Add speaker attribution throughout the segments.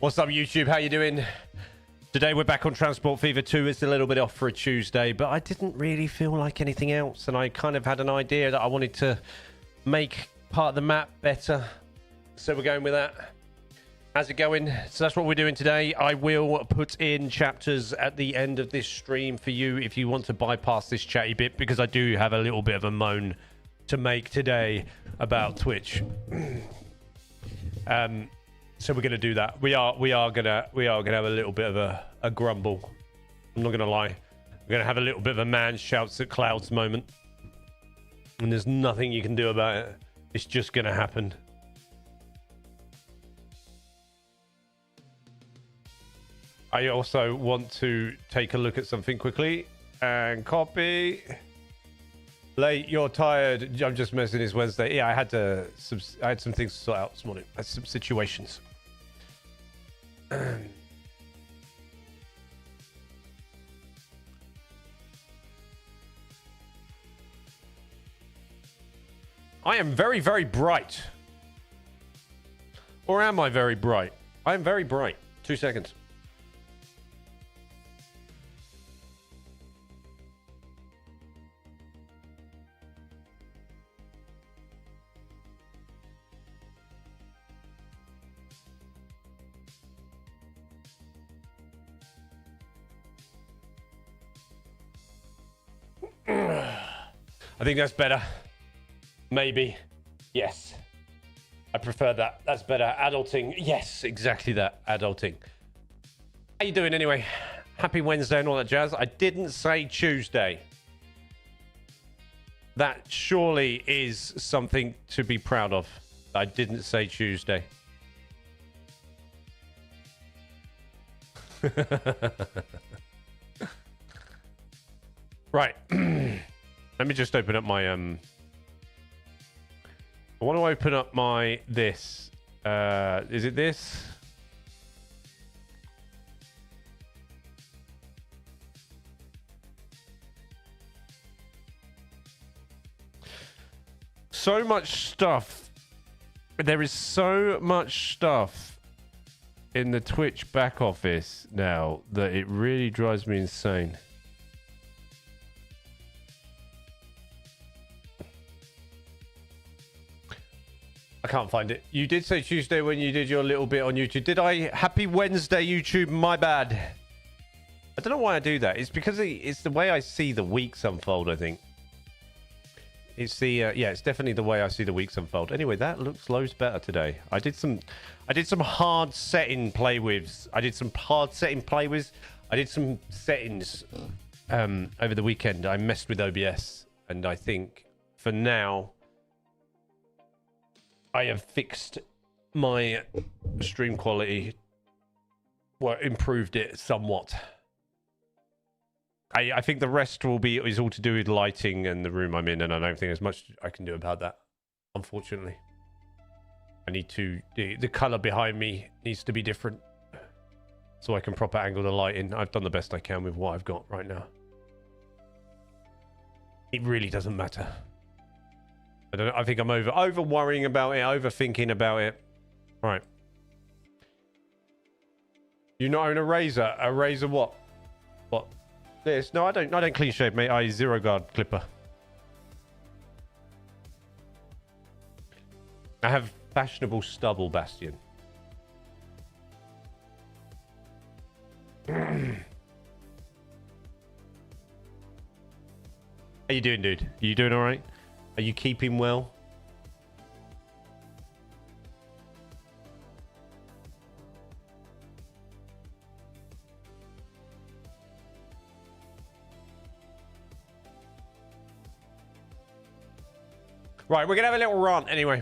Speaker 1: What's up, YouTube? How you doing? Today we're back on Transport Fever 2. It's a little bit off for a Tuesday, but I didn't really feel like anything else, and I kind of had an idea that I wanted to make part of the map better, so we're going with that. How's it going? So that's what we're doing today. I will put in chapters at the end of this stream for you if you want to bypass this chatty bit, because I do have a little bit of a moan to make today about Twitch. So we're gonna do that. We are gonna have a little bit of a grumble. I'm not gonna lie. We're gonna have a little bit of a man shouts at clouds moment, and there's nothing you can do about it. It's just gonna happen. I also want to take a look at something quickly and copy. Late, you're tired. I'm just messing. It's Wednesday. Yeah, I had some things to sort out this morning. I had some situations. I am very, very bright. Or am I very bright? I am very bright. 2 seconds. I think that's better. Maybe. Yes. I prefer that. That's better. Adulting. Yes, exactly that. Adulting. How you doing anyway? Happy Wednesday and all that jazz. I didn't say Tuesday. That surely is something to be proud of. I didn't say Tuesday. Right. Let me just open up my I want to open up my this. Is it this? So much stuff. There is so much stuff in the Twitch back office now that it really drives me insane. I can't find it. You did say Tuesday when you did your little bit on YouTube. Did I? Happy Wednesday, YouTube. My bad. I don't know why I do that. It's because it's the way I see the weeks unfold, I think. It's the yeah, it's definitely the way I see the weeks unfold. Anyway, that looks loads better today. I did some hard setting play with. I did some settings over the weekend. I messed with OBS, and I think for now I have fixed my stream quality, well, improved it somewhat. I think the rest is all to do with lighting and the room I'm in, and I don't think there's much I can do about that, unfortunately. I need to, the color behind me needs to be different so I can proper angle the light in. I've done the best I can with what I've got right now. It really doesn't matter. I think I'm over worrying about it, overthinking about it. Right. You not own a razor? A razor what? What? This? No, I don't clean shave, mate. I zero guard clipper. I have fashionable stubble, Bastion. How you doing, dude? Are you doing all right? Are you keeping well? Right, we're gonna have a little rant anyway.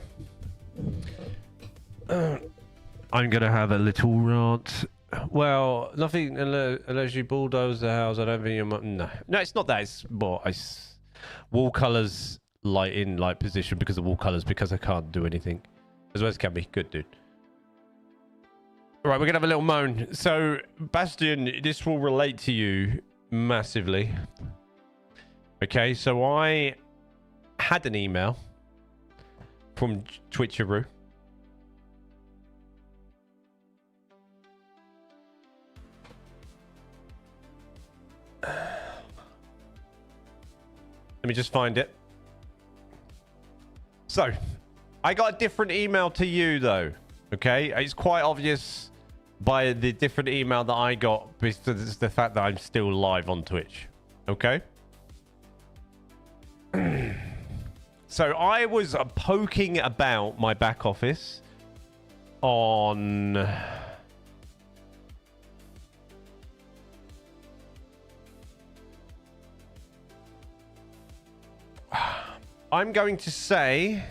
Speaker 1: I'm gonna have a little rant. Well, nothing unless you bulldoze the house. I don't think you're. No, it's not that. It's more. Wall colors. Light position because of wall colors, because I can't do anything as well as can be. Good dude. All right, we're gonna have a little moan. So Bastion, this will relate to you massively. Okay, so I had an email from Twitcheroo Let me just find it. So, I got a different email to you, though. Okay? It's quite obvious by the different email that I got because it's the fact that I'm still live on Twitch. Okay? So, I was poking about my back office on... I'm going to say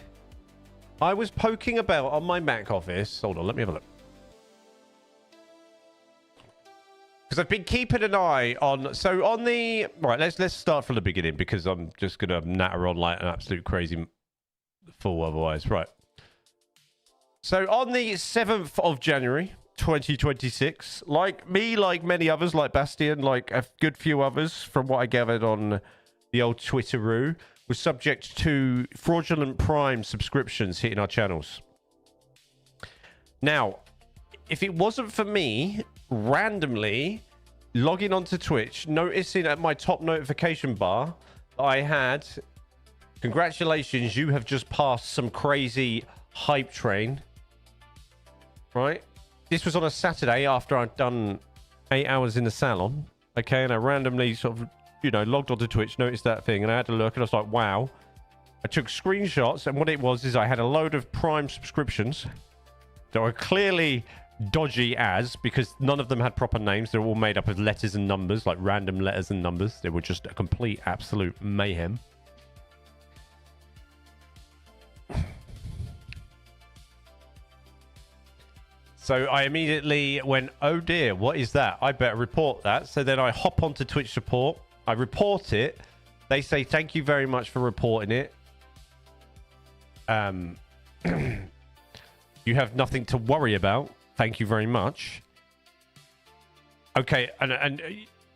Speaker 1: I was poking about on my Mac office. Hold on, let me have a look. Because I've been keeping an eye on... So on the... Right, let's start from the beginning because I'm just going to natter on like an absolute crazy fool otherwise. Right. So on the 7th of January, 2026, like me, like many others, like Bastian, like a good few others from what I gathered on the old Twitteroo, was subject to fraudulent Prime subscriptions hitting our channels. Now, if it wasn't for me randomly logging onto Twitch, noticing at my top notification bar, I had, congratulations, you have just passed some crazy hype train, right? This was on a Saturday after I'd done 8 hours in the salon, okay? And I randomly sort of, you know, logged onto Twitch, noticed that thing, and I had to look, and I was like, wow. I took screenshots, and what it was is I had a load of Prime subscriptions that were clearly dodgy ads because none of them had proper names. They're all made up of letters and numbers, like random letters and numbers. They were just a complete, absolute mayhem. So I immediately went, oh dear, what is that? I better report that. So then I hop onto Twitch support. I report it. They say, thank you very much for reporting it. You have nothing to worry about. Thank you very much. Okay, and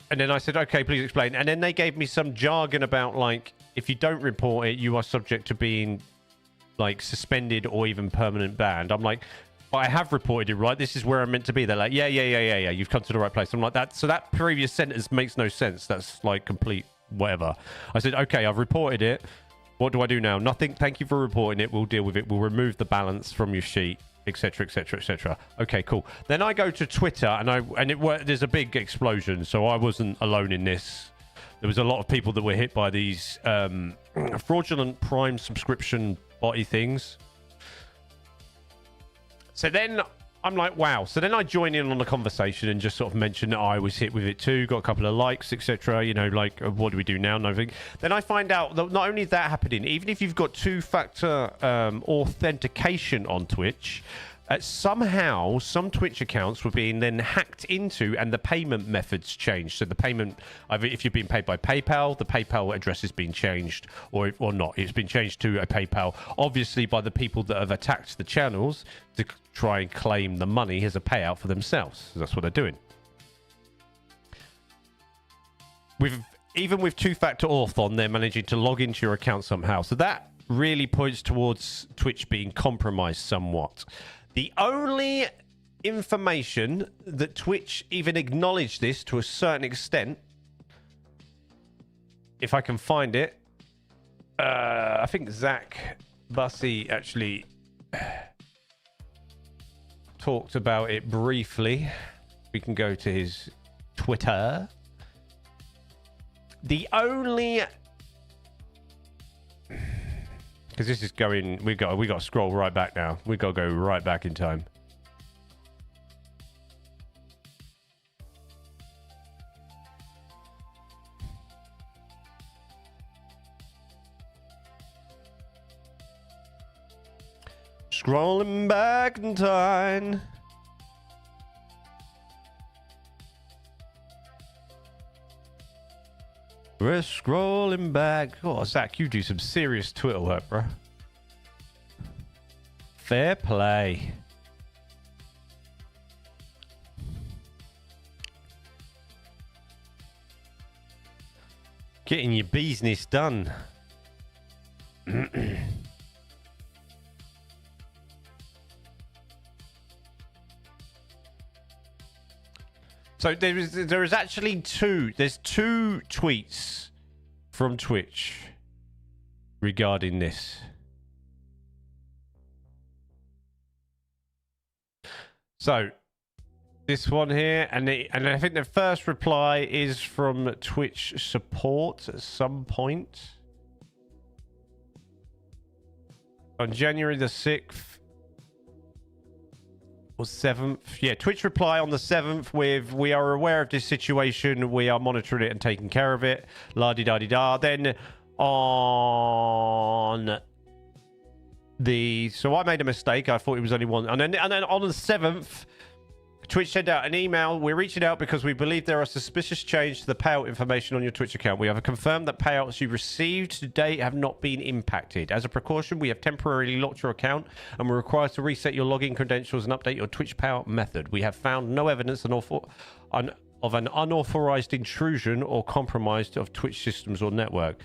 Speaker 1: then I said, okay, please explain. And then they gave me some jargon about, like, if you don't report it, you are subject to being, like, suspended or even permanent banned. I'm like, but I have reported it, right? This is where I'm meant to be. They're like, yeah. You've come to the right place. I'm like, that. So that previous sentence makes no sense. That's like complete whatever. I said, okay, I've reported it. What do I do now? Nothing. Thank you for reporting it. We'll deal with it. We'll remove the balance from your sheet, etc., etc., etc. Okay, cool. Then I go to Twitter there's a big explosion. So I wasn't alone in this. There was a lot of people that were hit by these fraudulent Prime subscription body things. So then I'm like, wow. So then I join in on the conversation and just sort of mention that I was hit with it too, got a couple of likes, etc. You know, like, what do we do now? Nothing. Then I find out that not only is that happening, even if you've got two-factor authentication on Twitch, somehow some Twitch accounts were being then hacked into and the payment methods changed. So the payment, if you've been paid by PayPal, the PayPal address has been changed or not. It's been changed to a PayPal, obviously by the people that have attacked the channels to try and claim the money as a payout for themselves. So that's what they're doing. Even with two-factor auth on, they're managing to log into your account somehow. So that really points towards Twitch being compromised somewhat. The only information that Twitch even acknowledged this to a certain extent, if I can find it, I think Zach Bussey actually talked about it briefly. We can go to his Twitter. The only... Because this is going, we got to scroll right back now. We got to go right back in time. Scrolling back in time. We're scrolling back. Oh, Zach, you do some serious Twitter work, bro. Fair play. Getting your business done. So there is actually there's two tweets from Twitch regarding this. So this one here, and I think the first reply is from Twitch support at some point on January the 6th or 7th. Yeah, Twitch reply on the 7th with, "We are aware of this situation. We are monitoring it and taking care of it. La-di-da-di-da." Then on the... So I made a mistake. I thought it was only one. And then on the 7th, Twitch sent out an email. "We're reaching out because we believe there are suspicious changes to the payout information on your Twitch account. We have confirmed that payouts you received to date have not been impacted. As a precaution, we have temporarily locked your account and we're required to reset your login credentials and update your Twitch payout method. We have found no evidence of an unauthorized intrusion or compromise of Twitch systems or network.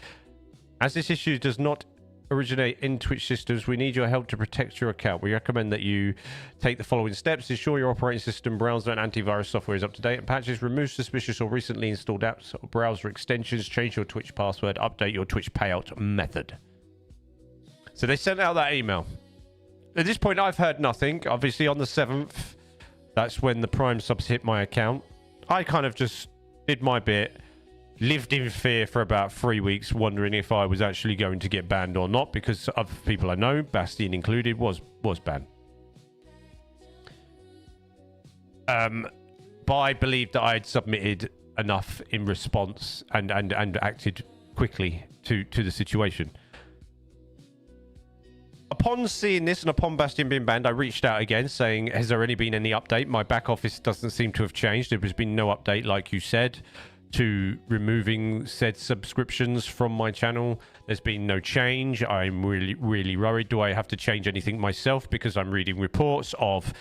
Speaker 1: As this issue does not originate in Twitch systems, we need your help to protect your account. We recommend that you take the following steps: ensure your operating system, browser, and antivirus software is up to date and patches, remove suspicious or recently installed apps or browser extensions, change your Twitch password, update your Twitch payout method." So they sent out that email. At this point, I've heard nothing. Obviously, on the 7th, that's when the Prime subs hit my account. I kind of just did my bit. Lived in fear for about 3 weeks, wondering if I was actually going to get banned or not, because other people I know, Bastian included, was banned. But I believed that I had submitted enough in response and acted quickly to the situation. Upon seeing this and upon Bastian being banned, I reached out again saying, "Has there been any update? My back office doesn't seem to have changed. There has been no update, like you said, to removing said subscriptions from my channel. There's been no change. I'm really worried. Do I have to change anything myself? Because I'm reading reports of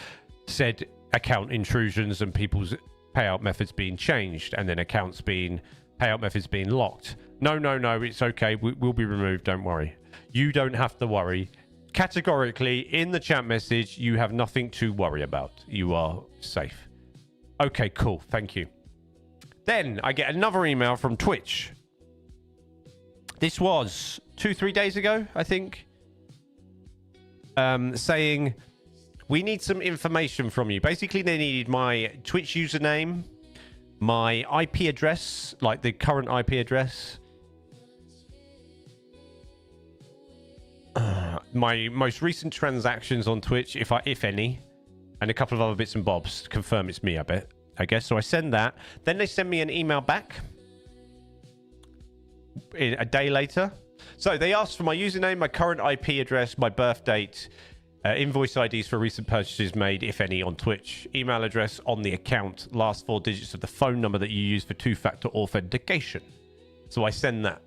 Speaker 1: said account intrusions and people's payout methods being changed, and then payout methods being locked." No, it's okay. We'll be removed. Don't worry. You don't have to worry. Categorically, in the chat message, you have nothing to worry about. You are safe. Okay, cool. Thank you. Then I get another email from Twitch. This was 2-3 days ago, I think. Saying, "We need some information from you." Basically, they needed my Twitch username, my IP address, like the current IP address, my most recent transactions on Twitch, if any, and a couple of other bits and bobs to confirm it's me, I guess. So I send that. Then they send me an email back a day later. So they asked for my username, my current IP address, my birth date, invoice IDs for recent purchases made, if any, on Twitch, email address on the account, last 4 digits of the phone number that you use for 2-factor authentication. So I send that.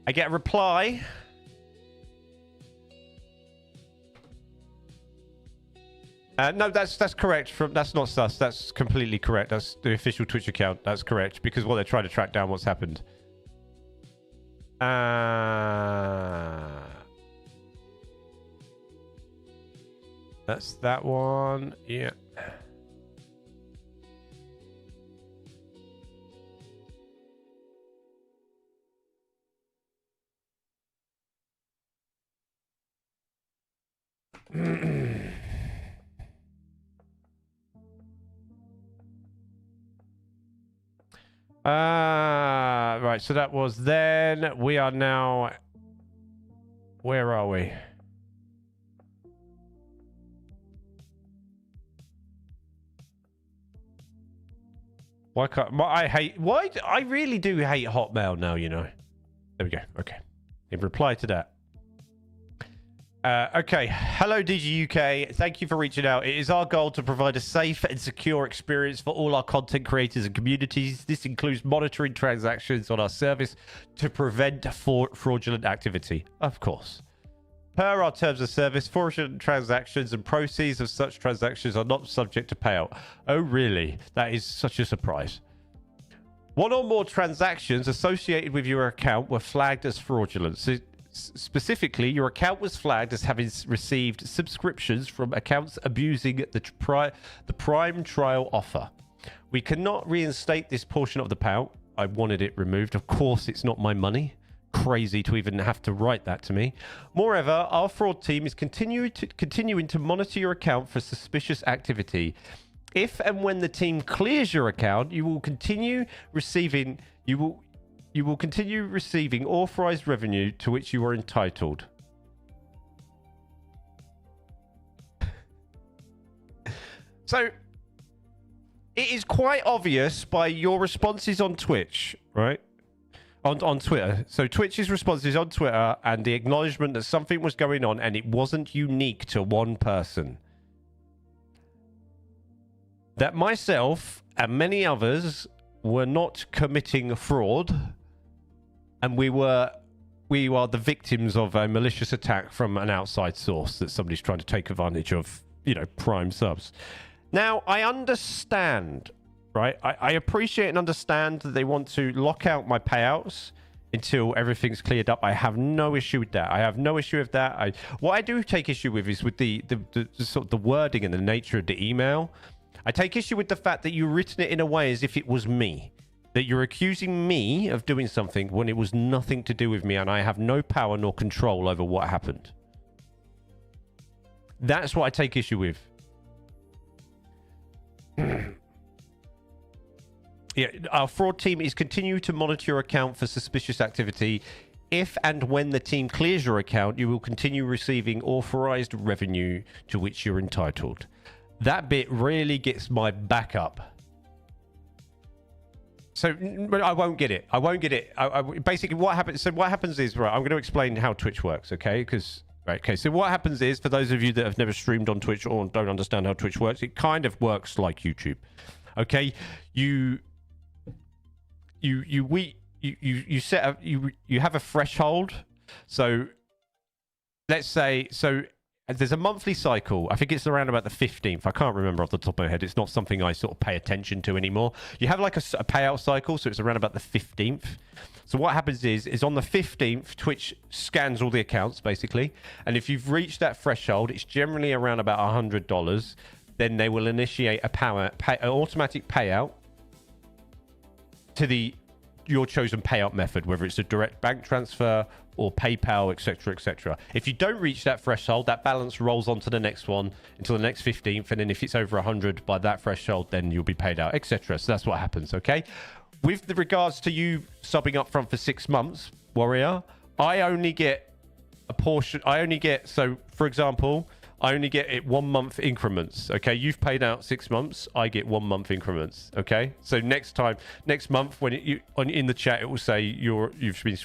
Speaker 1: I get a reply. No, that's correct. That's not sus. That's completely correct. That's the official Twitch account. That's correct, because they're trying to track down what's happened. That's that one. Yeah. Right, so that was then. We are now... Where are we? Why can't... Why... I really do hate Hotmail now, you know. There we go. Okay. In reply to that. Okay. Hello, Digi UK. Thank you for reaching out. It is our goal to provide a safe and secure experience for all our content creators and communities. This includes monitoring transactions on our service to prevent fraudulent activity. Of course. Per our terms of service, fraudulent transactions and proceeds of such transactions are not subject to payout. Oh, really? That is such a surprise. One or more transactions associated with your account were flagged as fraudulent. Specifically, your account was flagged as having received subscriptions from accounts abusing the Prime trial offer. We cannot reinstate this portion of the payout. I wanted it removed. Of course, it's not my money. Crazy to even have to write that to me. Moreover, our fraud team is continuing to monitor your account for suspicious activity. If and when the team clears your account, you will continue receiving authorized revenue to which you are entitled. So it is quite obvious by your responses on Twitch, right? On Twitter. So Twitch's responses on Twitter and the acknowledgement that something was going on and it wasn't unique to one person. That myself and many others were not committing fraud, and we are the victims of a malicious attack from an outside source that somebody's trying to take advantage of, you know, Prime subs. Now, I understand, right? I appreciate and understand that they want to lock out my payouts until everything's cleared up. I have no issue with that. I have no issue with that. What I do take issue with is with the sort of the wording and the nature of the email. I take issue with the fact that you've written it in a way as if it was me. That you're accusing me of doing something when it was nothing to do with me and I have no power nor control over what happened. That's what I take issue with. Yeah, our fraud team is continuing to monitor your account for suspicious activity. If and when the team clears your account, you will continue receiving authorized revenue to which you're entitled. That bit really gets my back up. So I won't get it. I won't get it. Basically, what happens? So what happens is, right? I'm going to explain how Twitch works, okay? Because okay. So what happens is, for those of you that have never streamed on Twitch or don't understand how Twitch works, it kind of works like YouTube, okay? You have a threshold. So let's say there's a monthly cycle. I think it's around about the 15th. I can't remember off the top of my head. It's not something I sort of pay attention to anymore. You have like a payout cycle, so it's around about the 15th. So what happens is on the 15th, Twitch scans all the accounts, basically. And if you've reached that threshold, it's generally around about $100. Then they will initiate an automatic payout to your chosen payout method, whether it's a direct bank transfer or PayPal, etc., etc. If you don't reach that threshold, that balance rolls on to the next one until the next 15th, and then if it's over 100 by that threshold, then you'll be paid out, etc. So that's what happens, okay? With the regards to you subbing up front for 6 months, Warrior, I only get a portion. So for example, I only get it 1 month increments. Okay, you've paid out 6 months. I get 1 month increments. Okay, so next month when in the chat it will say you've been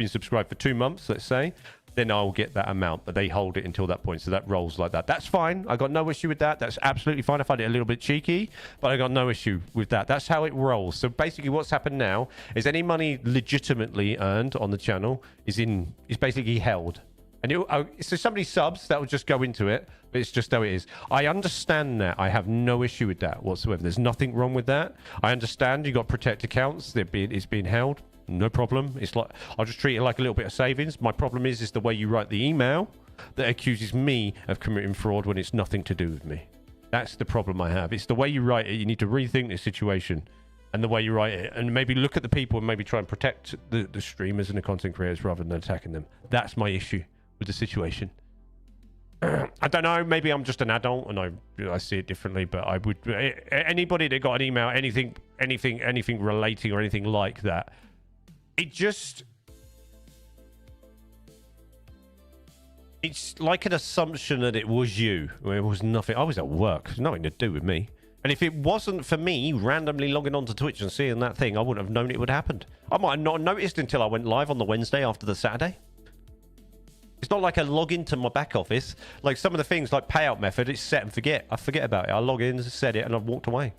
Speaker 1: subscribed for 2 months. Let's say, then I'll get that amount. But they hold it until that point, so that rolls like that. That's fine. I got no issue with that. That's absolutely fine. I find it a little bit cheeky, but I got no issue with that. That's how it rolls. So basically, what's happened now is any money legitimately earned on the channel is basically held. And so somebody subs, that will just go into it, but it's just how it is. I understand that. I have no issue with that whatsoever. There's nothing wrong with that. I understand you got protect accounts. It's being held. No problem. It's like, I'll just treat it like a little bit of savings. My problem is the way you write the email that accuses me of committing fraud when it's nothing to do with me. That's the problem I have. It's the way you write it. You need to rethink the situation and the way you write it, and maybe look at the people and maybe try and protect the streamers and the content creators rather than attacking them. That's my issue with the situation. I don't know, maybe I'm just an adult and I see it differently, but I would, anybody that got an email, anything relating or anything like that, it's like an assumption that it was you. It was nothing. I was at work. It's nothing to do with me. And if it wasn't for me randomly logging onto Twitch and seeing that thing, I wouldn't have known it would happen. I might have not noticed until I went live on the Wednesday after the Saturday. It's not like I log into my back office. Like some of the things like payout method, it's set and forget. I forget about it. I log in, set it, and I've walked away.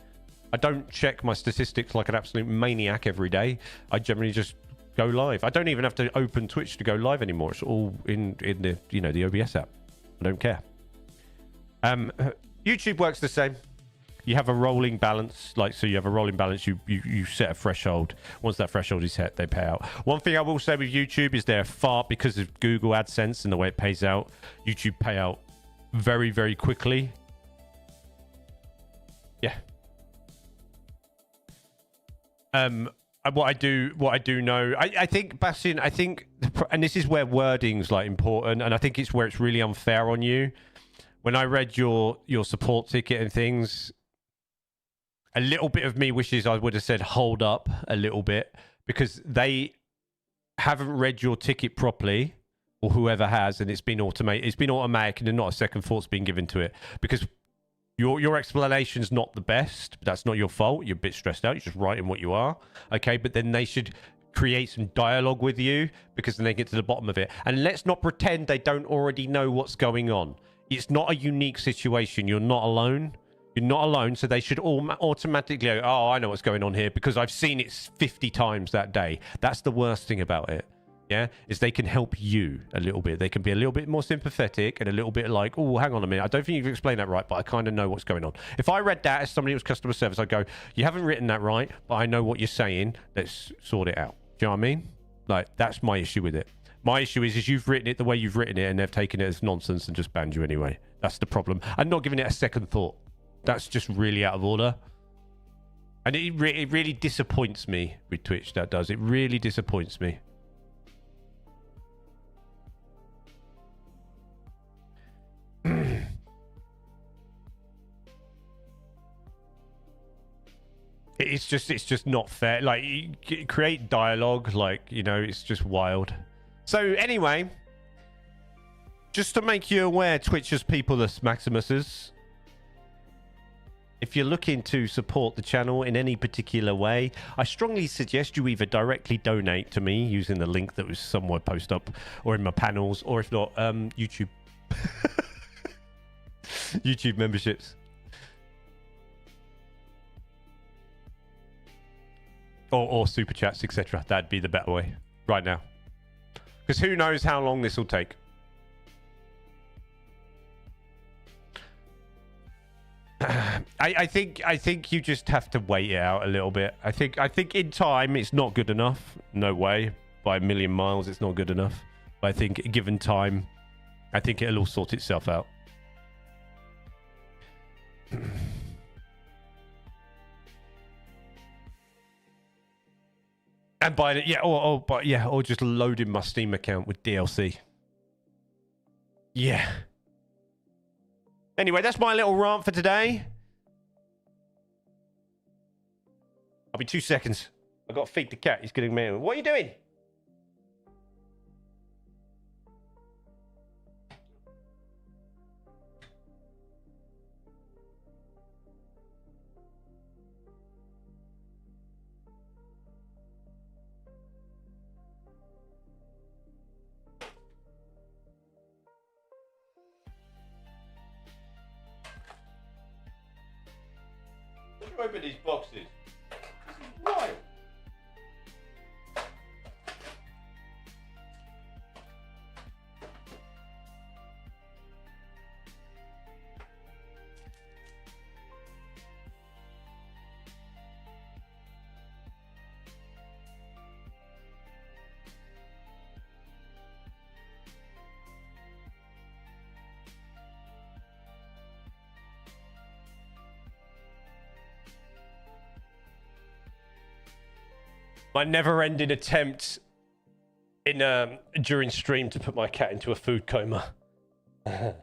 Speaker 1: I don't check my statistics like an absolute maniac every day. I generally just go live. I don't even have to open Twitch to go live anymore. It's all in the the OBS app. I don't care. YouTube works the same. You have a rolling balance, like, so you have a rolling balance. You set a threshold. Once that threshold is set, they pay out. One thing I will say with YouTube is they're far, because of Google AdSense and the way it pays out, YouTube pay out very, very quickly. Yeah. What I do know, I think, Bastian, and this is where wording's like important, and I think it's where it's really unfair on you. When I read your support ticket and things, a little bit of me wishes I would have said hold up a little bit, because they haven't read your ticket properly, or whoever has, and it's been automatic, and not a second thought's been given to it, because your explanation's not the best, but that's not your fault. You're a bit stressed out. You're just writing what you are. Okay, but then they should create some dialogue with you, because then they get to the bottom of it. And let's not pretend they don't already know what's going on. It's not a unique situation. You're not alone. You're not alone, so they should automatically go, oh, I know what's going on here, because I've seen it 50 times that day. That's the worst thing about it. Yeah, is they can help you a little bit. They can be a little bit more sympathetic and a little bit like, oh, hang on a minute. I don't think you've explained that right, but I kind of know what's going on. If I read that as somebody who was customer service, I'd go, you haven't written that right, but I know what you're saying. Let's sort it out. Do you know what I mean? Like, that's my issue with it. My issue is you've written it the way you've written it, and they've taken it as nonsense and just banned you anyway. That's the problem. I'm not giving it a second thought. That's just really out of order. And it really disappoints me with Twitch, that does. It really disappoints me. It's just not fair. Like, you create dialogue, like, you know, it's just wild. So anyway, just to make you aware, Twitchers, peopleless Maximuses, if you're looking to support the channel in any particular way, I strongly suggest you either directly donate to me using the link that was somewhere posted up, or in my panels, or if not, YouTube. YouTube memberships. Or super chats, etc. That'd be the better way right now. Because who knows how long this will take. I think you just have to wait it out a little bit. I think in time it's not good enough. No way. By a million miles it's not good enough. But I think given time, I think it'll all sort itself out. And by the, yeah, or just loading my Steam account with DLC. Yeah. Anyway, that's my little rant for today. I'll be 2 seconds. I've got to feed the cat. He's getting me. What are you doing? Open these boxes. This is wild. My never-ending attempt in during stream to put my cat into a food coma. That's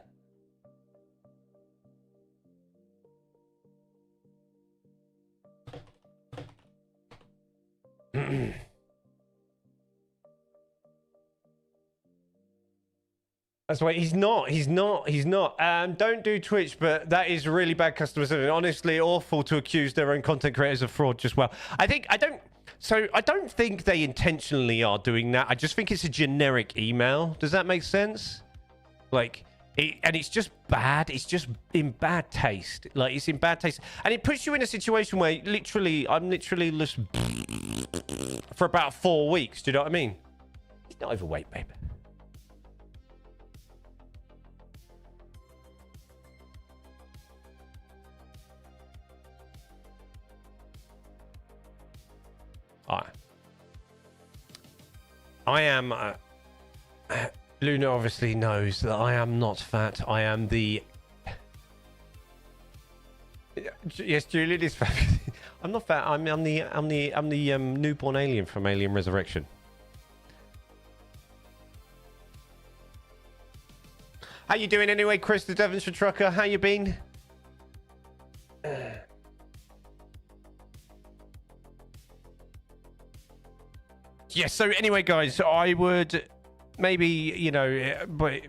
Speaker 1: why he's not. Don't do Twitch, but that is really bad customer service. Honestly, awful to accuse their own content creators of fraud. Just well, I don't think they intentionally are doing that. I just think it's a generic email. Does that make sense? Like, and it's just bad. It's just in bad taste. Like, it's in bad taste, and it puts you in a situation where I'm literally just for about 4 weeks. Do you know what I mean? He's not overweight, babe. I am. Luna obviously knows that I am not fat. I am the. Yes, Julian is fat. I'm not fat. I'm the newborn alien from Alien Resurrection. How you doing anyway, Chris the Devonshire Trucker? How you been? Yes. So anyway, guys, I would maybe, you know, but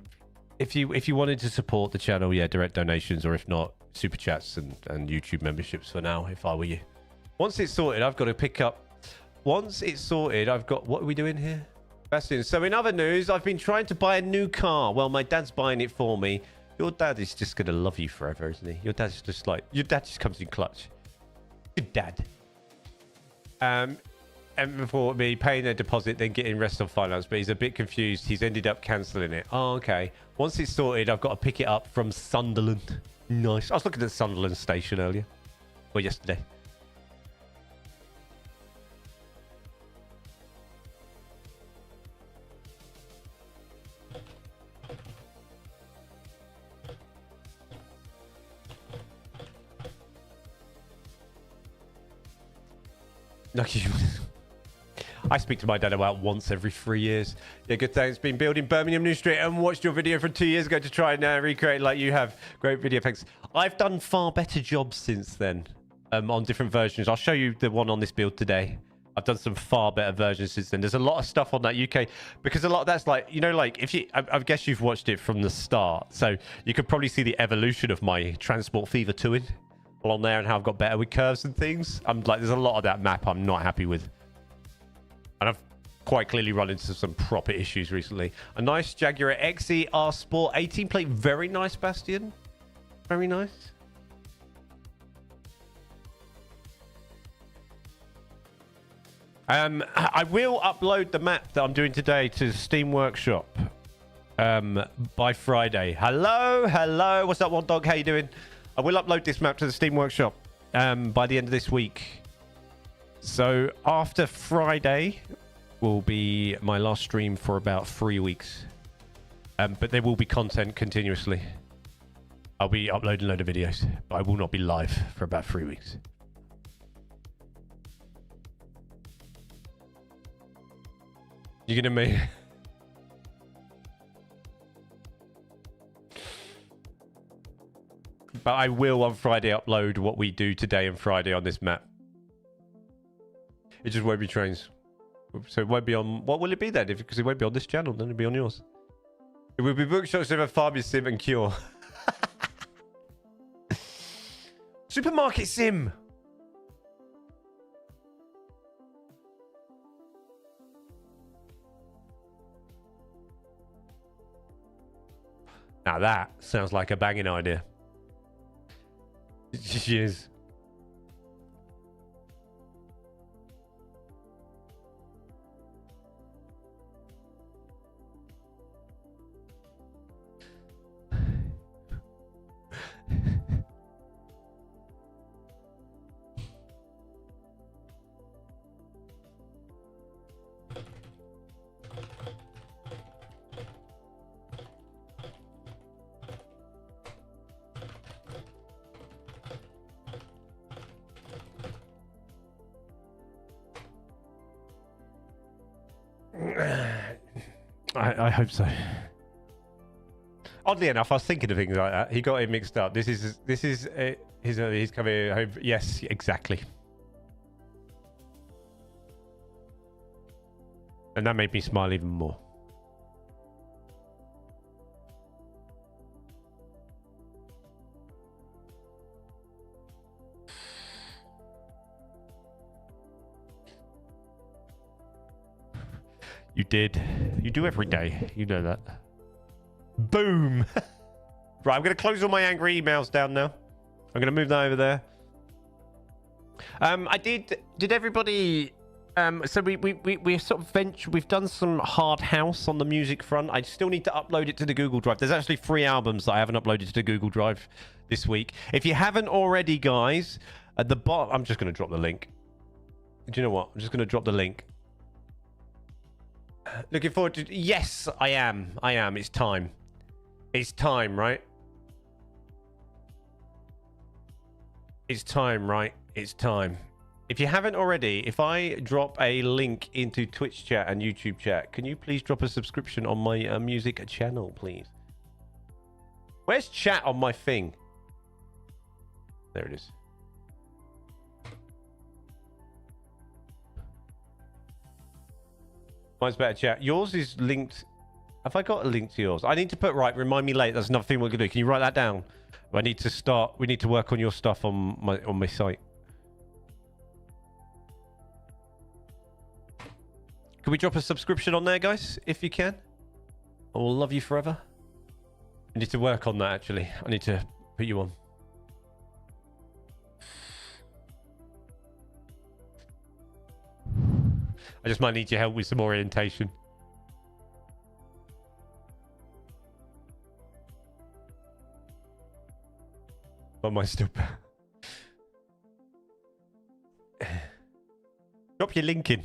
Speaker 1: if you wanted to support the channel, yeah, direct donations, or if not, super chats and YouTube memberships for now. If I were you, once it's sorted, I've got to pick up. Once it's sorted, I've got. What are we doing here? Bastian. So in other news, I've been trying to buy a new car. Well, my dad's buying it for me. Your dad is just gonna love you forever, isn't he? Your dad's just like, your dad just comes in clutch. Good dad. And before me paying a deposit, then getting rest on finance, but he's a bit confused. He's ended up cancelling it. Oh, okay. Once it's sorted, I've got to pick it up from Sunderland. Nice. I was looking at the Sunderland station earlier, or yesterday. I speak to my dad about once every 3 years. Yeah, good thanks. Been building Birmingham New Street and watched your video from 2 years ago to try and recreate like you have. Great video, thanks. I've done far better jobs since then on different versions. I'll show you the one on this build today. I've done some far better versions since then. There's a lot of stuff on that UK because a lot of that's like, you know, like if you, I guess you've watched it from the start. So you could probably see the evolution of my Transport Fever 2-ing along there and how I've got better with curves and things. I'm like, there's a lot of that map I'm not happy with. And I've quite clearly run into some proper issues recently. A nice Jaguar XE-R Sport 18 plate. Very nice, Bastian. Very nice. I will upload the map that I'm doing today to Steam Workshop by Friday. Hello. What's up, One Dog? How you doing? I will upload this map to the Steam Workshop by the end of this week. So after Friday will be my last stream for about 3 weeks. But there will be content continuously. I'll be uploading a load of videos, but I will not be live for about 3 weeks. You're gonna make... But I will on Friday upload what we do today and Friday on this map. It just won't be trains. So it won't be on... What will it be then? Because it won't be on this channel, then it'll be on yours. It will be Bookshops over Farming Sim and Cure. Supermarket Sim! Now that sounds like a banging idea. She is. I hope so. Oddly enough, I was thinking of things like that. He got it mixed up. This is he's coming home. Yes, exactly. And that made me smile even more. You did. You do every day. You know that. Boom. Right, I'm going to close all my angry emails down now. I'm going to move that over there. I did everybody... so we sort of we've done some hard house on the music front. I still need to upload it to the Google Drive. There's actually 3 albums that I haven't uploaded to the Google Drive this week. If you haven't already, guys, at the bottom... I'm just going to drop the link. Do you know what? I'm just going to drop the link. Looking forward to... Yes, I am. It's time. It's time, right? It's time, right? It's time. If you haven't already, if I drop a link into Twitch chat and YouTube chat, can you please drop a subscription on my music channel, please? Where's chat on my thing? There it is. Mine's better chat. Yours is linked. Have I got a link to yours? I need to put, right, remind me later. That's another thing we're going to do. Can you write that down? I need to start. We need to work on your stuff on my site. Can we drop a subscription on there, guys? If you can. I will love you forever. I need to work on that, actually. I need to put you on. I just might need your help with some orientation. But am I still... Drop your link in.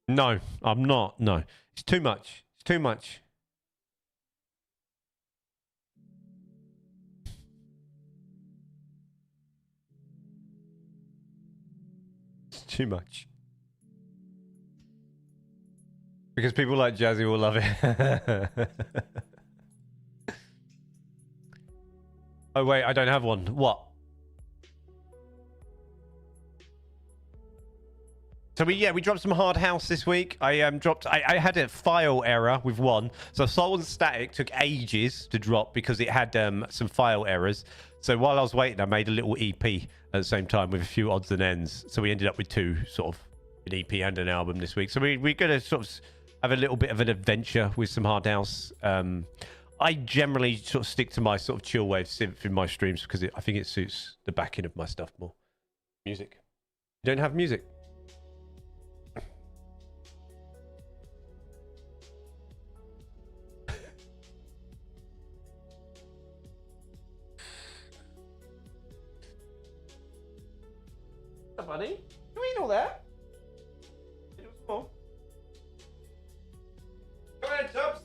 Speaker 1: No, I'm not. No. It's too much. It's too much. It's too much. Because people like Jazzy will love it. Oh, wait, I don't have one. What? So we dropped some Hard House this week. I had a file error with one. So Soul and Static took ages to drop because it had some file errors. So while I was waiting, I made a little EP at the same time with a few odds and ends. So we ended up with two, sort of, an EP and an album this week. So we're going to sort of have a little bit of an adventure with some Hard House. I generally sort of stick to my sort of chill wave synth in my streams because I think it suits the backing of my stuff more. Music. You don't have music? Buddy, you eat all that? It was small. Go ahead, Tubbs.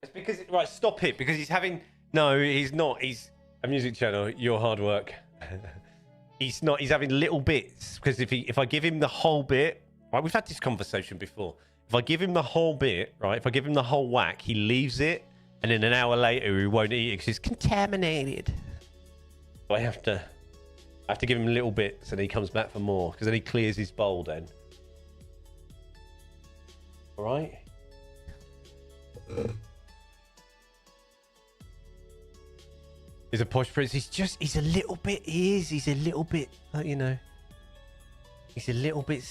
Speaker 1: It's because right. Stop it. Because he's having. No, he's not. He's a music channel. Your hard work. He's not. He's having little bits because if I give him the whole bit, right? We've had this conversation before. If I give him the whole bit, right? If I give him the whole whack, he leaves it, and then an hour later he won't eat it because it's contaminated. So I have to give him little bits, and he comes back for more because then he clears his bowl. Then, all right. He's a posh prince. He's a little bit, he's a little bit, you know, he's a little bit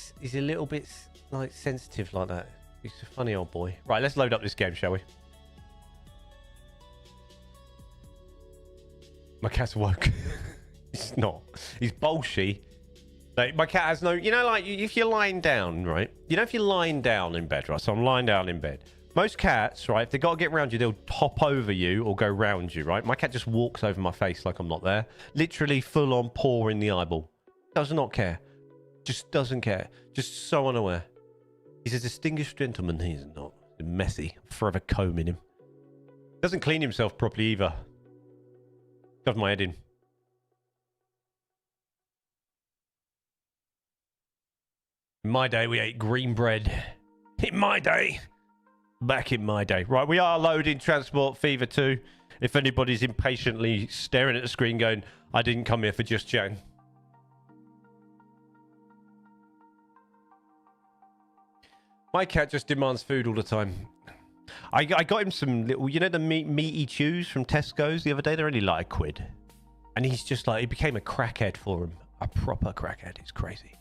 Speaker 1: like sensitive like that. He's a funny old boy. Right, let's load up this game, shall we? My cat's woke. He's not. He's bolshy. Like, my cat has no, you know, like if you're lying down, right? You know, if you're lying down in bed, right? So I'm lying down in bed. Most cats, right, if they got to get around you, they'll hop over you or go round you, right? My cat just walks over my face like I'm not there. Literally full on paw in the eyeball. Does not care. Just doesn't care. Just so unaware. He's a distinguished gentleman. He's not messy. I'm forever combing him. Doesn't clean himself properly either. Does my head in. In my day, we ate green bread. In my day. Back in my day. Right, we are loading Transport Fever 2. If anybody's impatiently staring at the screen going, I didn't come here for just chatting. My cat just demands food all the time. I got him some little, you know, the meaty chews from Tesco's the other day? They're only like £1. And he's just like, he became a crackhead for him. A proper crackhead. It's crazy.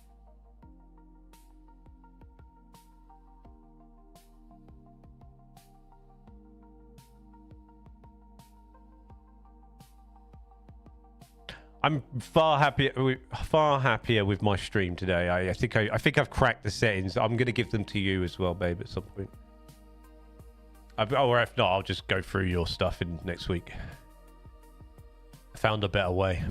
Speaker 1: I'm far happier with my stream today. I think I've cracked the settings. I'm gonna give them to you as well, babe, at some point. Or if not, I'll just go through your stuff in next week. I found a better way.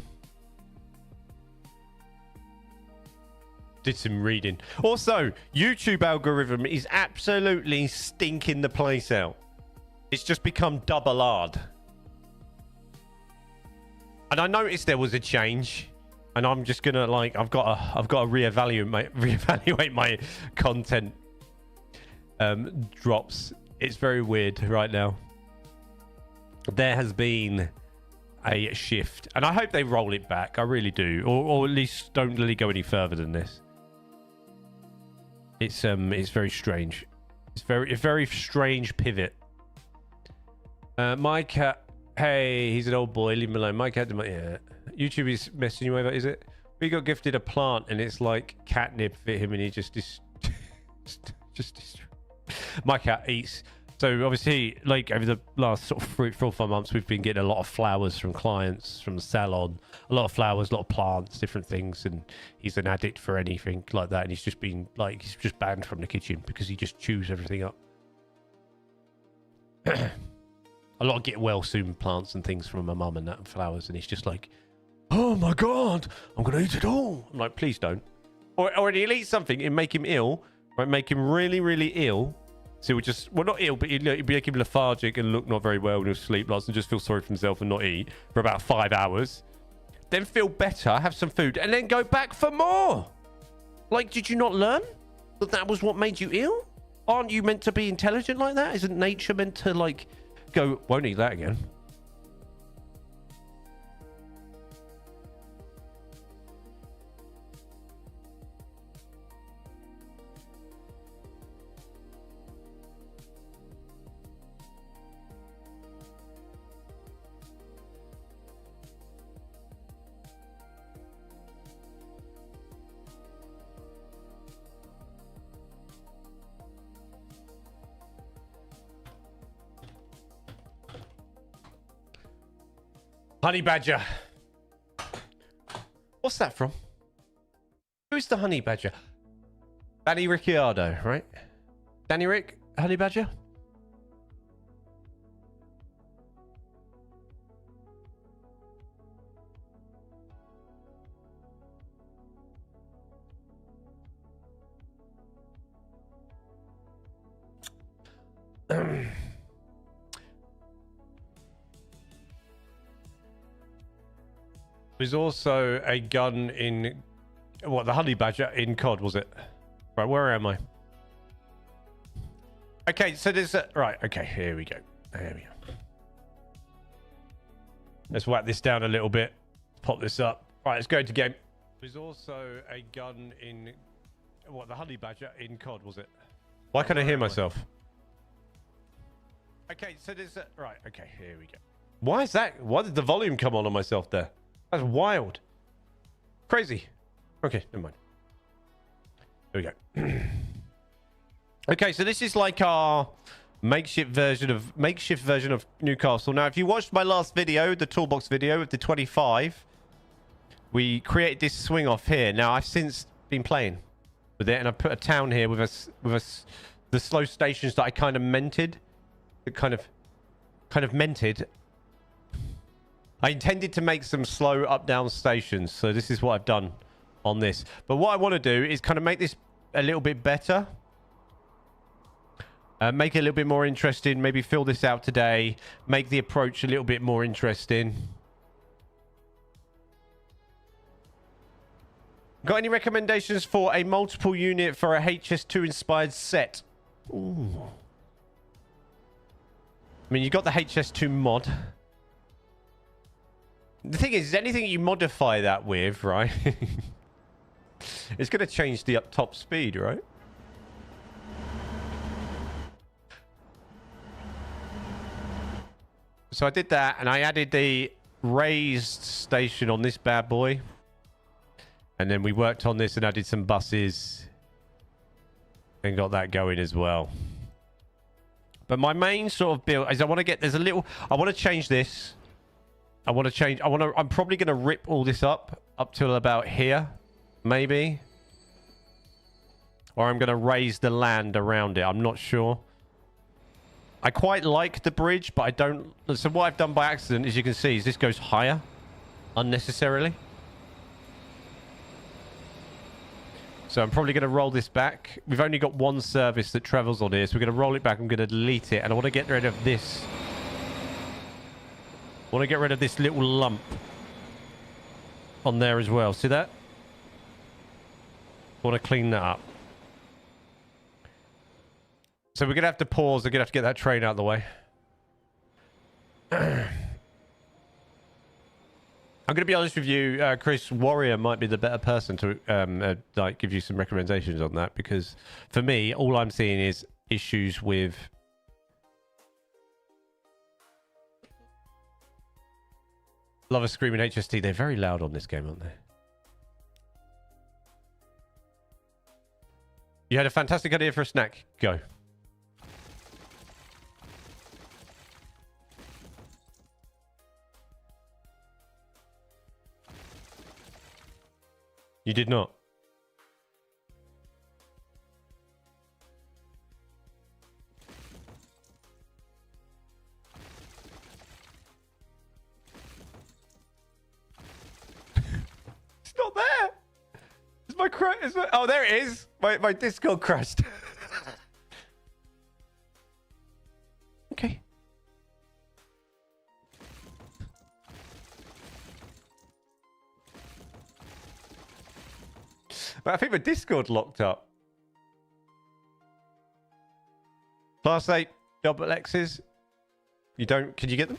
Speaker 1: Did some reading. Also, YouTube algorithm is absolutely stinking the place out. It's just become double hard. And I noticed there was a change, and I'm just gonna like I've got to reevaluate my content drops. It's very weird right now. There has been a shift, and I hope they roll it back. I really do, or at least don't really go any further than this. It's very strange. It's a very strange pivot. My cat. Hey, he's an old boy. Leave him alone. My cat. Yeah. YouTube is messaging you over. Is it? We got gifted a plant, and it's like catnip for him, and he just My cat eats. So obviously, like over the last sort of 4 or 5 months, we've been getting a lot of flowers from clients, from the salon. A lot of flowers, a lot of plants, different things, and he's an addict for anything like that. And he's just been like, he's just banned from the kitchen because he just chews everything up. A lot of get well soon plants and things from my mum and that, and flowers, and he's just like, oh my god, I'm gonna eat it all. I'm like, please don't. Or he'll eat something and make him ill, right? Make him really, really ill. So we'll just, well, not ill, but he'll make him lethargic and look not very well, and he'll sleep lots and just feel sorry for himself and not eat for about 5 hours. Then feel better, have some food, and then go back for more. Like, did you not learn that that was what made you ill? Aren't you meant to be intelligent like that? Isn't nature meant to, like, go, won't eat that again? Honey badger. What's that from? Who's the honey badger? Danny Ricciardo, right? Danny Rick, honey badger? There's also a gun in... What, the honey badger in COD, was it? Right, where am I? Okay, so there's a... Right, okay, here we go. There we go. Let's whack this down a little bit. Pop this up. Right, let's go to game. There's also a gun in... What, the honey badger in COD, was it? Why can't I hear myself? Okay, so there's a... Right, okay, here we go. Why is that? Why did the volume come on myself there? That's wild. Crazy. Okay, never mind. There we go. Okay, so this is like our makeshift version of Newcastle. Now, if you watched my last video, the toolbox video of the 25, we created this swing off here. Now, I've since been playing with it, and I put a town here with the slow stations that I kind of mented. Kind of mented. I intended to make some slow up-down stations, so this is what I've done on this. But what I want to do is kind of make this a little bit better. Make it a little bit more interesting. Maybe fill this out today. Make the approach a little bit more interesting. Got any recommendations for a multiple unit for a HS2 inspired set? Ooh. I mean, you got the HS2 mod. The thing is, anything you modify that with, right? It's going to change the up top speed, right? So I did that, and I added the raised station on this bad boy. And then we worked on this and added some buses. And got that going as well. But my main sort of build is I want to get... I want to change this. I want to change. I'm probably going to rip all this up till about here, maybe. Or I'm going to raise the land around it. I'm not sure. I quite like the bridge, but I don't... So what I've done by accident, as you can see, is this goes higher unnecessarily. So I'm probably going to roll this back. We've only got one service that travels on here, so we're going to roll it back. I'm going to delete it, and I want to get rid of this. I want to get rid of this little lump on there as well. See that? I want to clean that up. So we're going to have to pause. We're going to have to get that train out of the way. I'm going to be honest with you, Chris. Warrior might be the better person to like give you some recommendations on that, because for me, all I'm seeing is issues with Lover Screaming HST. They're very loud on this game, aren't they? You had a fantastic idea for a snack. Go. You did not. It's not there. It's my oh, there it is. My Discord crashed. Okay. But I think my Discord locked up. Class 8 double X's. You don't... Can you get them?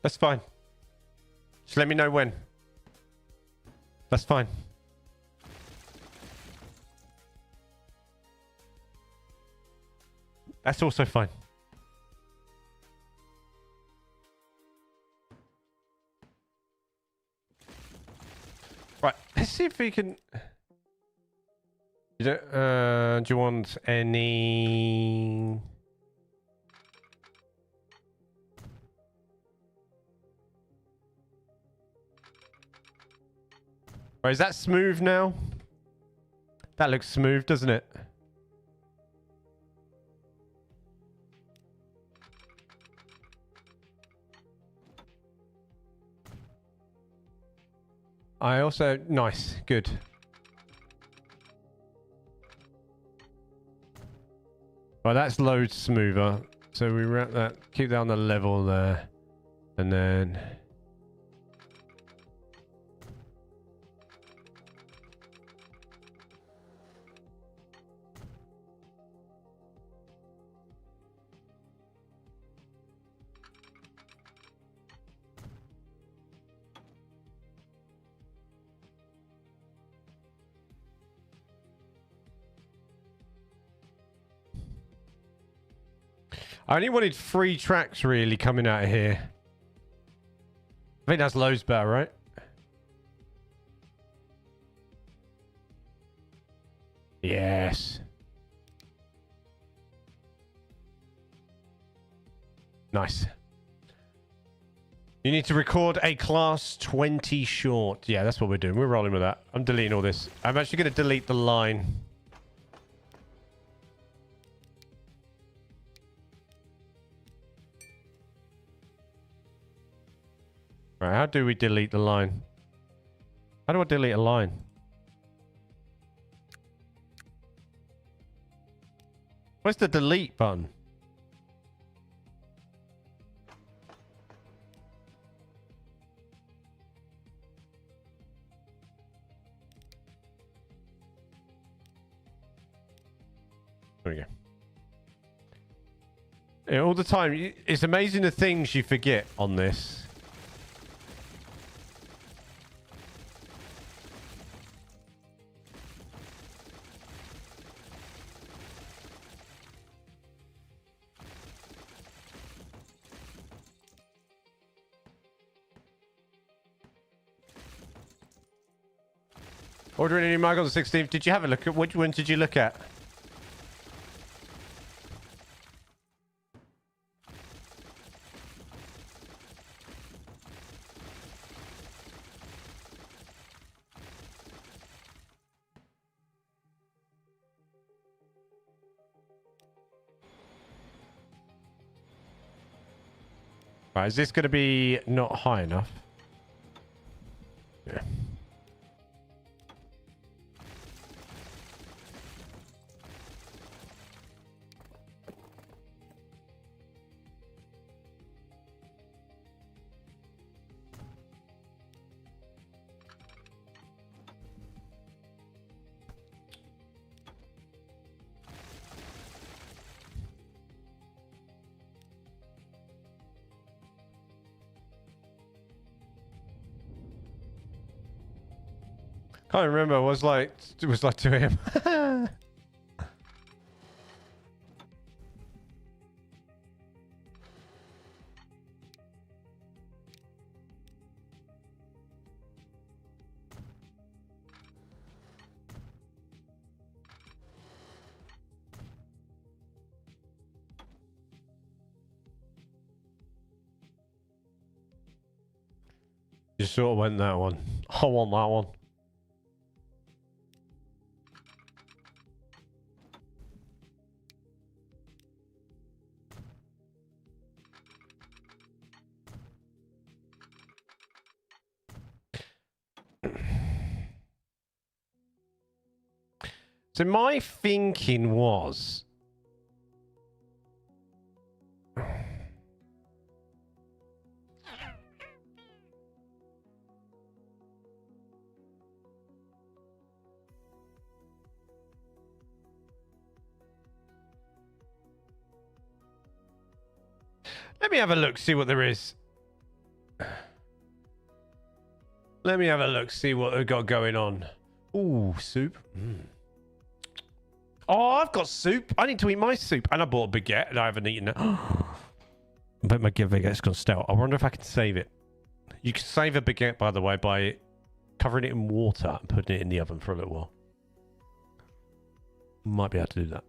Speaker 1: That's fine. Just let me know when. That's fine. That's also fine. Right, let's see if we can... do you want any... Right, is that smooth now? That looks smooth, doesn't it? I also... Nice. Good. Right, that's loads smoother. So we wrap that... Keep that on the level there. And then... I only wanted 3 tracks really coming out of here. I think that's loads better, right? Yes. Nice. You need to record a class 20 short. Yeah, that's what we're doing. We're rolling with that. I'm deleting all this. I'm actually going to delete the line. Right, how do we delete the line? How do I delete a line? Where's the delete button? There we go. Yeah, all the time. It's amazing the things you forget on this. Ordering a new mug on the 16th. Did you have a look at which one did you look at? Right, is this going to be not high enough? Yeah. Can't remember. It was like 2 a.m. You sort of went that one. I want that one. So my thinking was... Let me have a look, see what there is. Let me have a look, see what they've got going on. Ooh, soup. Mm. Oh, I've got soup. I need to eat my soup. And I bought a baguette and I haven't eaten it. I bet my baguette's gone stale. I wonder if I can save it. You can save a baguette, by the way, by covering it in water and putting it in the oven for a little while. Might be able to do that.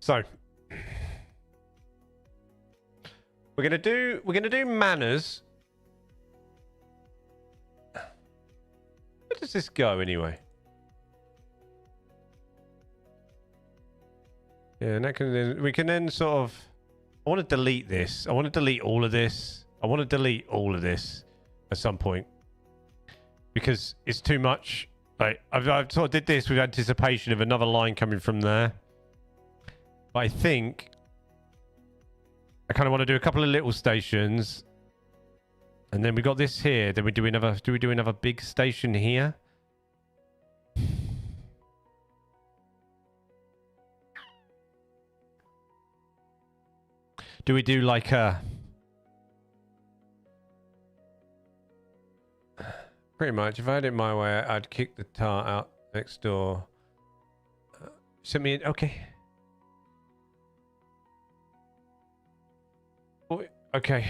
Speaker 1: So we're gonna do manners. Where does this go anyway? Yeah, and that can then, we can then sort of. I want to delete this. I want to delete all of this. I want to delete all of this at some point because it's too much. Like I've sort of did this with anticipation of another line coming from there. But I think I kind of want to do a couple of little stations, and then we got this here. Then we do another. Do we do another big station here? Do we do like a? Pretty much. If I had it my way, I'd kick the tar out next door. Send me. Okay. Okay.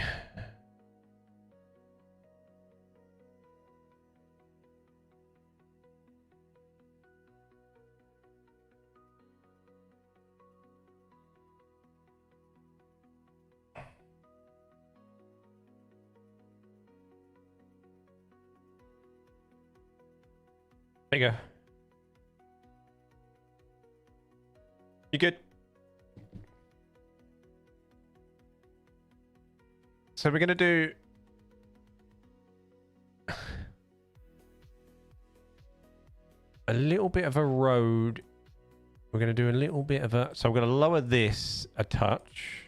Speaker 1: There you go. You good? So we're going to do... a little bit of a road. We're going to do a little bit of a... So I'm going to lower this a touch.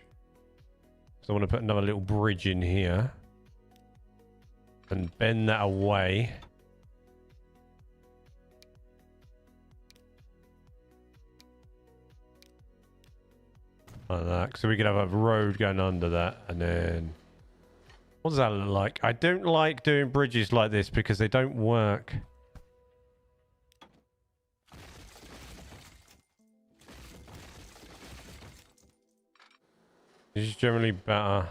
Speaker 1: So I want to put another little bridge in here. And bend that away. Like that. So we could have a road going under that. And then... What does that look like? I don't like doing bridges like this because they don't work. This is generally better.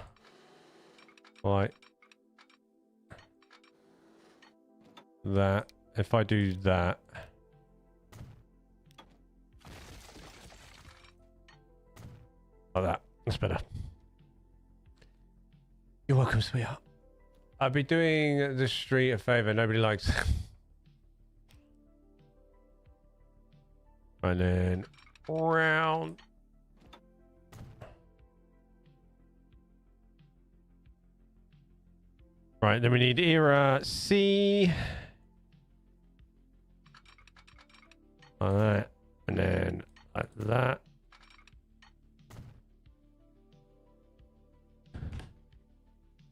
Speaker 1: Like that. If I do that. Like that. That's better. You're welcome, sweetheart. I'd be doing the street a favor. Nobody likes. And then round. Right, then we need era C. Like that. And then like that.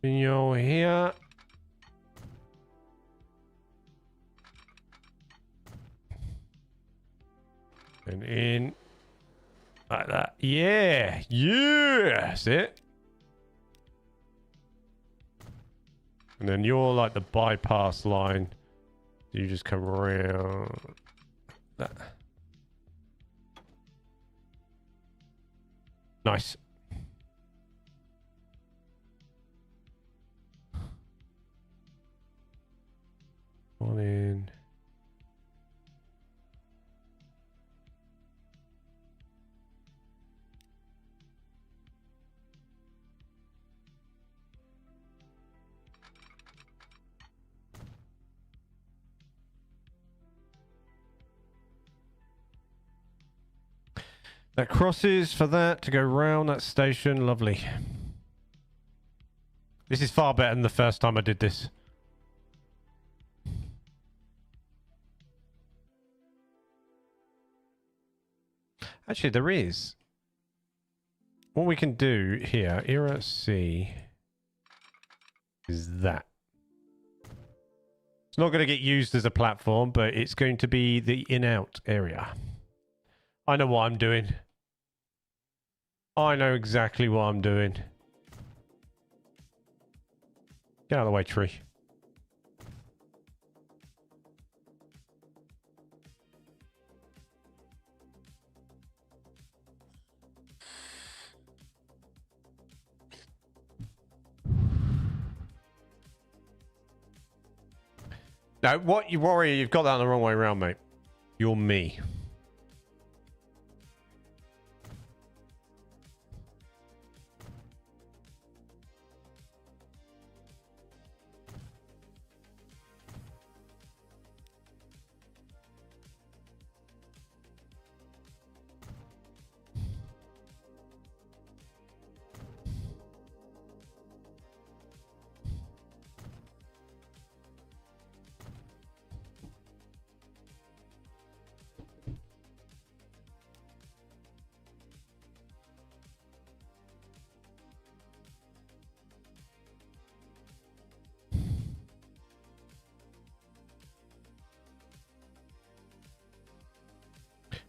Speaker 1: You're here. And in. Like that. Yeah. Yeah. That's it. And then you're like the bypass line. You just come around. That. Nice. On in. That crosses for that to go round that station. Lovely. This is far better than the first time I did this. Actually, there is. What we can do here, era C, is that. It's not going to get used as a platform, but it's going to be the in-out area. I know what I'm doing. I know exactly what I'm doing. Get out of the way, tree. Now, what you worry, you've got that the wrong way around, mate. You're me.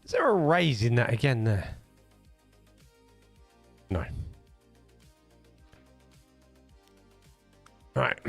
Speaker 1: Is there a raise in that again there? No. Right.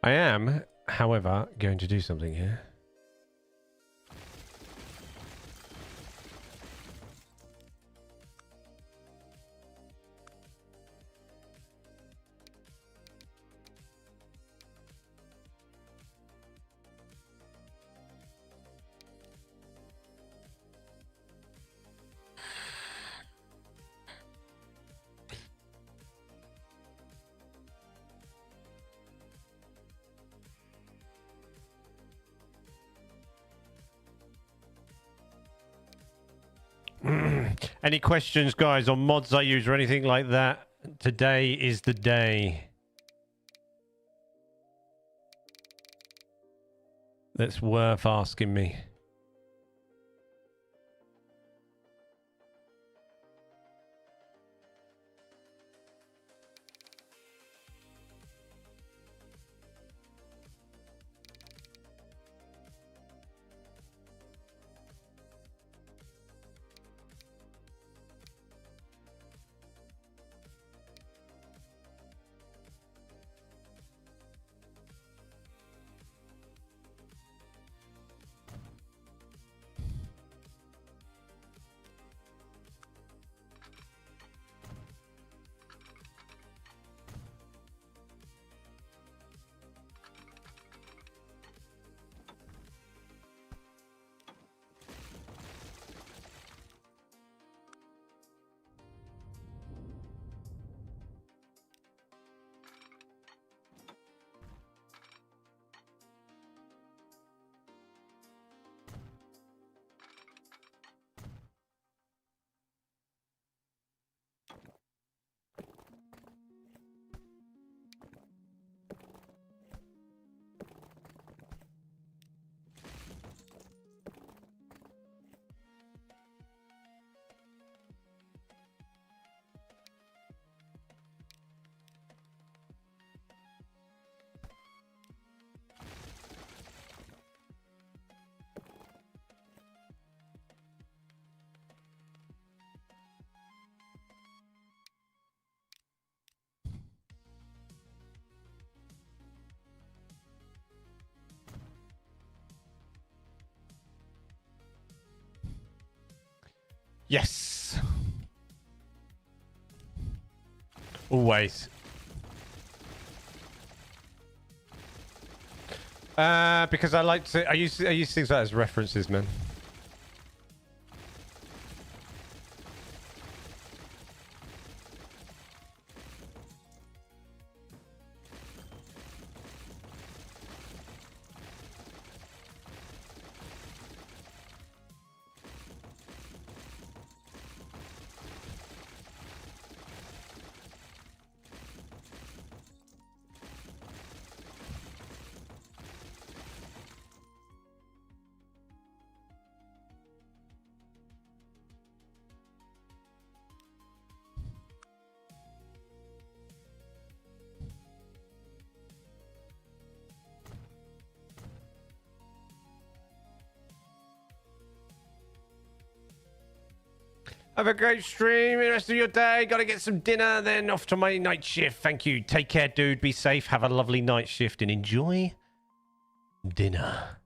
Speaker 1: I am, however, going to do something here. Any questions, guys, on mods I use or anything like that? Today is the day. That's worth asking me. Yes. Always. Because I like to. I use things like that as references, man. Have a great stream, the rest of your day. Got to get some dinner, then off to my night shift. Thank you. Take care, dude. Be safe. Have a lovely night shift and enjoy dinner.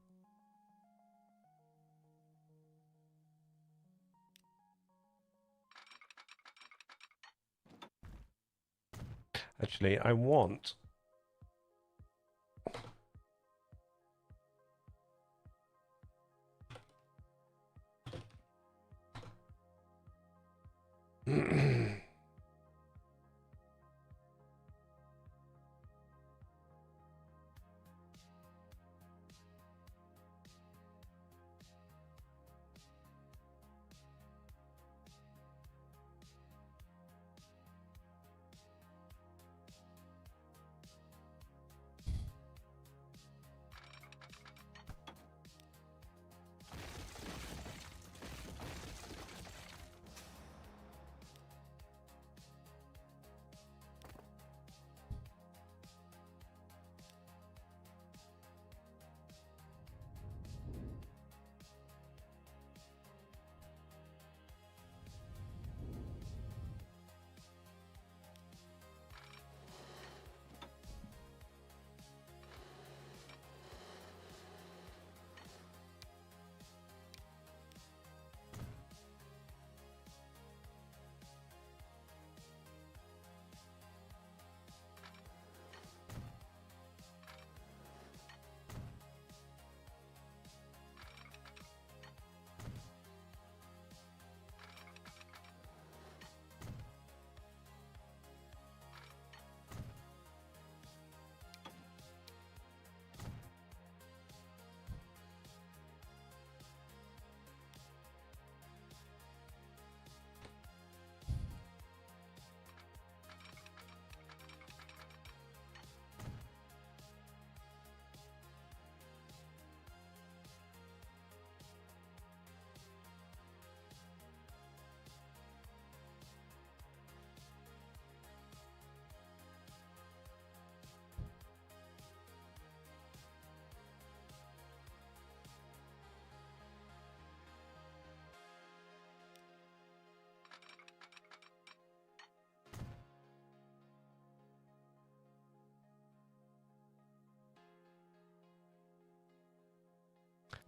Speaker 1: Actually, I want...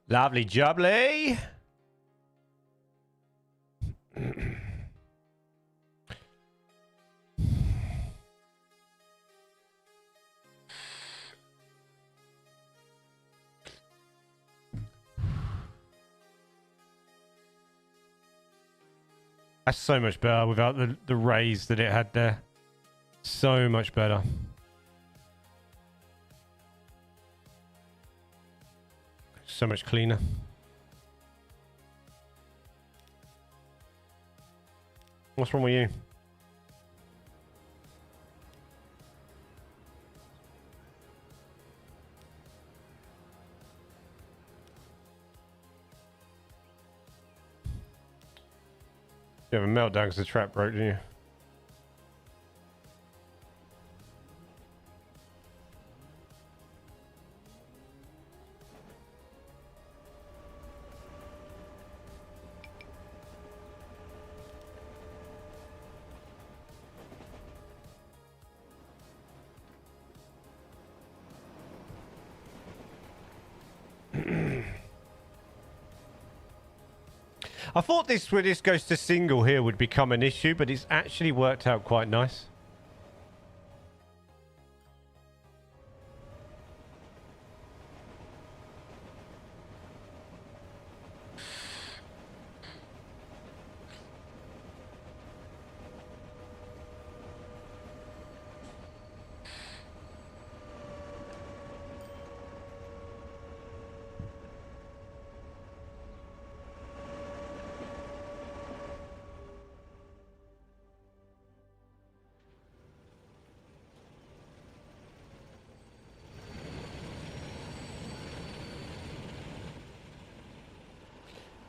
Speaker 1: Lovely jubbly. That's so much better without the raise that it had there. So much better. So much cleaner. What's wrong with you? You have a meltdown because the trap broke, didn't you? I thought this, when this goes to single here, would become an issue, but it's actually worked out quite nice.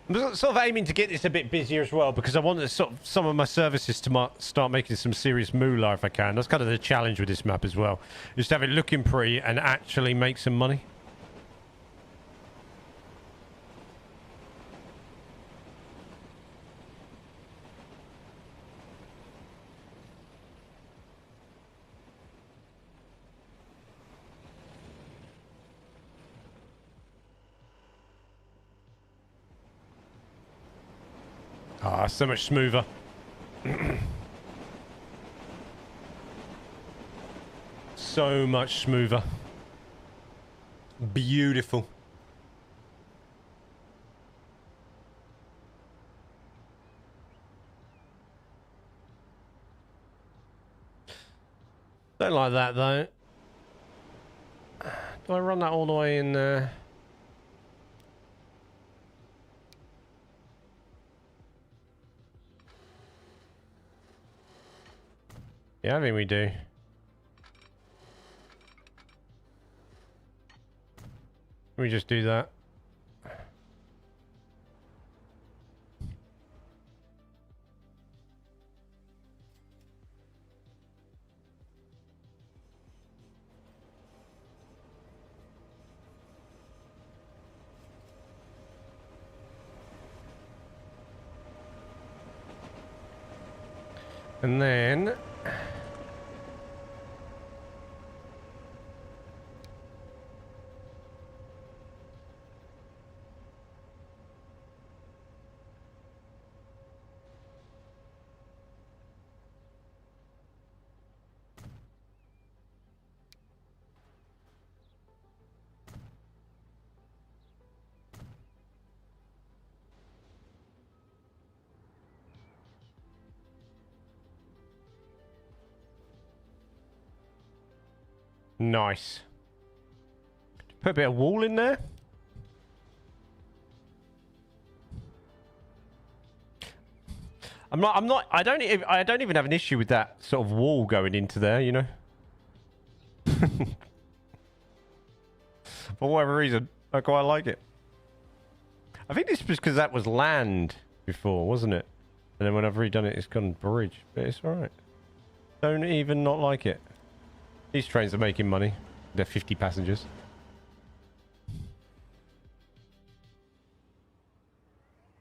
Speaker 1: I'm sort of aiming to get this a bit busier as well, because I want some of my services to start making some serious moolah if I can. That's kind of the challenge with this map as well. Just have it looking pretty and actually make some money. Ah, so much smoother. So much smoother. Beautiful. Don't like that though. Do I run that all the way in there? Yeah, I think we do. We just do that. And then nice. Put a bit of wall in there. I don't even have an issue with that sort of wall going into there, you know. For whatever reason, I quite like it. I think this was because that was land before, wasn't it? And then when I've redone it, it's gone bridge, but it's alright. Don't even not like it. These trains are making money. They're 50 passengers. What are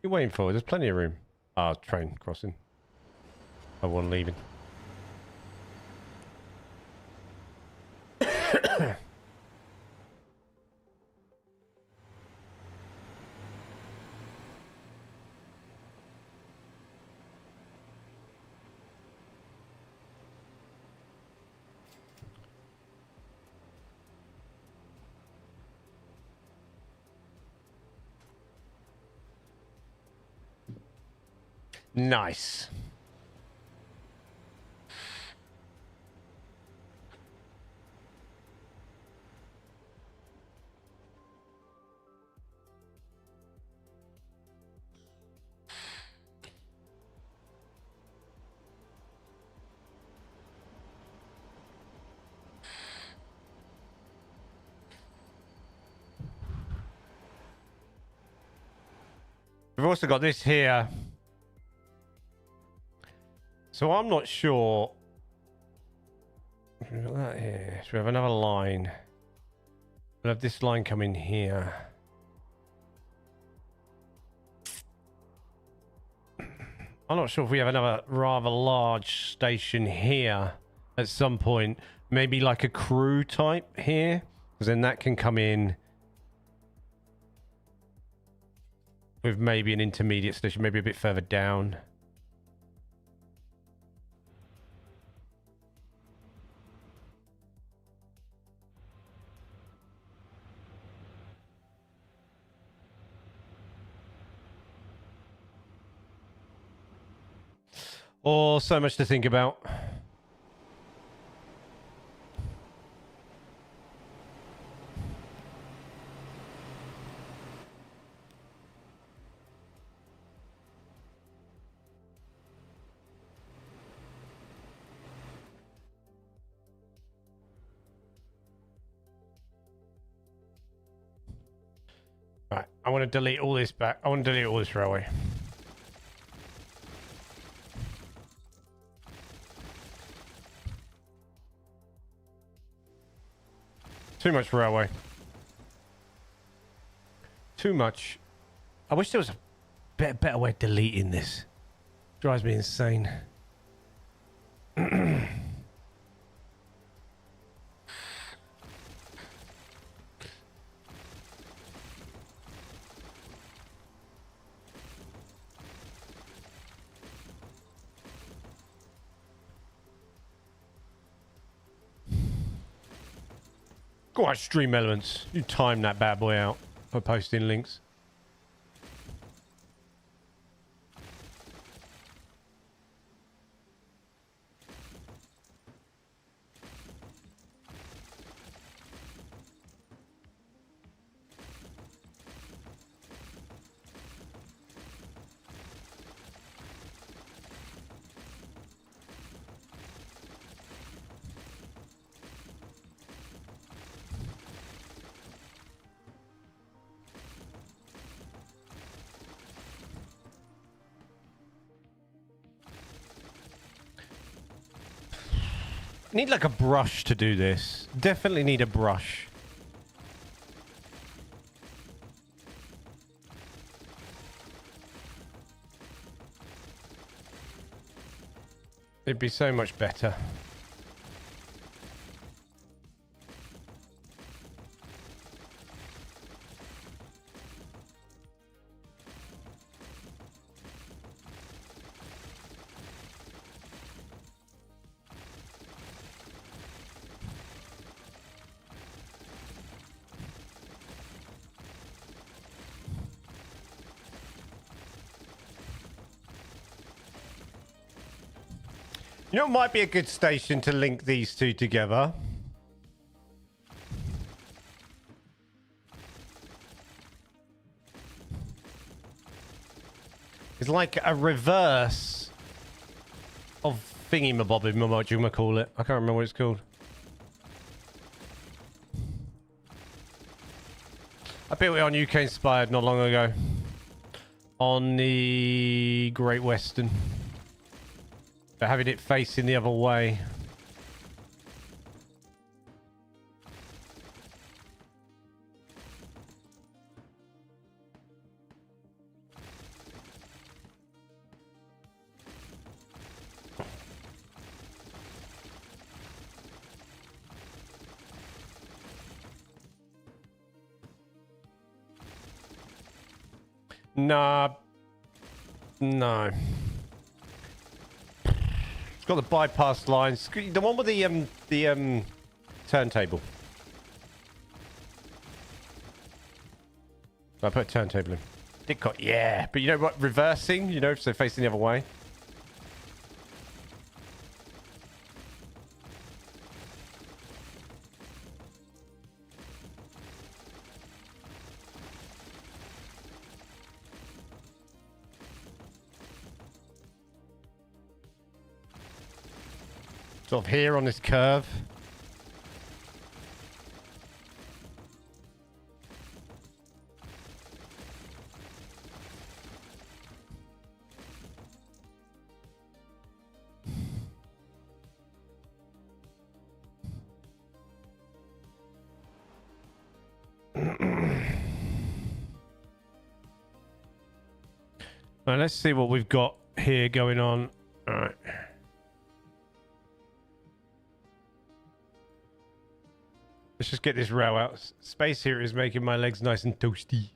Speaker 1: you waiting for? There's plenty of room. Ah, train crossing. Oh, one leaving. Nice. We've also got this here. So I'm not sure. We've got that here. So we have another line. We'll have this line come in here. I'm not sure if we have another rather large station here at some point. Maybe like a crew type here. Because then that can come in with maybe an intermediate station, maybe a bit further down. Oh, so much to think about. Right, I want to delete all this back. I want to delete all this railway. Too much railway. Too much. I wish there was a better way of deleting this. Drives me insane. Go on, stream elements. You time that bad boy out for posting links. Need like a brush to do this. Definitely need a brush. It'd be so much better. You know, it might be a good station to link these two together. It's like a reverse of thingy-mabobbing, what you might call it. I can't remember what it's called. I built it on UK Inspired not long ago. On the Great Western. But having it facing the other way. Nah. No. Got the bypass lines. The one with the turntable. I put a turntable in. Didcot, yeah. But you know what? Reversing, you know, so facing the other way. Sort of here on this curve. Right, let's see what we've got here going on. All right. Let's just get this row out. Space here is making my legs nice and toasty.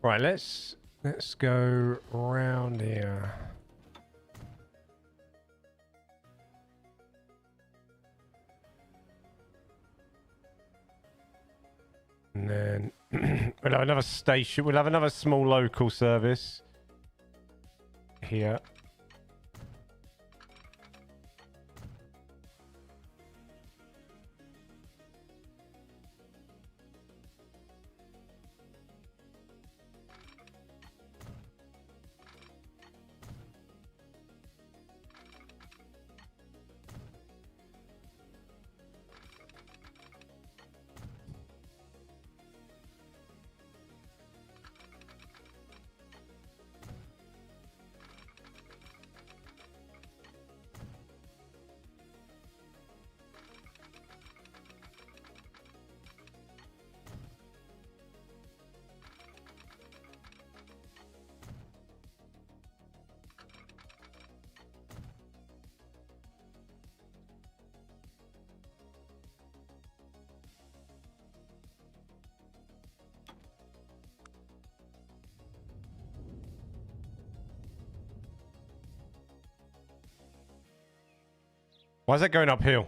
Speaker 1: Right, let's go around here. And then we'll have another station. We'll have another small local service here. Why is that going uphill?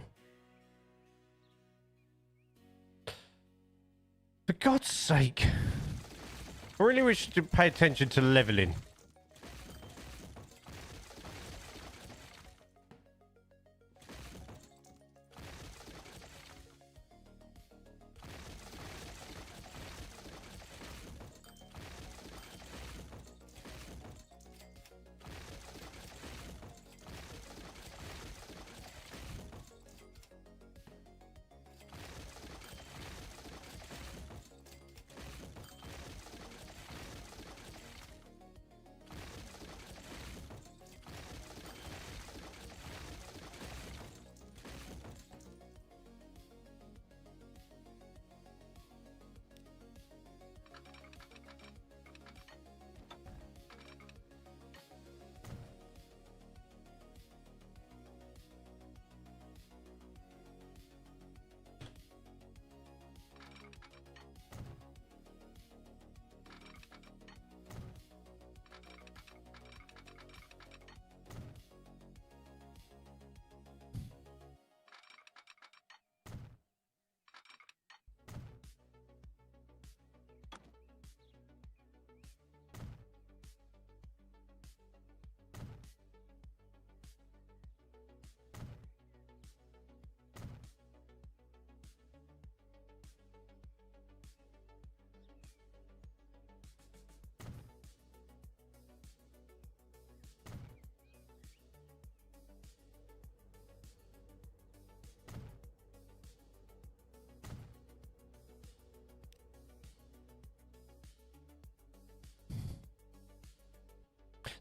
Speaker 1: For God's sake. I really wish to pay attention to leveling.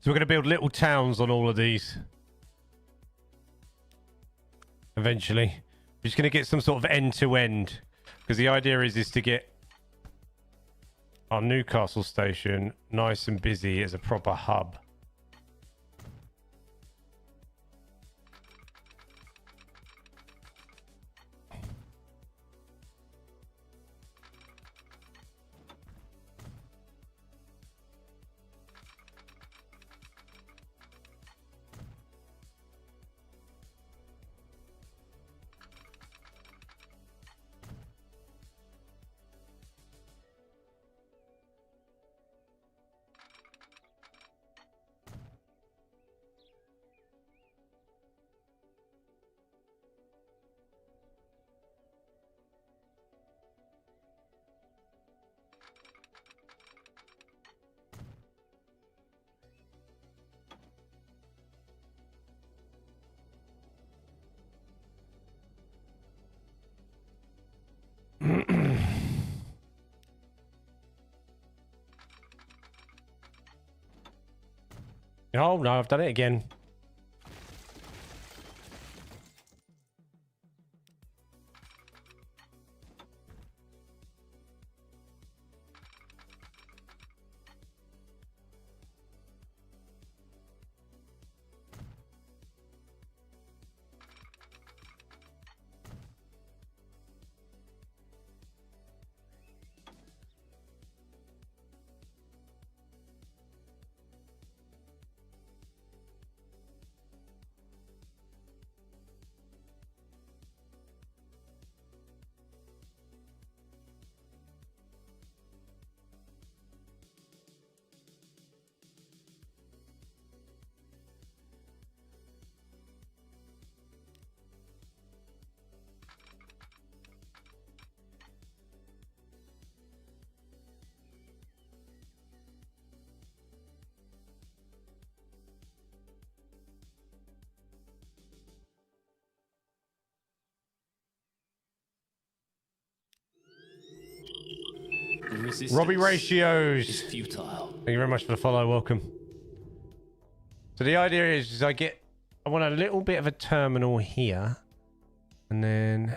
Speaker 1: So we're going to build little towns on all of these. Eventually. We're just going to get some sort of end-to-end. Because the idea is to get our Newcastle station nice and busy as a proper hub. Oh no, I've done it again. Robbie Ratios is futile. Thank you very much for the follow. Welcome. So the idea is I want a little bit of a terminal here, and then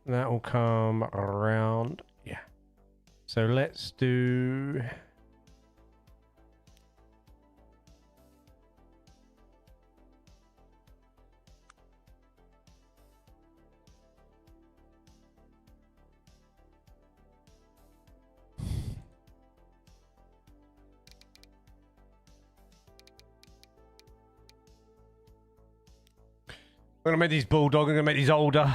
Speaker 1: that will come around. Yeah. So let's do. I'm gonna make these bulldog. I'm gonna make these older.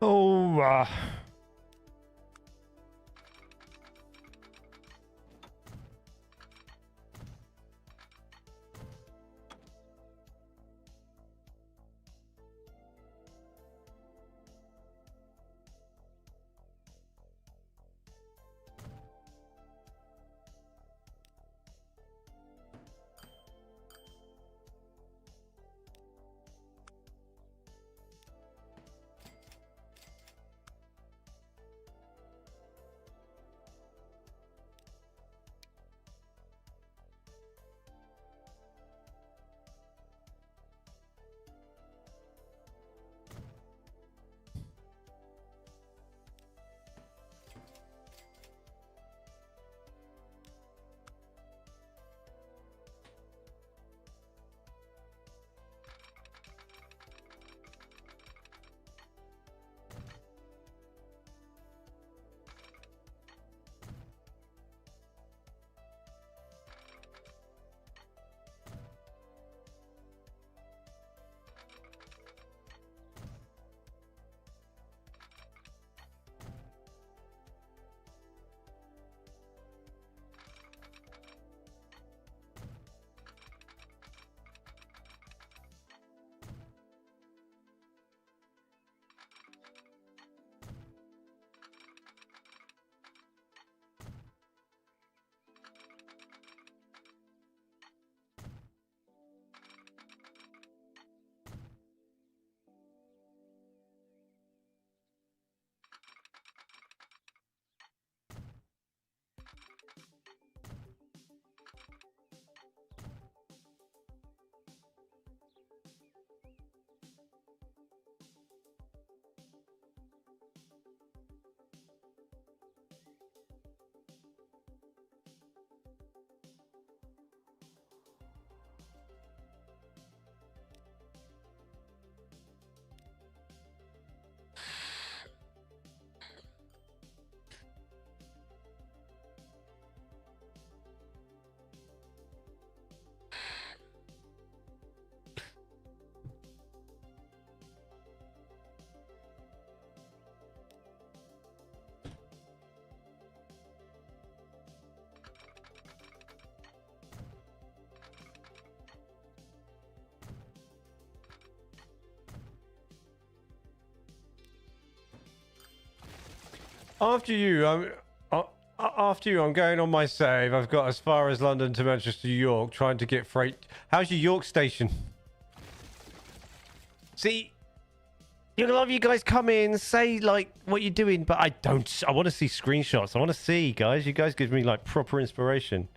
Speaker 1: Oh, After you, after you, I'm going on my save. I've got as far as London to Manchester, York, trying to get freight. How's your York station? See, a lot of you guys come in, say like what you're doing, but I don't. I want to see screenshots. I want to see, guys. You guys give me like proper inspiration.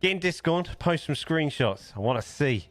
Speaker 1: Get in Discord, post some screenshots. I want to see.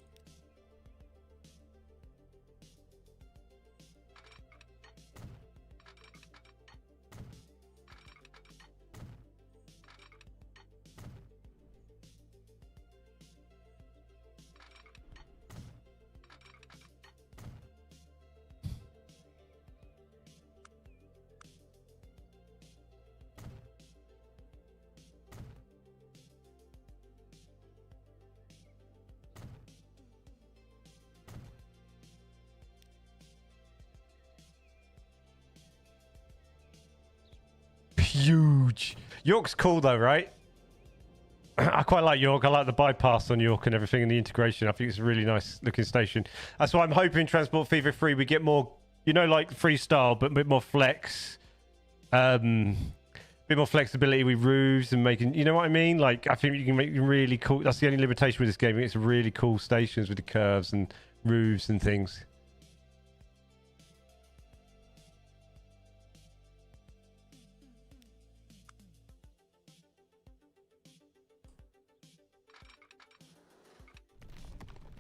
Speaker 1: Huge. York's cool though, right? I quite like York. I like the bypass on York and everything and the integration. I think it's a really nice looking station. That's why I'm hoping Transport Fever 3 we get more, you know, like freestyle, but a bit more flex. Bit more flexibility with roofs and making, you know what I mean? Like, I think you can make really cool. That's the only limitation with this game. It's really cool stations with the curves and roofs and things.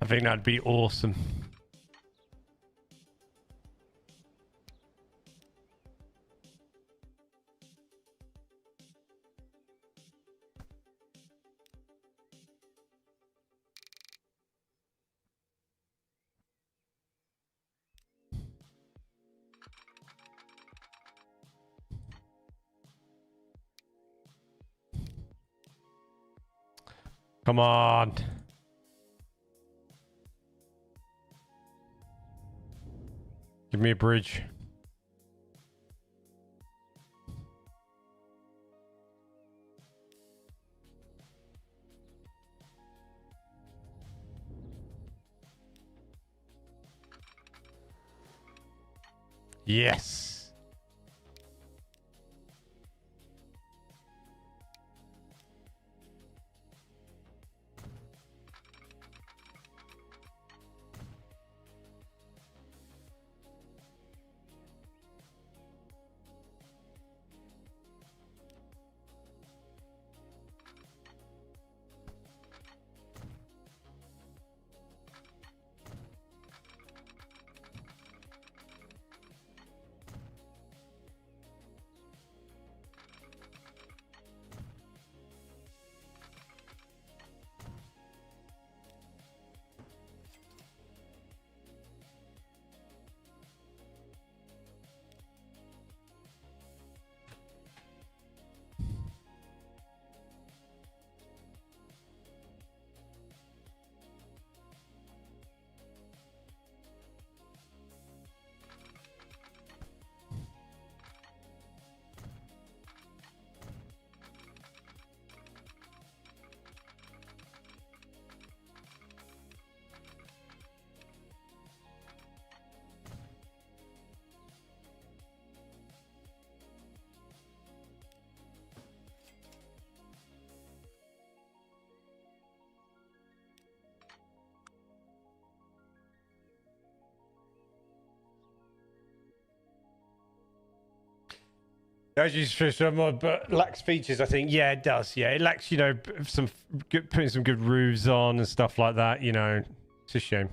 Speaker 1: I think that'd be awesome. Come on. Give me a bridge. Yes. As you for some more, but lacks features. I think, yeah, it does. Yeah, it lacks, you know, some good, putting some good roofs on and stuff like that. You know, it's a shame.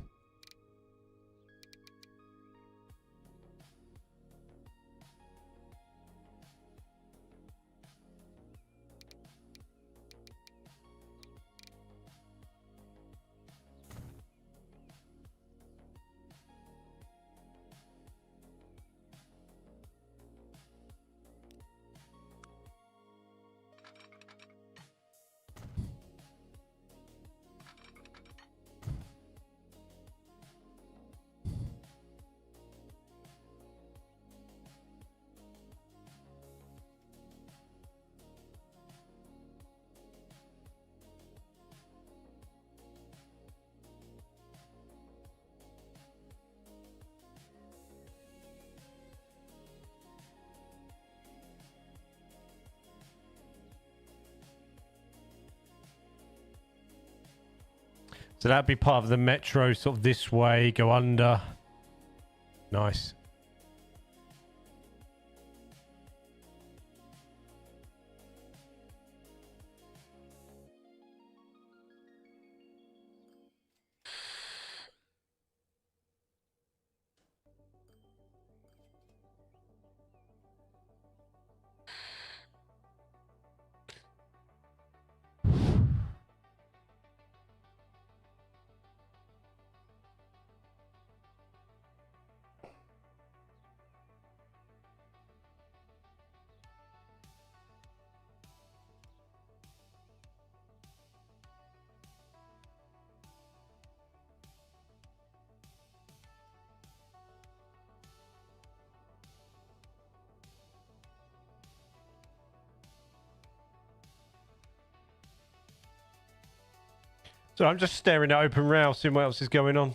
Speaker 1: So that'd be part of the metro, sort of this way, go under. Nice. So I'm just staring at open rail, seeing what else is going on.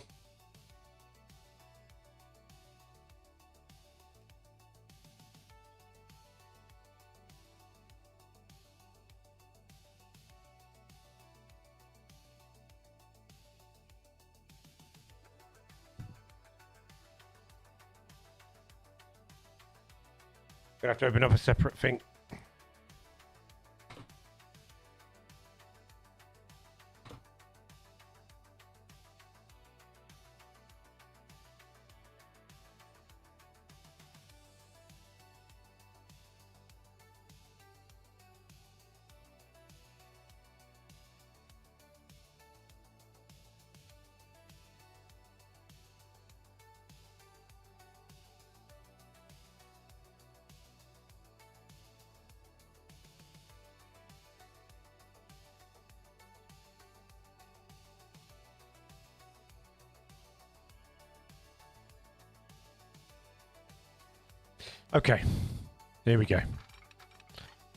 Speaker 1: Gonna have to open up a separate thing. Okay, here we go.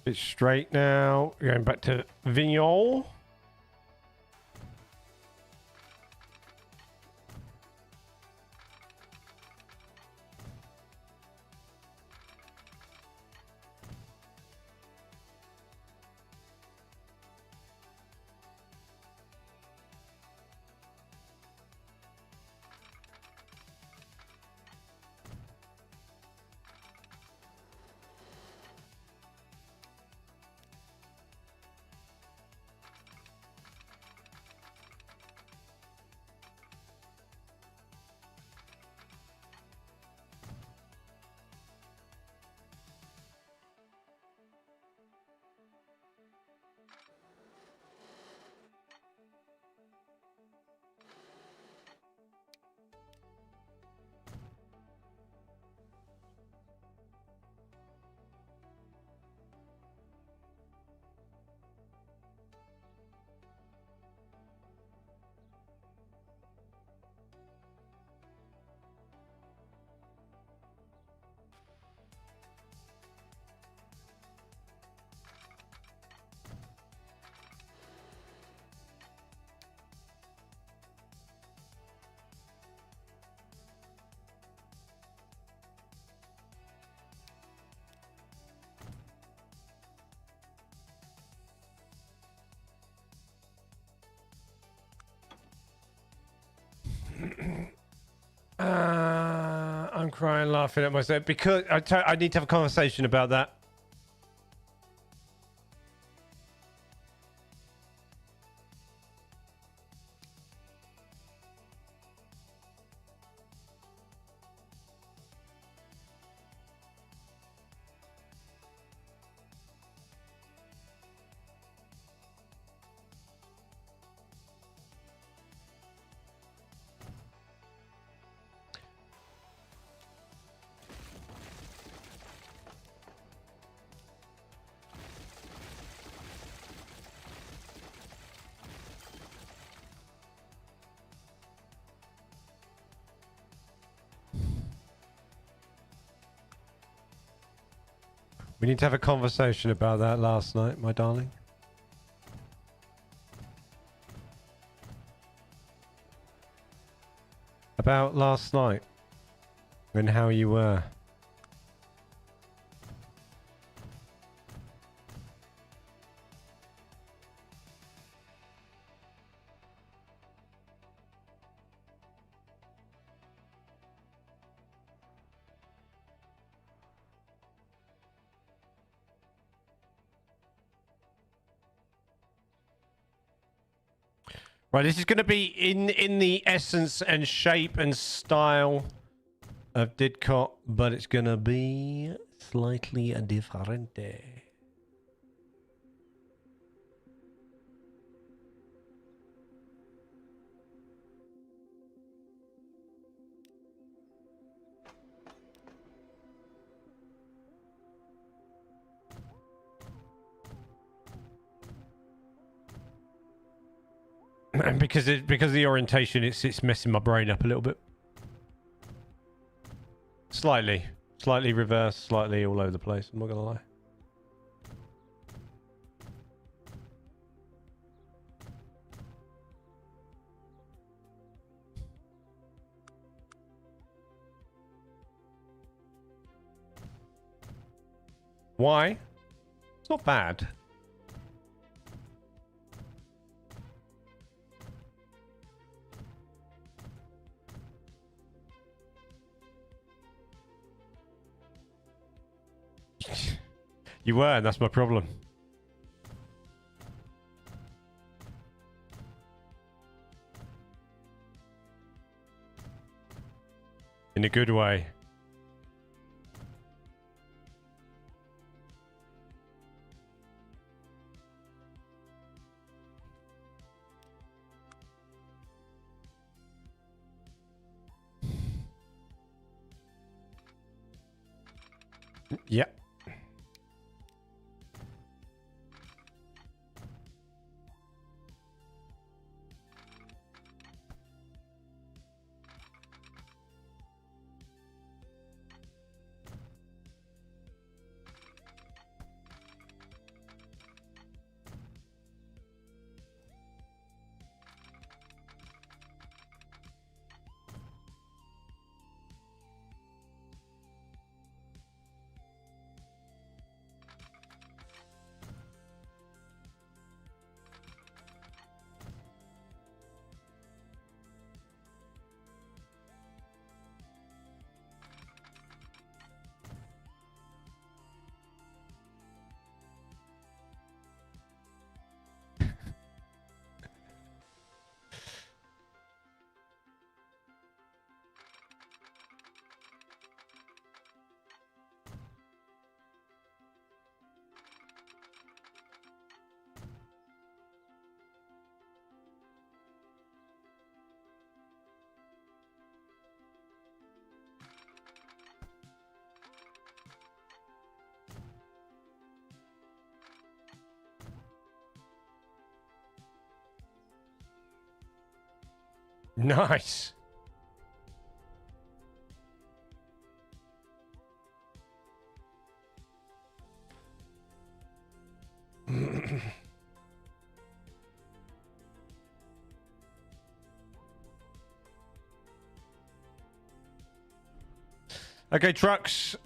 Speaker 1: It's straight now. We're going back to Vignol. I'm crying, laughing at myself because I need to have a conversation about that. We need to have a conversation about that last night, my darling. About last night and how you were. Right, this is going to be in the essence and shape and style of Didcot, but it's going to be slightly different. And because of the orientation, it's messing my brain up a little bit. Slightly reversed, slightly all over the place. I'm not gonna lie. Why? It's not bad. You were, and that's my problem. In a good way. Yeah. Nice. Okay, trucks.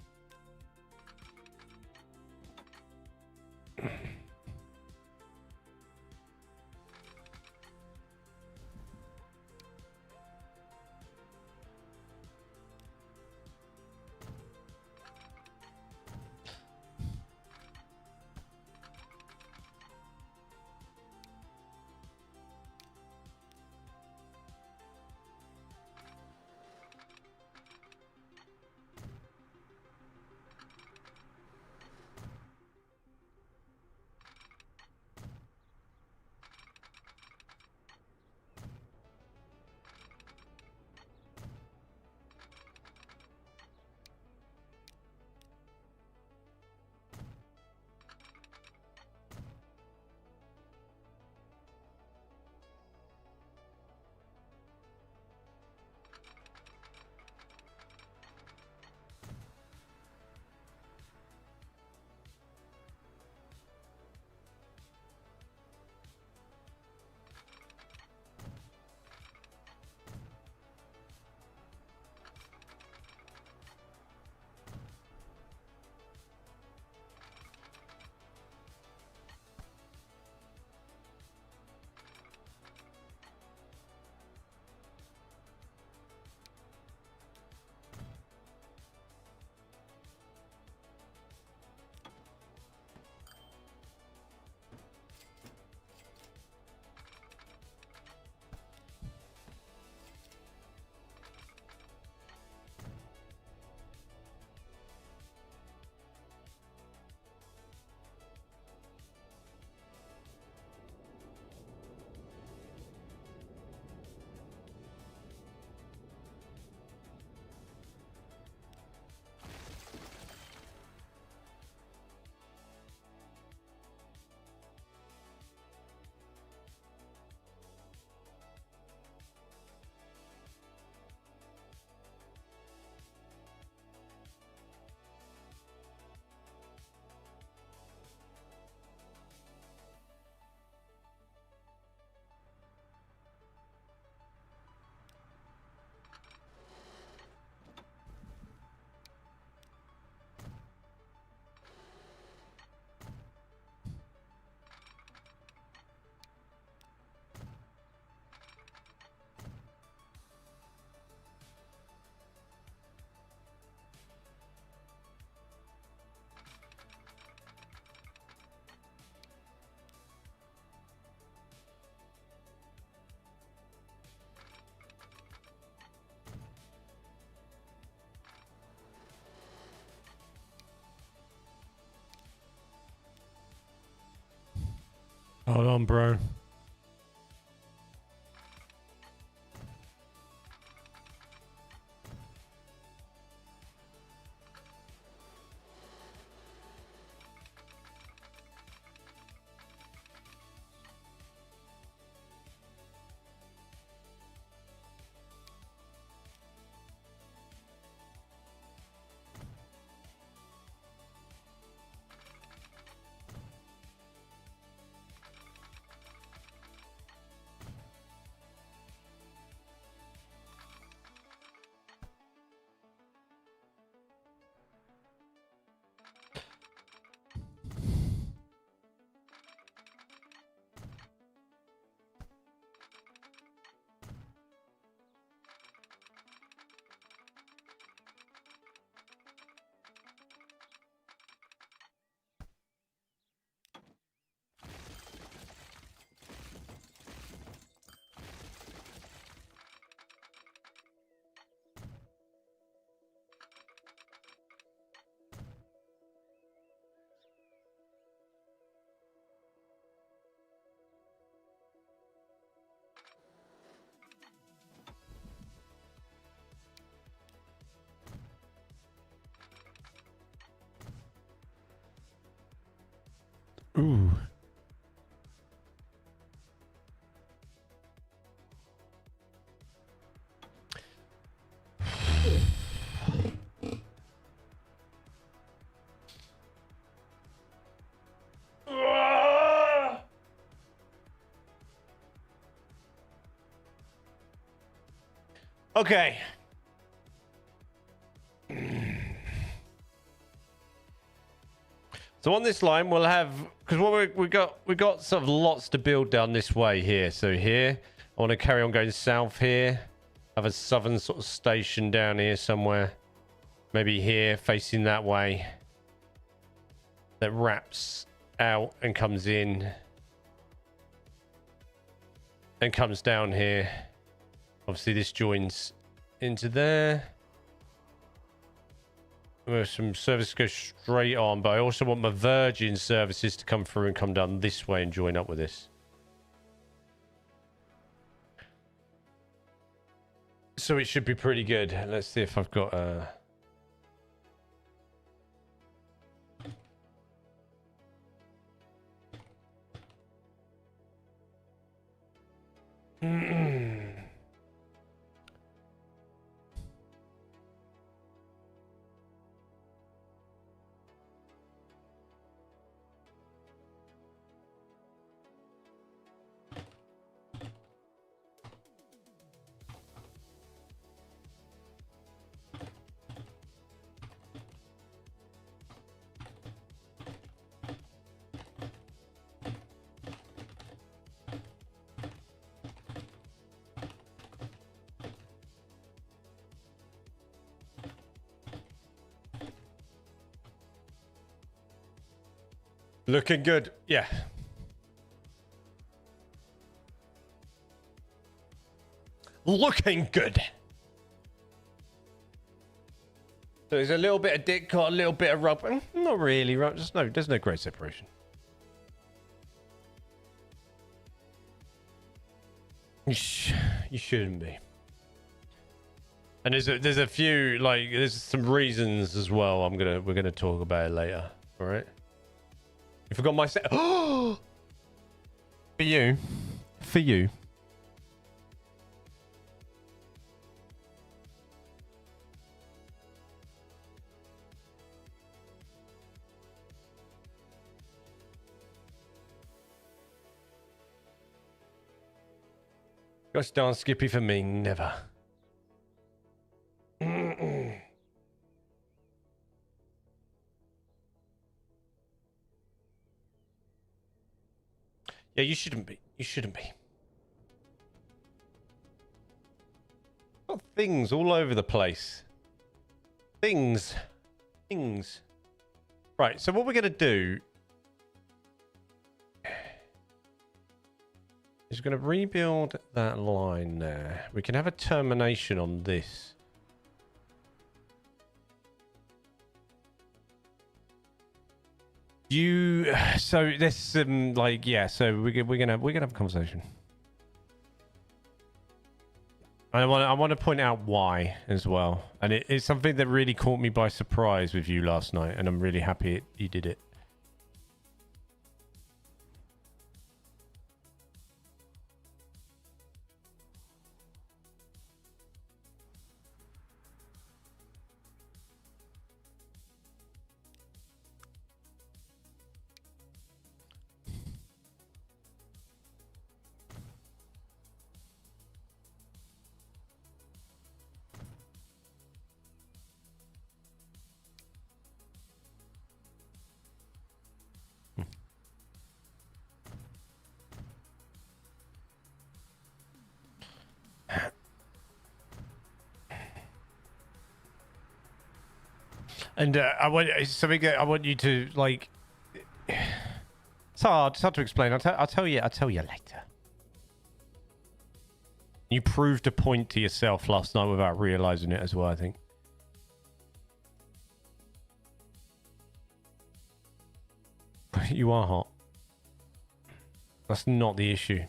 Speaker 1: Hold on, bro. Ooh. Okay. So on this line, we'll have, because what we got sort of lots to build down this way here. So here, I want to carry on going south here. Have a southern sort of station down here somewhere. Maybe here, facing that way. That wraps out and comes in. And comes down here. Obviously, this joins into there. Where some service goes straight on, but I also want my Virgin services to come through and come down this way and join up with this. So it should be pretty good. Let's see if I've got looking good. Yeah. Looking good. So there's a little bit of dick cut, a little bit of rub. Not really, right? There's no great separation. You shouldn't be. And there's a few, like, there's some reasons as well. We're gonna talk about it later. All right. You forgot my set. Oh, for you. Gosh darn Skippy for me, never. Yeah, you shouldn't be. Got things all over the place. Things. Right, so what we're going to do is we're going to rebuild that line there. We can have a termination on this. You. So this like yeah. So we're gonna have a conversation. I want to point out why as well, and it's something that really caught me by surprise with you last night, and I'm really happy you did it. And I want something. I want you to like. It's hard. It's hard to explain. I'll tell you. I'll tell you later. You proved a point to yourself last night without realizing it as well. I think. You are hot. That's not the issue.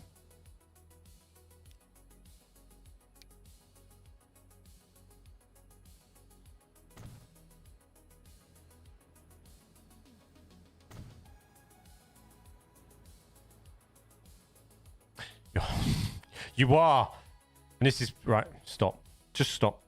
Speaker 1: You are. And this is right. Stop. Just stop.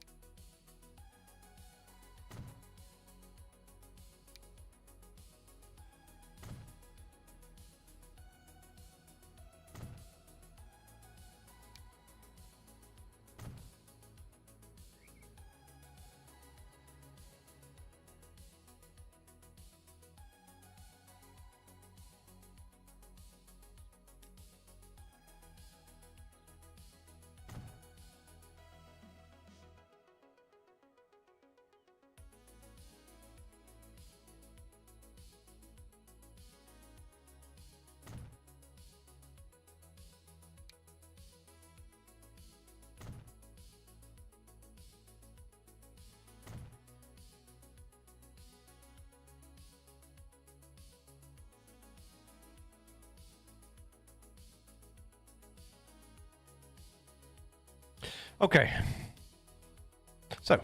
Speaker 1: Okay. So.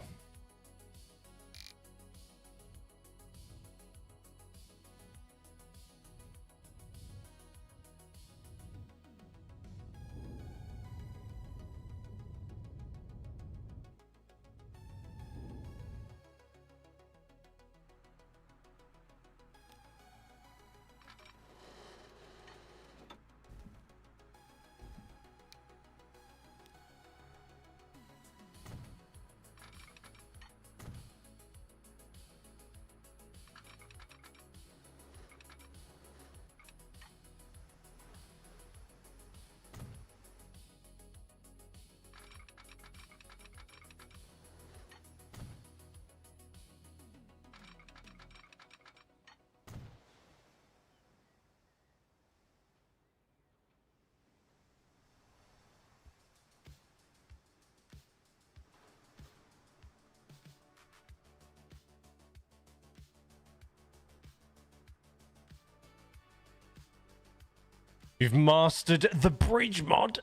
Speaker 1: You've mastered the bridge mod.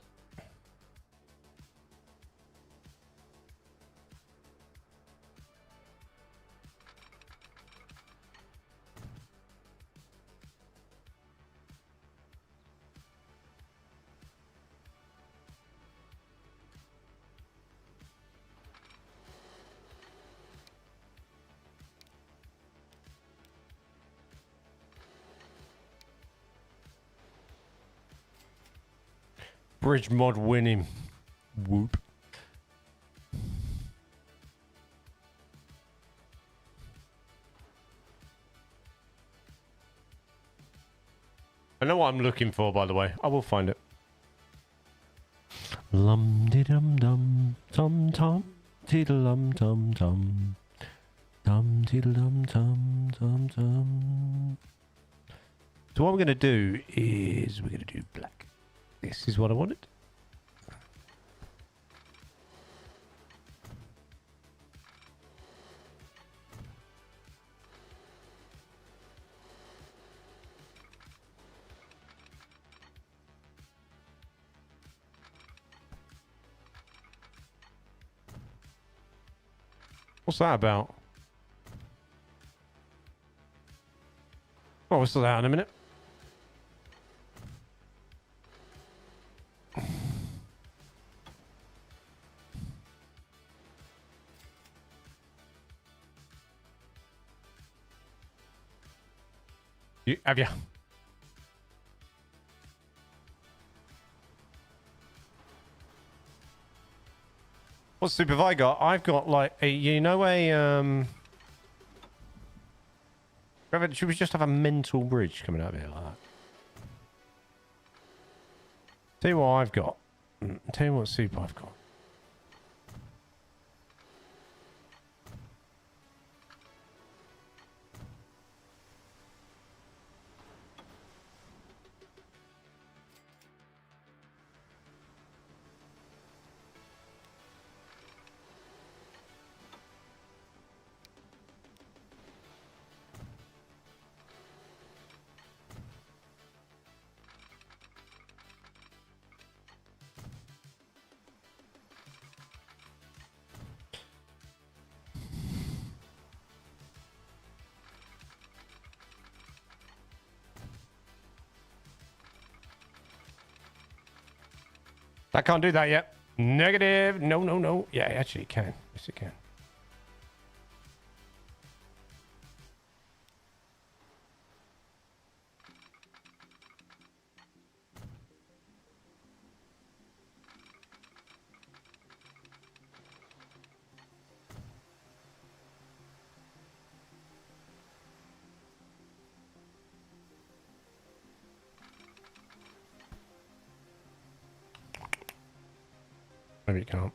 Speaker 1: Bridge mod winning. Whoop. I know what I'm looking for, by the way. I will find it. Lum de dum dum, tum tum, tiddle dum tum tum, tum tiddle dum tum tum tum. So what we're gonna do is we're gonna do black. This is what I wanted. What's that about? Oh, we'll sort that out in a minute. Have you? What soup have I got? I've got like a, you know, should we just have a mental bridge coming out of here like that? Tell you what I've got. Tell you what soup I've got. I can't do that yet. Negative. No, no, no. Yeah, actually it can. Yes, it can. Maybe you can't.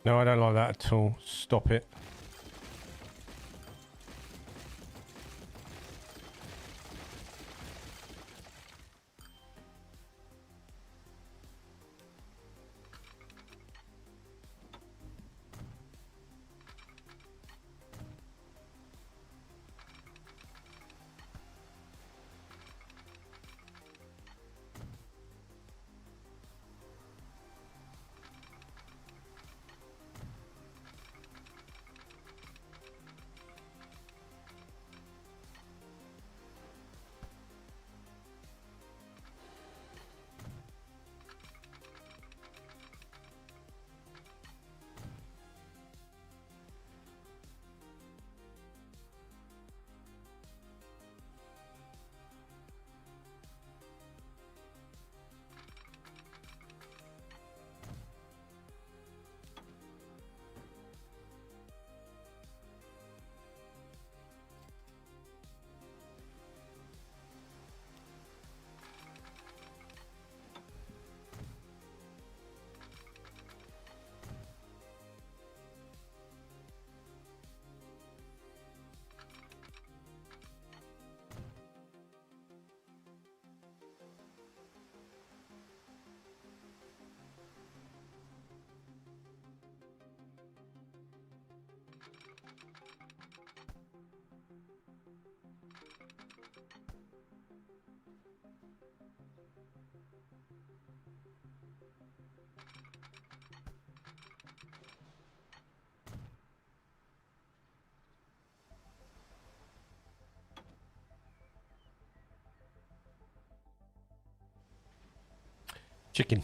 Speaker 1: No, I don't like that at all. Stop it. Chicken.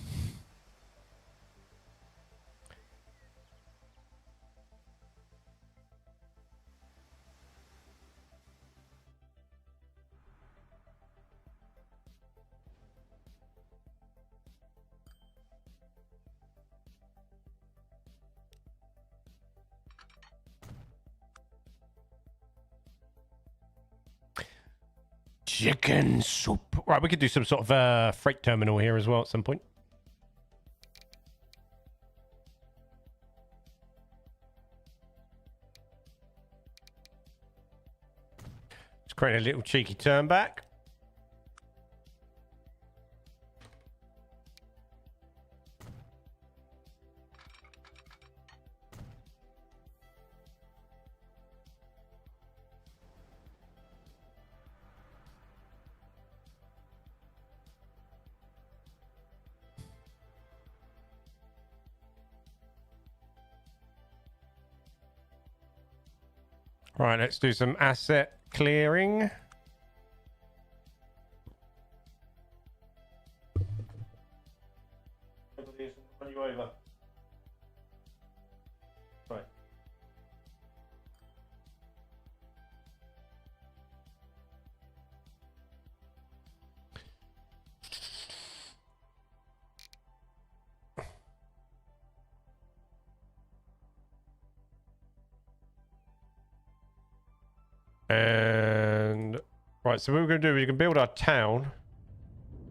Speaker 1: Chicken soup. Right, we could do some sort of freight terminal here as well at some point. Just create a little cheeky turn back. Right, let's do some asset clearing. Right. And right, so what we're going to do, we can build our town.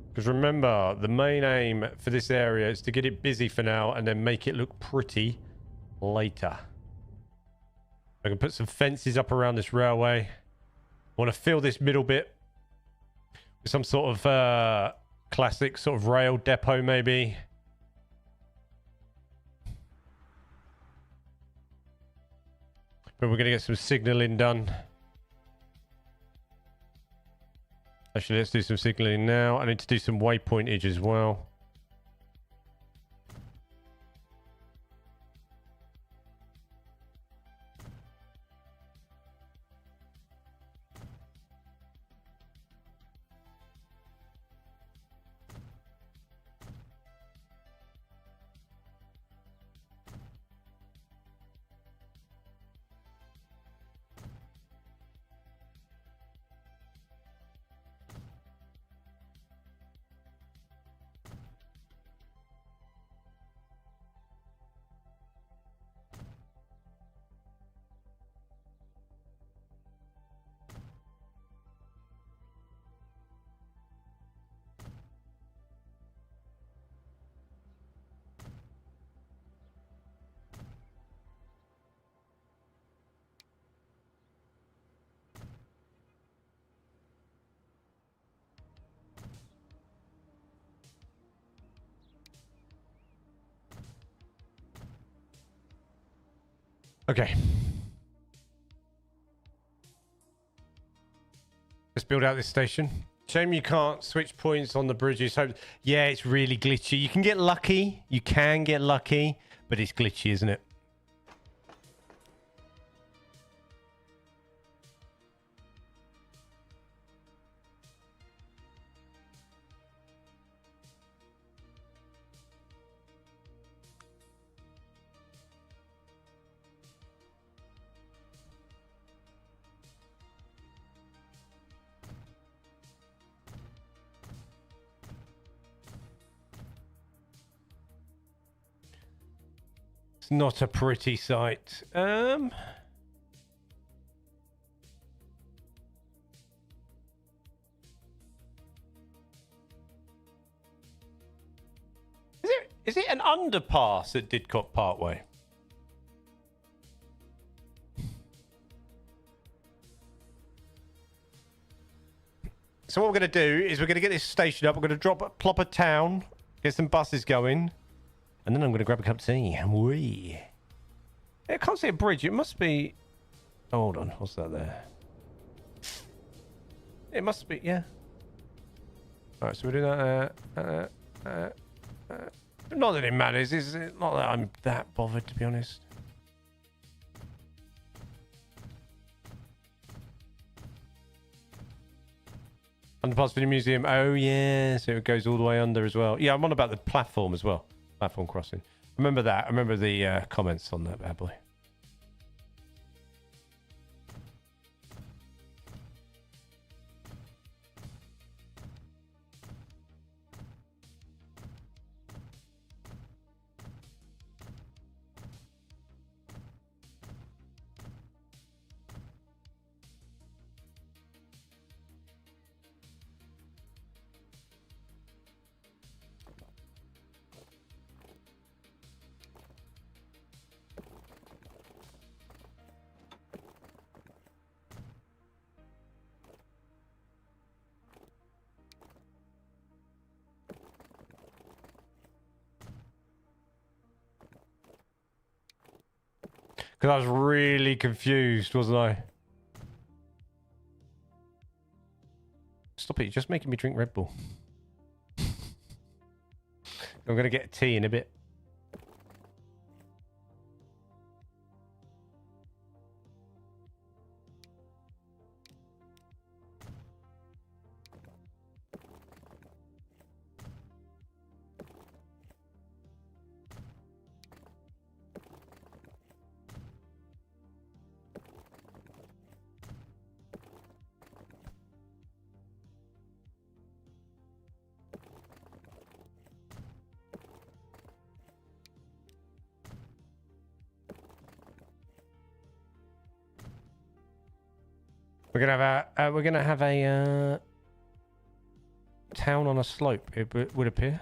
Speaker 1: Because remember, the main aim for this area is to get it busy for now and then make it look pretty later. I can put some fences up around this railway. I want to fill this middle bit with some sort of classic sort of rail depot, maybe. But we're going to get some signaling done. Actually, let's do some signaling now. I need to do some waypointage as well. Okay. Let's build out this station. Shame you can't switch points on the bridges. So, yeah, it's really glitchy. You can get lucky. You can get lucky, but it's glitchy, isn't it? It's not a pretty sight. Is it an underpass at Didcot Parkway? So what we're going to do is we're going to get this station up. We're going to plop a town, get some buses going, and then I'm going to grab a cup of tea. Wee. I can't see a bridge. It must be... Oh, hold on. What's that there? It must be... Yeah. All right, so we're doing that. Not that it matters. It's not that I'm that bothered, to be honest. Underpass for the museum. Oh, yeah. So it goes all the way under as well. Yeah, I'm on about the platform as well. Platform crossing. Remember that. I remember the comments on that bad boy. Because I was really confused, wasn't I? Stop it, you're just making me drink Red Bull. I'm going to get tea in a bit. We're gonna have a town on a slope. It would appear.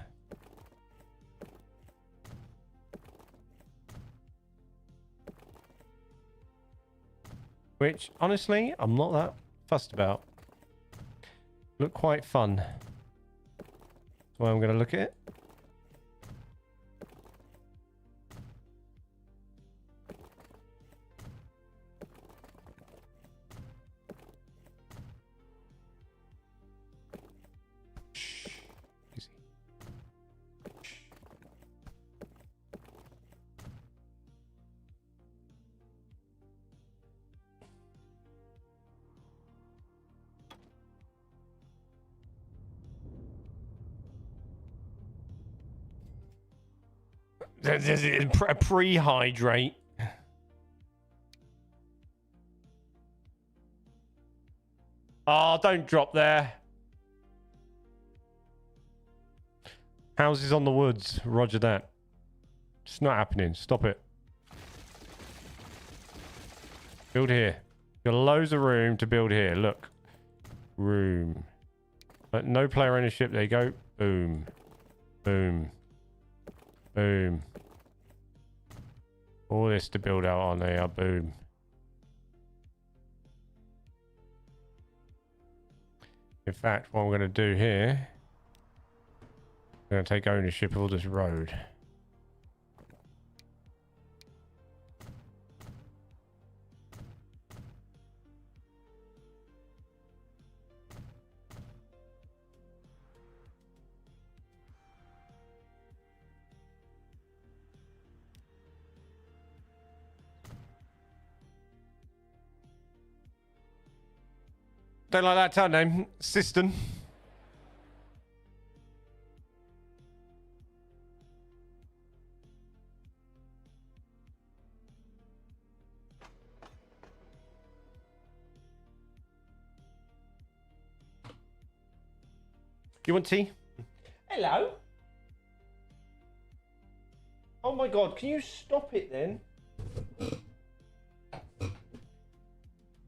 Speaker 1: Which, honestly, I'm not that fussed about. Look quite fun. That's why I'm gonna look at it. A pre-hydrate. Oh, don't drop there. Houses on the woods. Roger that. It's not happening. Stop it. Build here. Got loads of room to build here. Look. Room. But no player ownership. There you go. Boom. Boom. Boom. All this to build out on there. Boom. In fact, what I'm going to do here, I'm going to take ownership of all this road. Don't like that town name. Siston. You want tea? Hello? Oh my god, can you stop it then?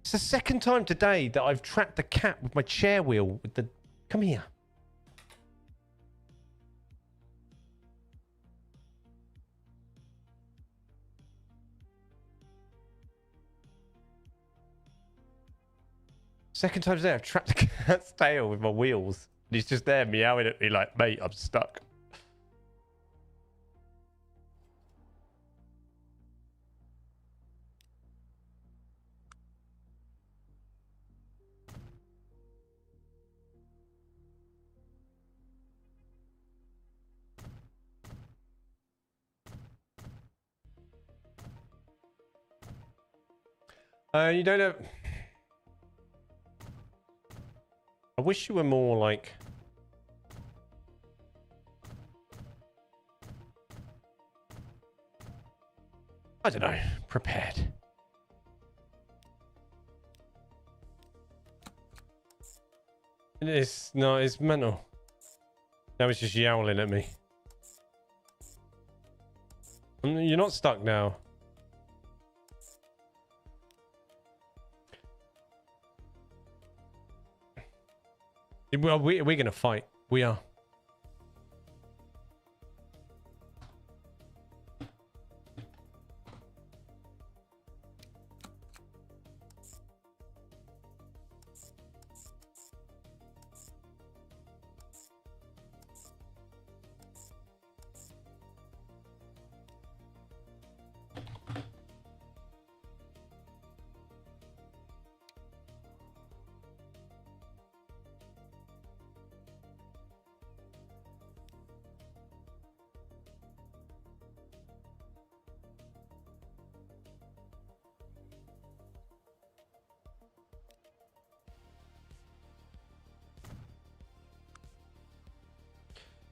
Speaker 1: It's the second time today that I've trapped the cat with my chair wheel with the... Come here. Second time today I've trapped the cat's tail with my wheels. And he's just there meowing at me like, mate, I'm stuck. You don't have... I wish you were more like... I don't know, prepared. It is, no, it's mental. Now it's just yowling at me. You're not stuck now. Well, we're going to fight. We are.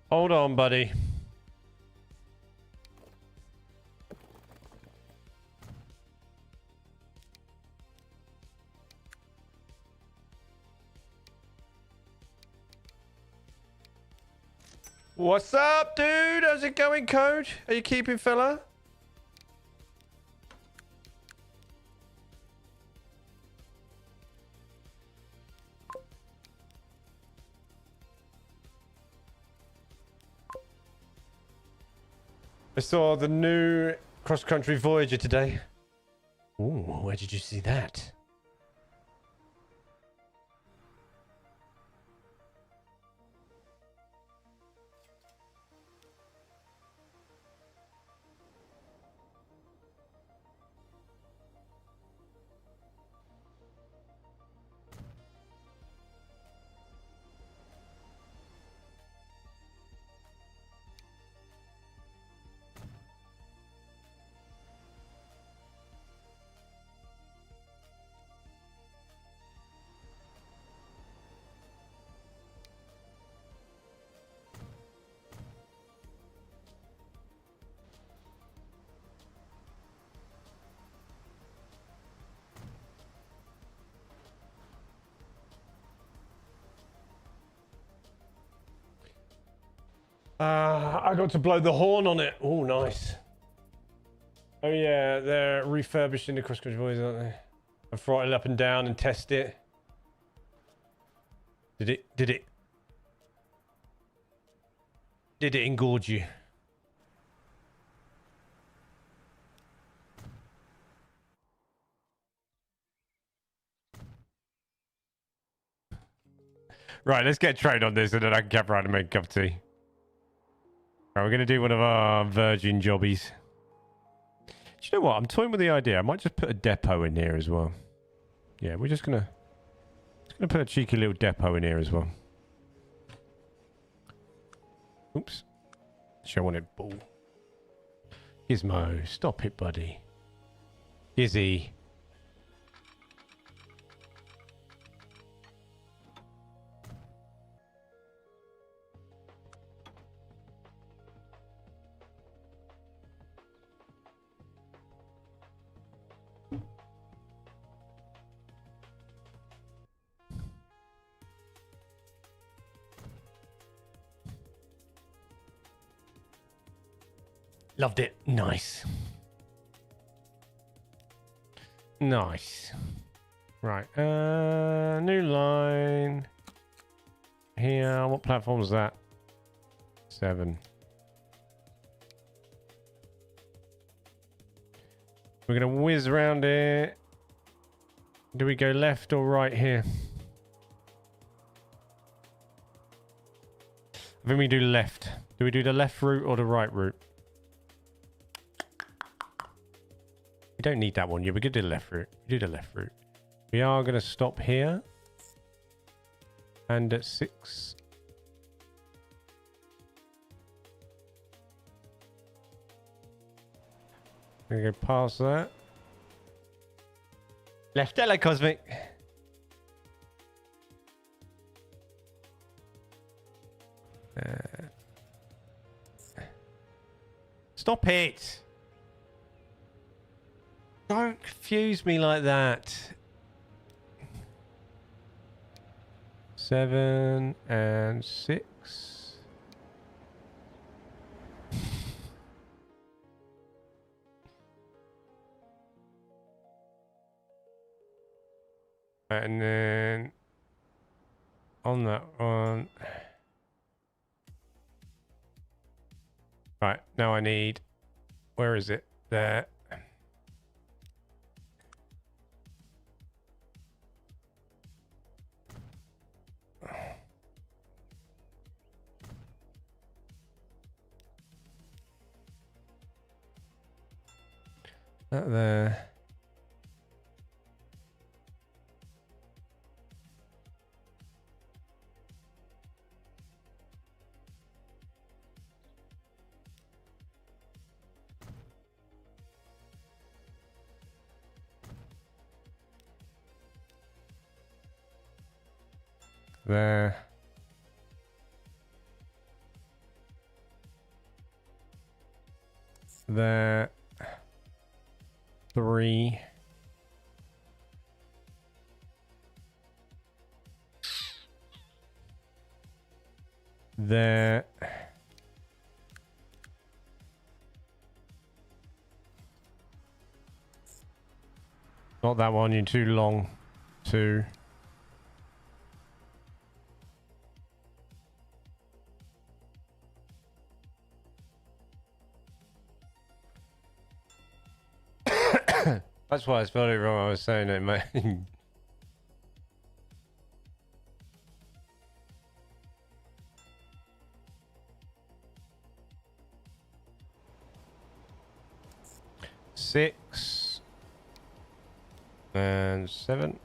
Speaker 1: Hold on, buddy. What's up, dude? How's it going, Code? Are you keeping, fella? I saw the new cross-country Voyager today. Ooh, where did you see that? I got to blow the horn on it. Oh, nice. Oh yeah, they're refurbishing the cross-country Voyager, aren't they? I throttle it up and down and test it. Did it engorge you? Right, let's get trained on this and then I can cap around and make a cup of tea. Right, we're going to do one of our virgin jobbies. Do you know what? I'm toying with the idea. I might just put a depot in here as well. Yeah, we're just going to put a cheeky little depot in here as well. Oops. Show wanted ball. Gizmo, stop it, buddy. Gizzy. Loved it. Nice. Nice. Right. New line. Here. What platform is that? 7. We're going to whiz around it. Do we go left or right here? I think we do left. Do we do the left route or the right route? We don't need that one. Yeah, we could do the left route. Do the left route. We are going to stop here. And at 6. We're going to go past that. Left, hello, Cosmic. Stop it. Don't confuse me like that. 7 and 6. And then on that one. Right, now I need, where is it? There. That there. There. there. 3. There. Not that one, you're too long. 2. That's why I spelled it wrong. I was saying it, mate. Six and 7.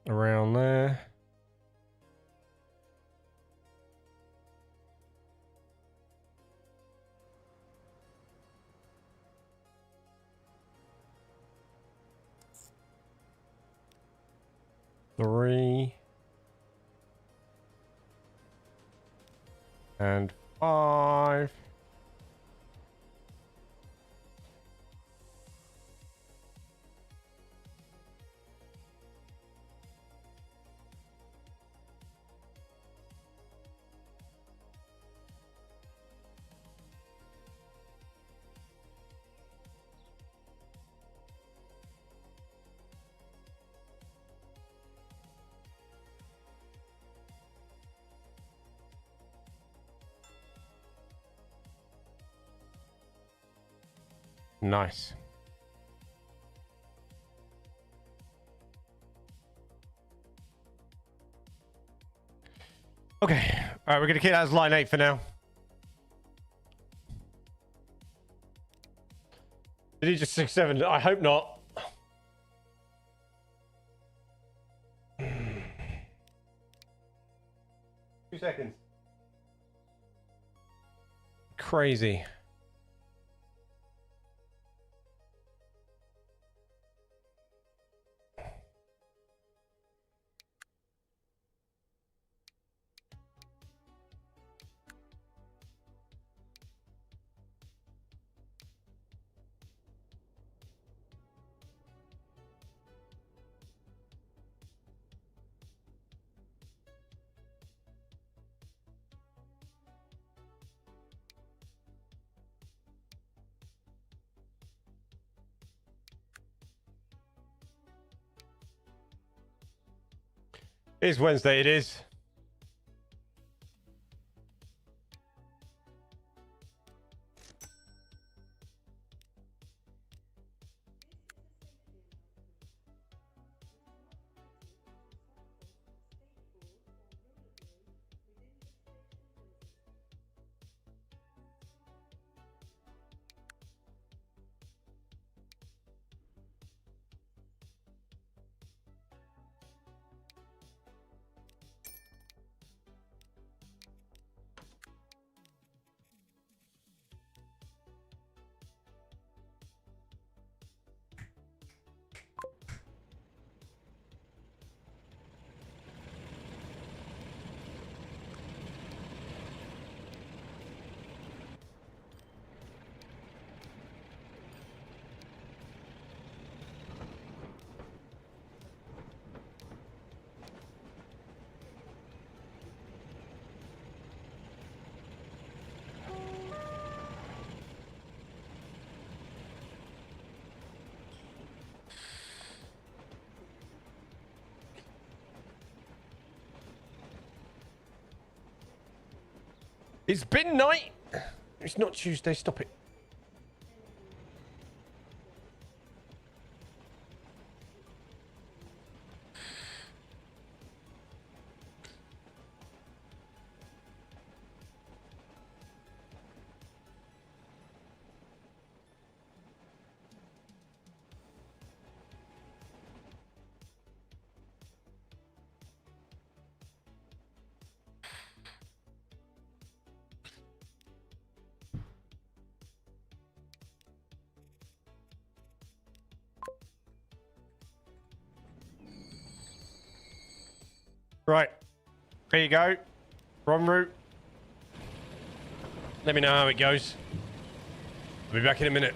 Speaker 1: Around there. Three. And 5. Nice. Okay. All right, we're going to keep that as line 8 for now. Did he just 6, 7? I hope not. Two seconds. Crazy. It's Wednesday, it is. It's been night. It's not Tuesday. Stop it. Right. Here you go. Wrong route. Let me know how it goes. I'll be back in a minute.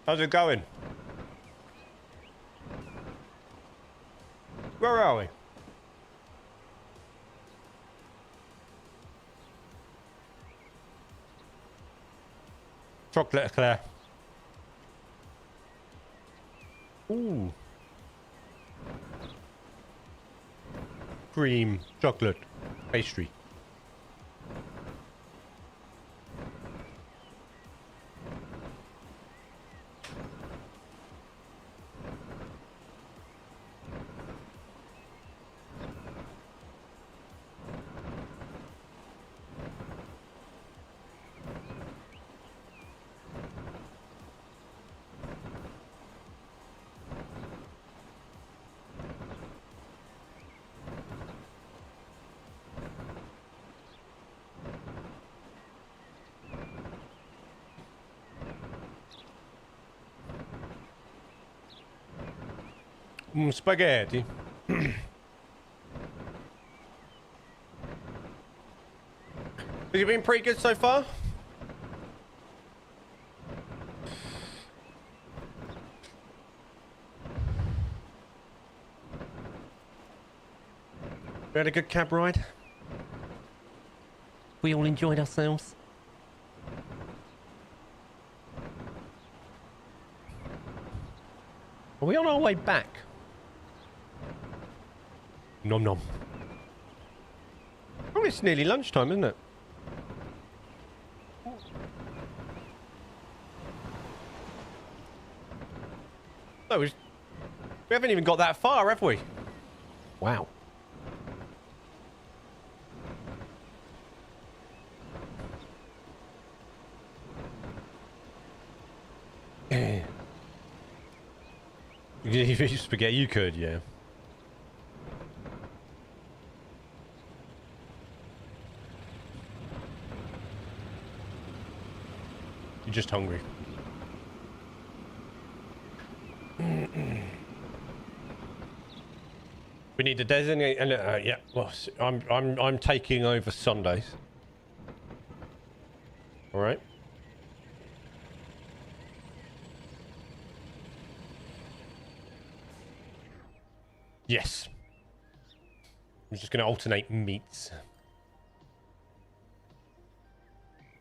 Speaker 1: How's it going? Where are we? Chocolate eclair. Ooh. Cream, chocolate, pastry. Spaghetti. Has it been pretty good so far? We had a good cab ride. We all enjoyed ourselves. Are we on our way back? Nom nom. Oh, it's nearly lunchtime, isn't it? No, we haven't even got that far, have we? Wow. If you spaghetti, you could, yeah. You're just hungry. We need to designate, and yeah. Well, I'm taking over Sundays. All right. Yes. I'm just going to alternate meats.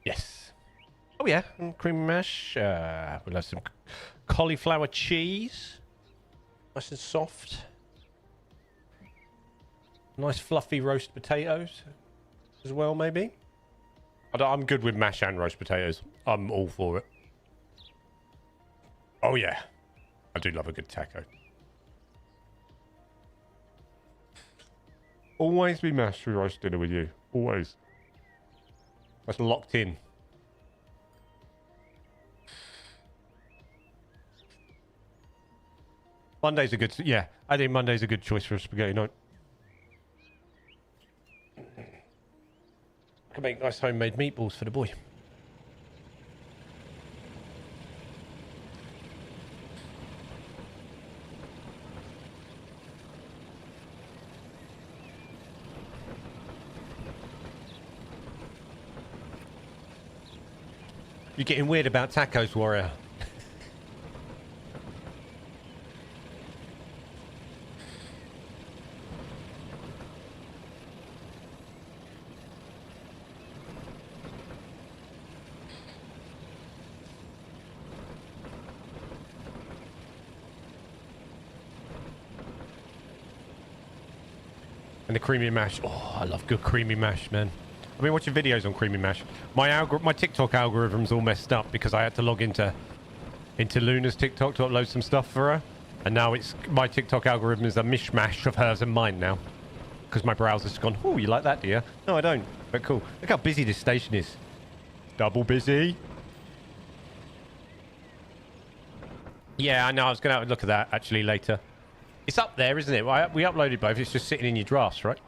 Speaker 1: Yes. Oh yeah, and cream mash. We'll have some cauliflower cheese. Nice and soft. Nice fluffy roast potatoes as well, maybe. I'm good with mash and roast potatoes. I'm all for it. Oh yeah, I do love a good taco. Always be mashed for roast dinner with you. Always. That's locked in. Monday's a good... Yeah, I think Monday's a good choice for a spaghetti night. I can make nice homemade meatballs for the boy. You're getting weird about tacos, Warrior. And the creamy mash. Oh, I love good creamy mash, man. I've been watching videos on creamy mash. My TikTok algorithm's all messed up because I had to log into Luna's TikTok to upload some stuff for her. And now my TikTok algorithm is a mishmash of hers and mine now. Because my browser's gone, oh, you like that, do you? No, I don't. But cool. Look how busy this station is. Double busy. Yeah, I know. I was going to have a look at that actually later. It's up there, isn't it? We uploaded both. It's just sitting in your drafts, right?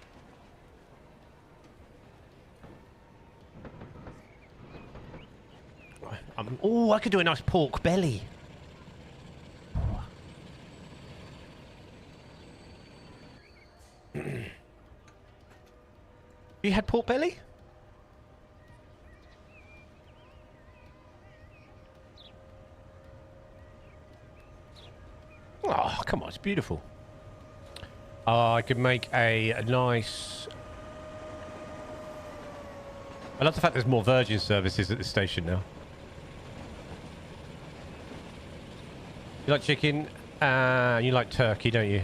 Speaker 1: Oh, I could do a nice pork belly. You had pork belly? beautiful. I could make a nice... I love the fact there's more Virgin services at this station now. You like chicken? You like turkey, don't you?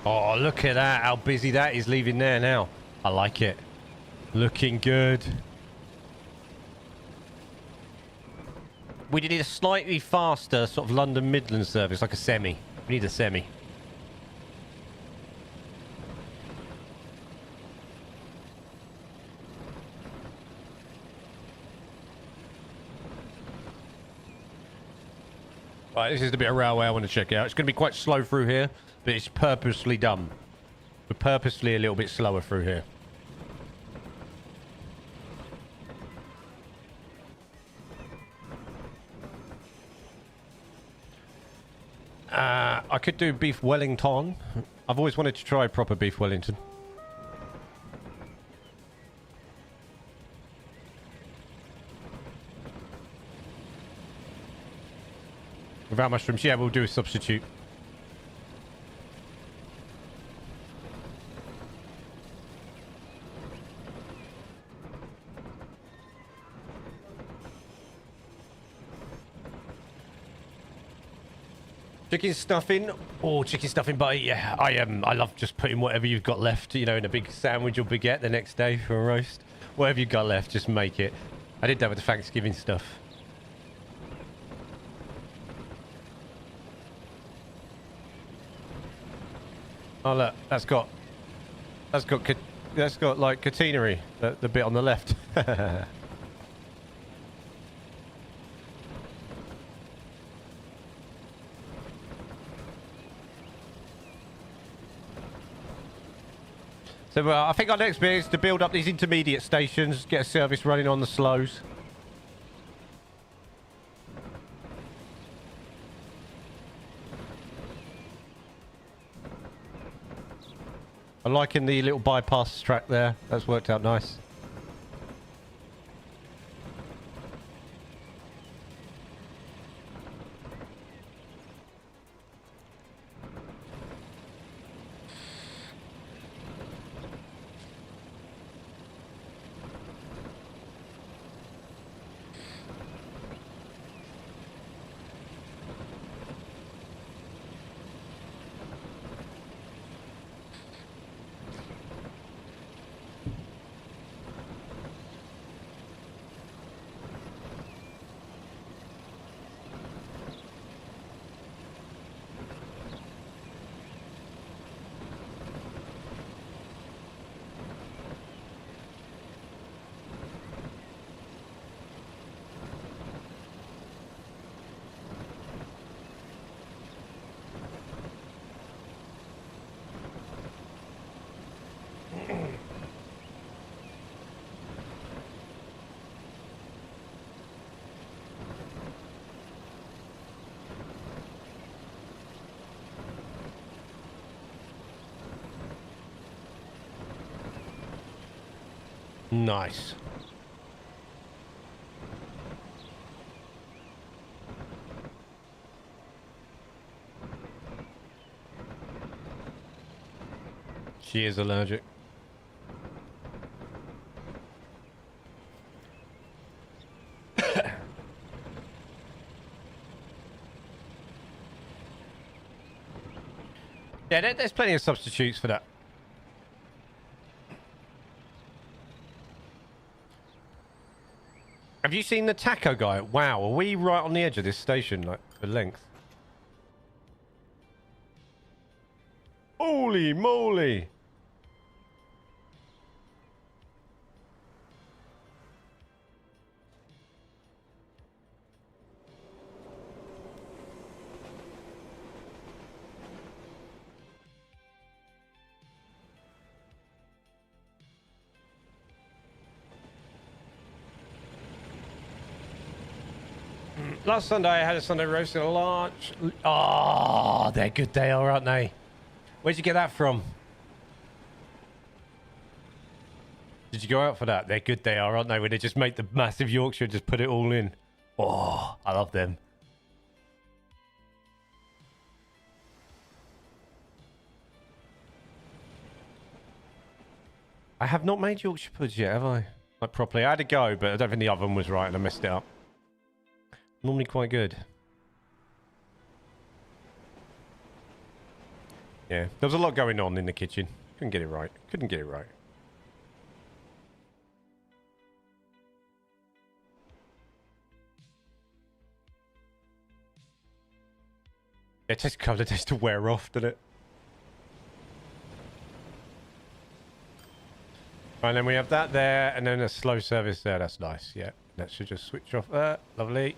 Speaker 1: Oh, look at that. How busy that is leaving there now. I like it. Looking good. We need a slightly faster sort of London Midland service, like a semi. We need a semi. Right, this is the bit of railway I want to check out. It's going to be quite slow through here, but it's purposely done. We're purposely a little bit slower through here. I could do beef Wellington. I've always wanted to try proper beef Wellington. Without mushrooms, yeah, we'll do a substitute. Chicken stuffing. Oh, chicken stuffing butter. Yeah, I love just putting whatever you've got left, you know, in a big sandwich or baguette the next day for a roast. Whatever you've got left, just make it. I did that with the Thanksgiving stuff. Oh look, that's got like catenary, the bit on the left. So I think our next bit is to build up these intermediate stations, get a service running on the slows. I'm liking the little bypass track there. That's worked out nice. Nice. She is allergic. Yeah, there's plenty of substitutes for that. Have you seen the taco guy? Wow, are we right on the edge of this station, like, for length? Holy moly! Last Sunday I had a Sunday roast and a lunch. Oh, they're good they are, aren't they? Where'd you get that from? Did you go out for that? They're good they are, aren't they? When they just make the massive Yorkshire and just put it all in. Oh, I love them. I have not made Yorkshire puds yet, have I? Like properly. I had a go, but I don't think the oven was right and I messed it up. Normally quite good. Yeah, there was a lot going on in the kitchen. Couldn't get it right. Couldn't get it right. Yeah, it takes a couple of days to wear off, doesn't it? And then we have that there, and then a slow service there. That's nice, yeah. That should just switch off there. Lovely.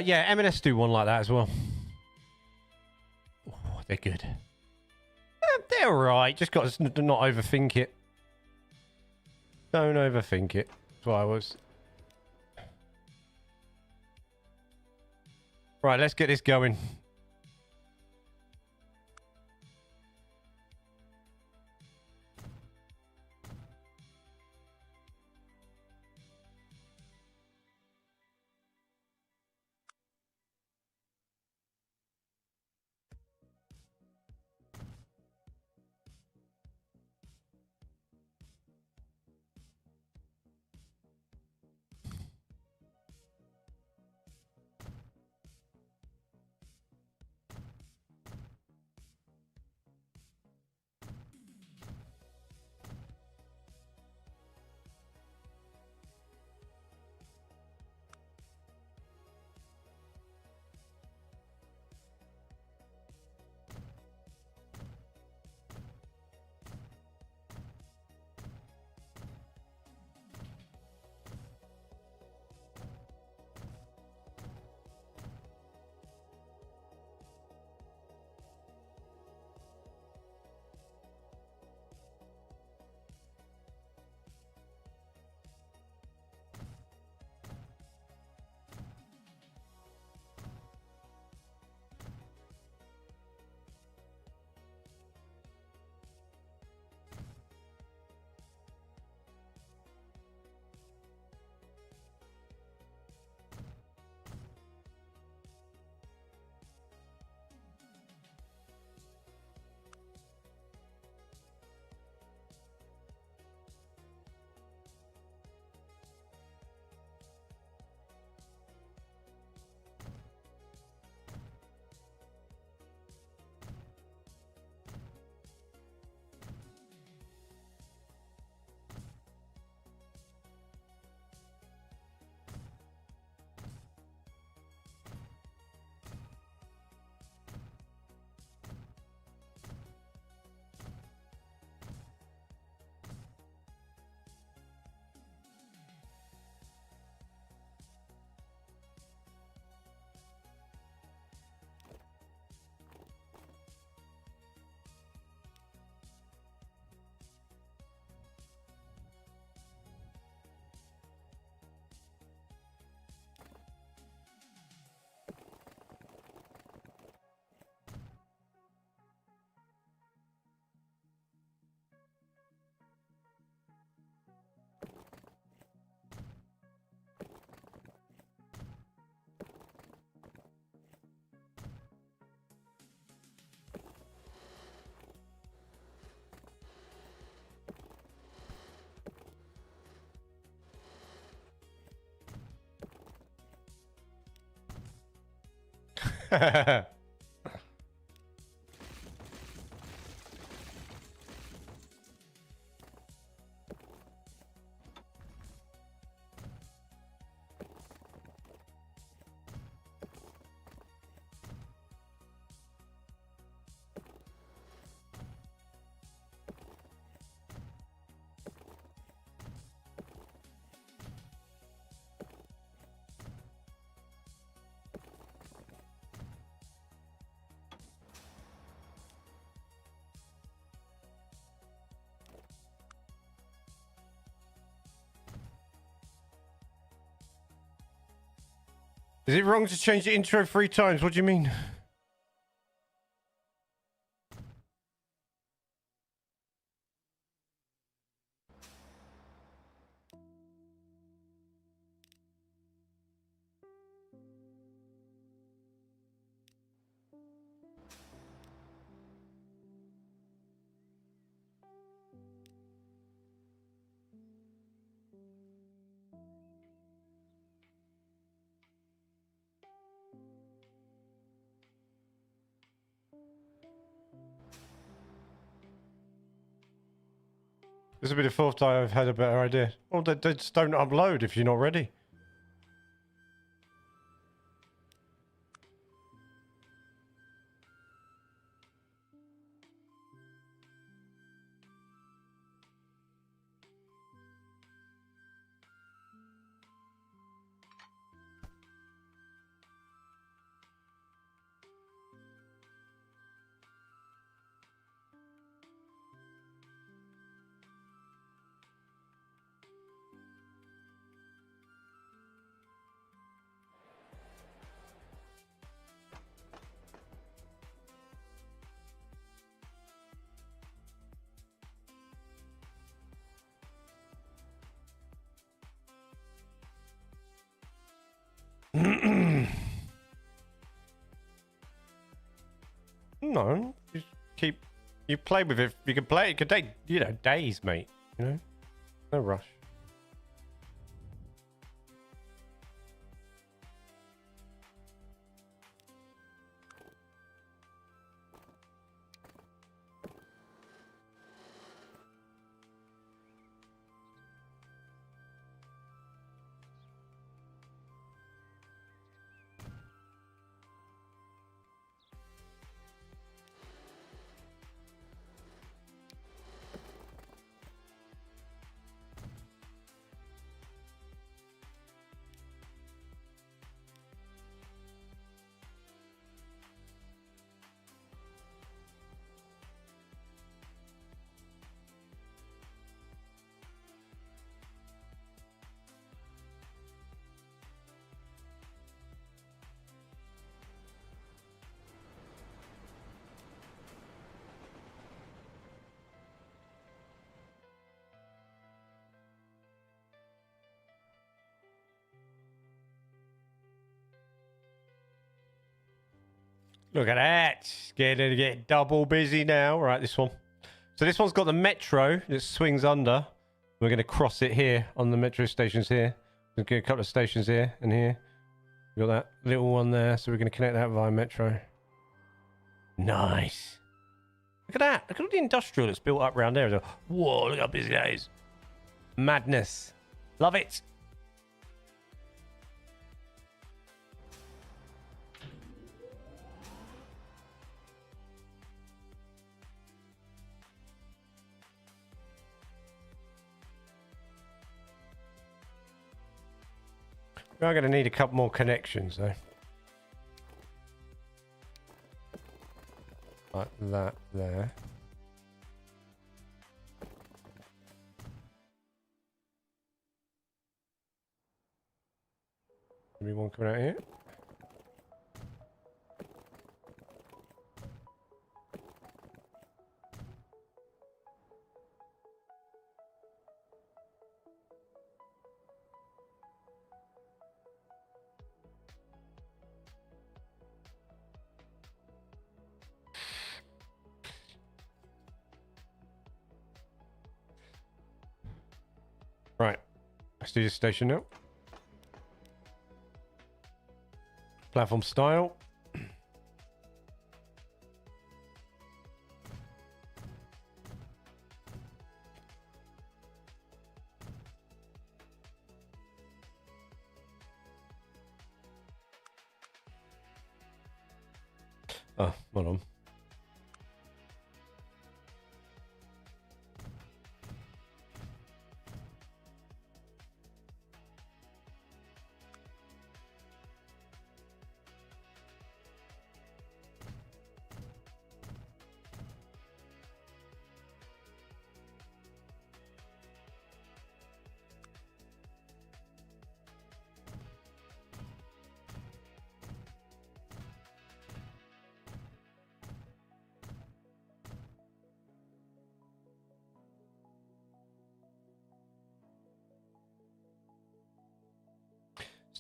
Speaker 1: Yeah, M&S do one like that as well. Oh, they're good. They're alright. Just got to not overthink it. Don't overthink it. That's what I was. Right, let's get this going. Is it wrong to change the intro 3 times? What do you mean? This will be the 4th time I've had a better idea. Well, they just don't upload if you're not ready. No, you play with it. You can play it. It could take, days, mate. No rush. Look at that. Getting to get double busy now. Right, this one. So this one's got the metro that swings under. We're going to cross it here on the metro stations here. We'll get a couple of stations here and here. We've got that little one there, so we're going to connect that via metro. Nice. Look at that. Look at all the industrial that's built up around there. Whoa, look how busy that is. Madness. Love it. We are going to need a couple more connections, though. Like that there. Maybe one coming out here. Right, let's do this station now. Platform style. Oh, hold on.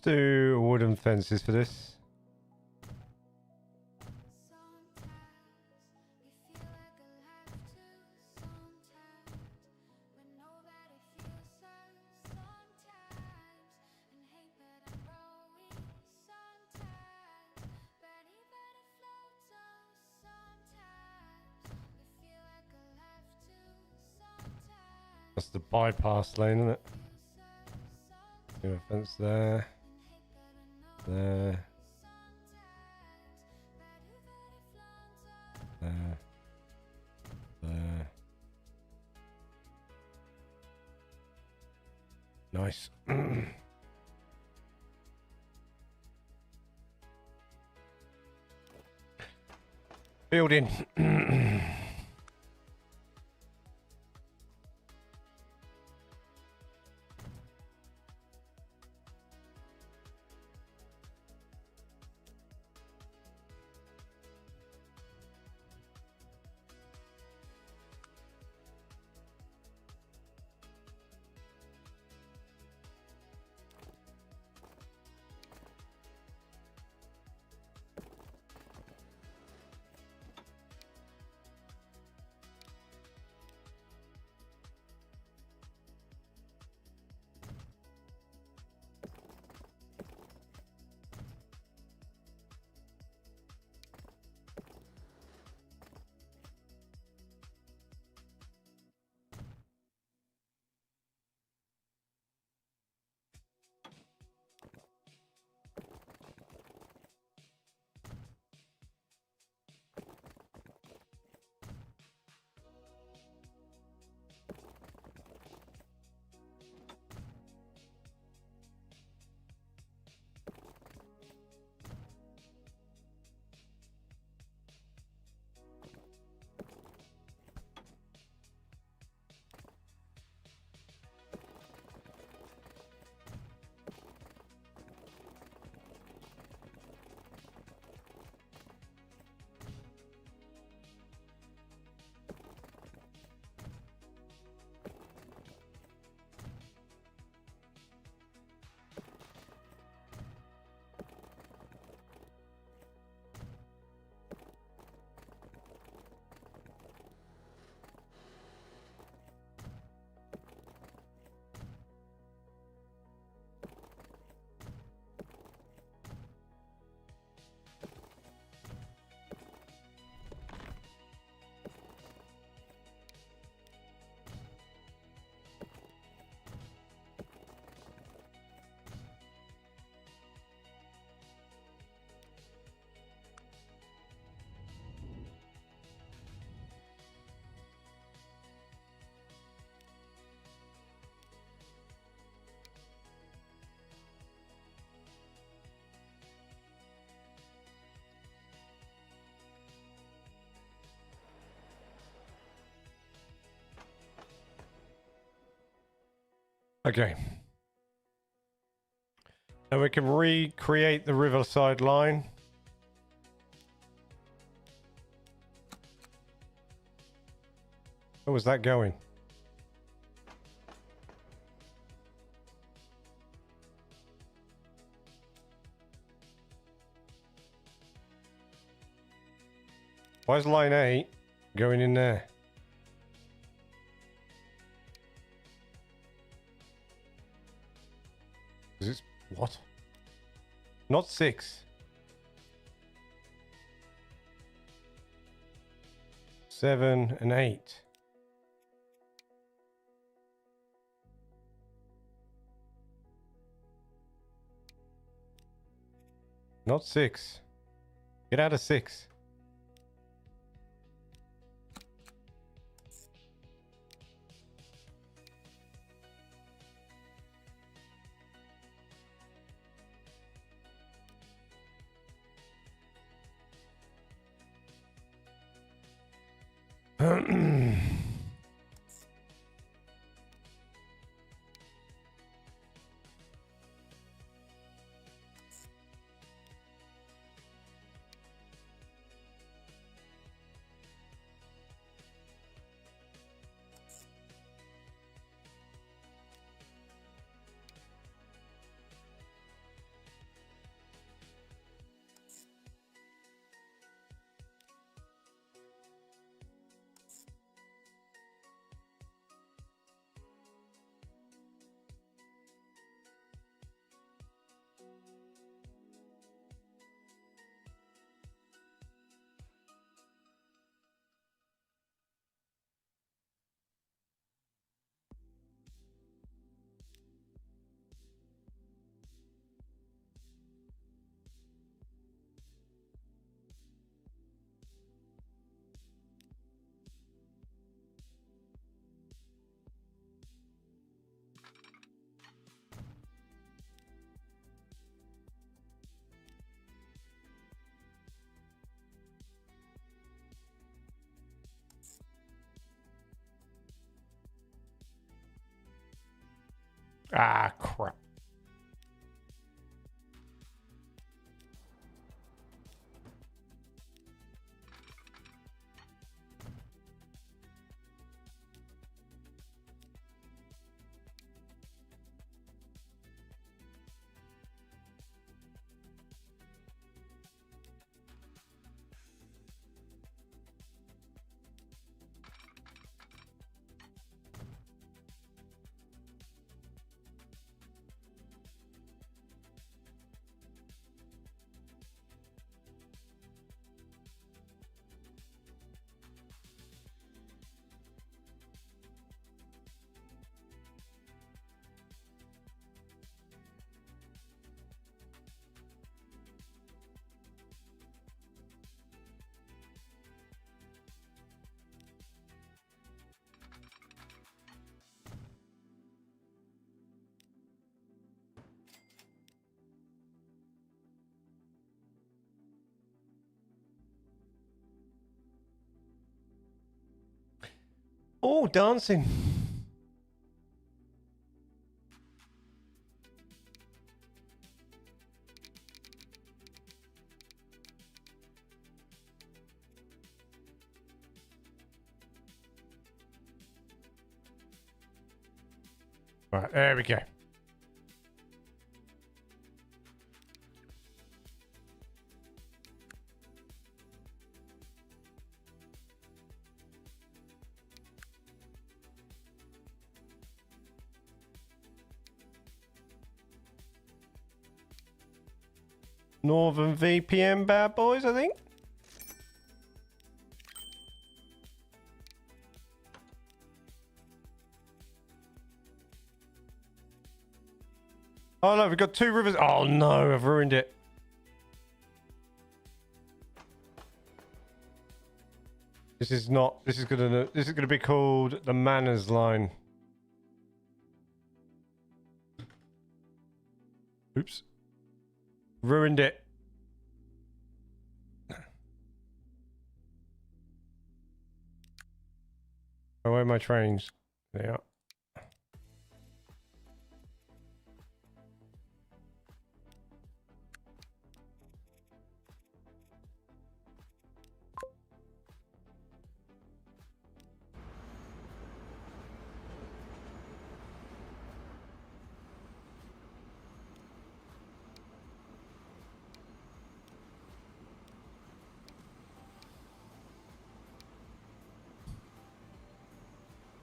Speaker 1: do wooden fences for this. That's the bypass lane, isn't it? A fence there. There. There. There. Nice. Building. Okay. Now we can recreate the riverside line. Where was that going? Why is line 8 going in there? Is this what? Not 6. 7 and 8. Not 6. Get out of 6. Ah, crap. Oh, dancing. Right, there we go. Northern VPN bad boys, I think. Oh no, we've got 2 rivers. Oh no, I've ruined it. This is gonna be called the manners line. Oops. Ruined it. Where are my trains? They are.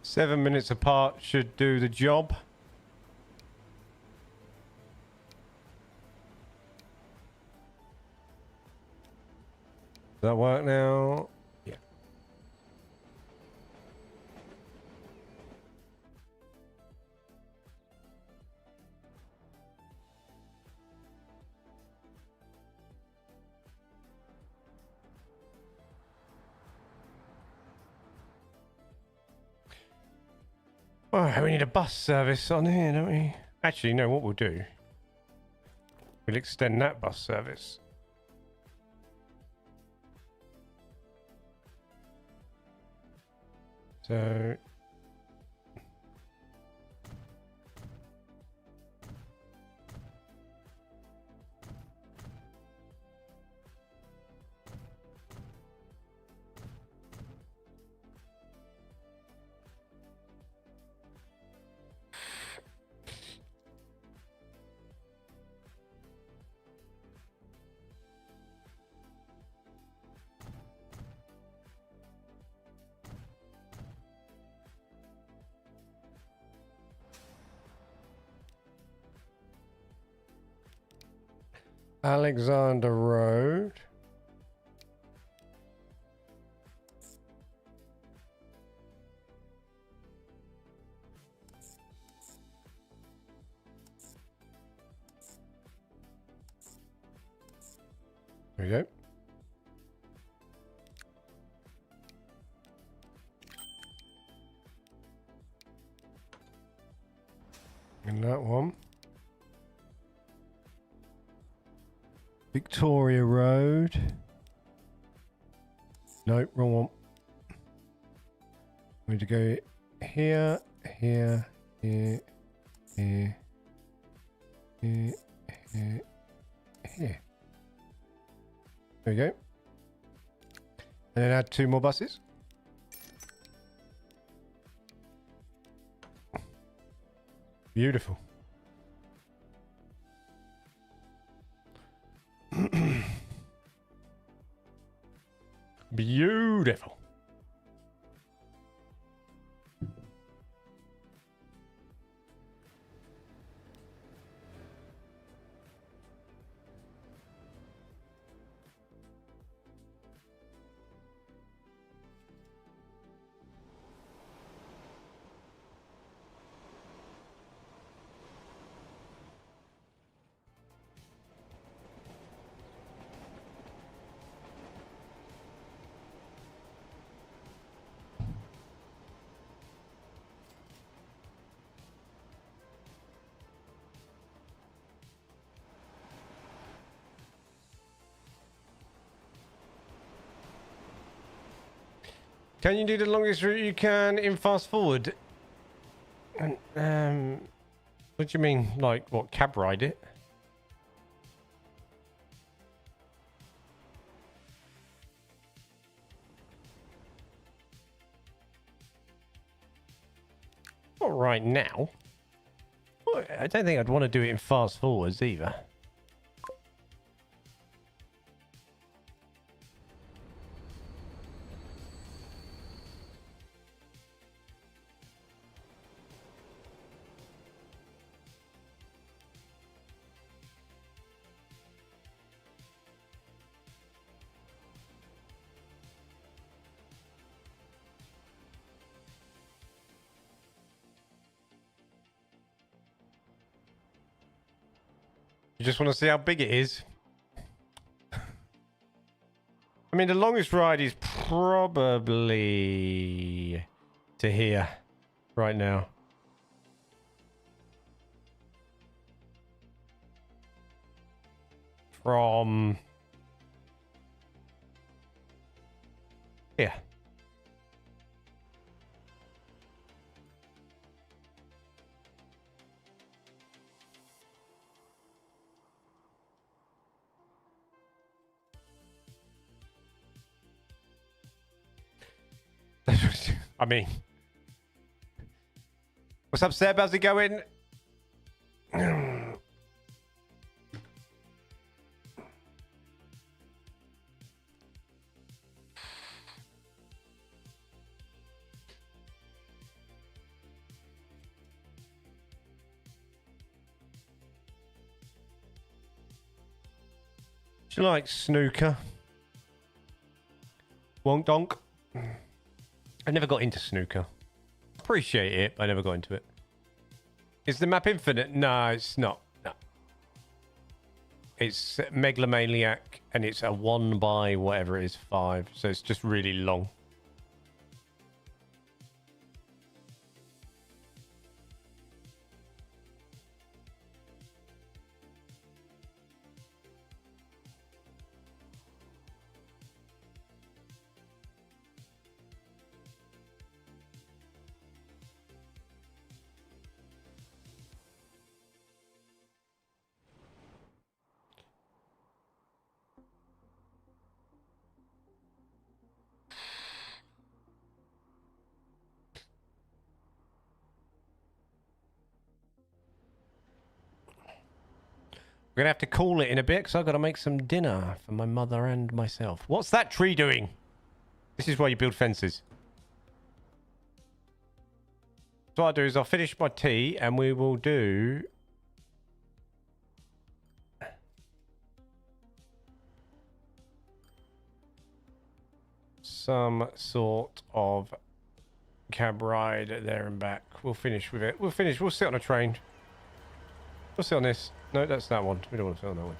Speaker 1: Seven minutes apart should do the job. Does that work now? Yeah. Oh, we need a bus service on here, don't we? Actually, no, what we'll do, we'll extend that bus service. So Alexander Road. There we go. And that one. Victoria Road. Nope, wrong one. We need to go here, here, here, here, here, here, here. There we go. And then add 2 more buses. Beautiful. Beautiful. Can you do the longest route you can in fast forward? What do you mean? Like, what, cab ride it? Not right now. Well, I don't think I'd want to do it in fast forwards either. You just want to see how big it is? I mean, the longest ride is probably to here right now. From here. I mean, what's up, Seb? How's it going? Do you like snooker? Wonk donk. I never got into snooker. Appreciate it, but I never got into it. Is the map infinite? No, it's not. No. It's Megalomaniac, and it's a 1 by whatever it is, 5. So it's just really long. We're gonna have to call it in a bit because I've got to make some dinner for my mother and myself. What's that tree doing? This is why you build fences. So what I'll do is I'll finish my tea and we will do some sort of cab ride there and back. We'll finish with it. We'll finish. We'll sit on a train. We'll sit on this. No, that's that one. We don't want to sit on that one.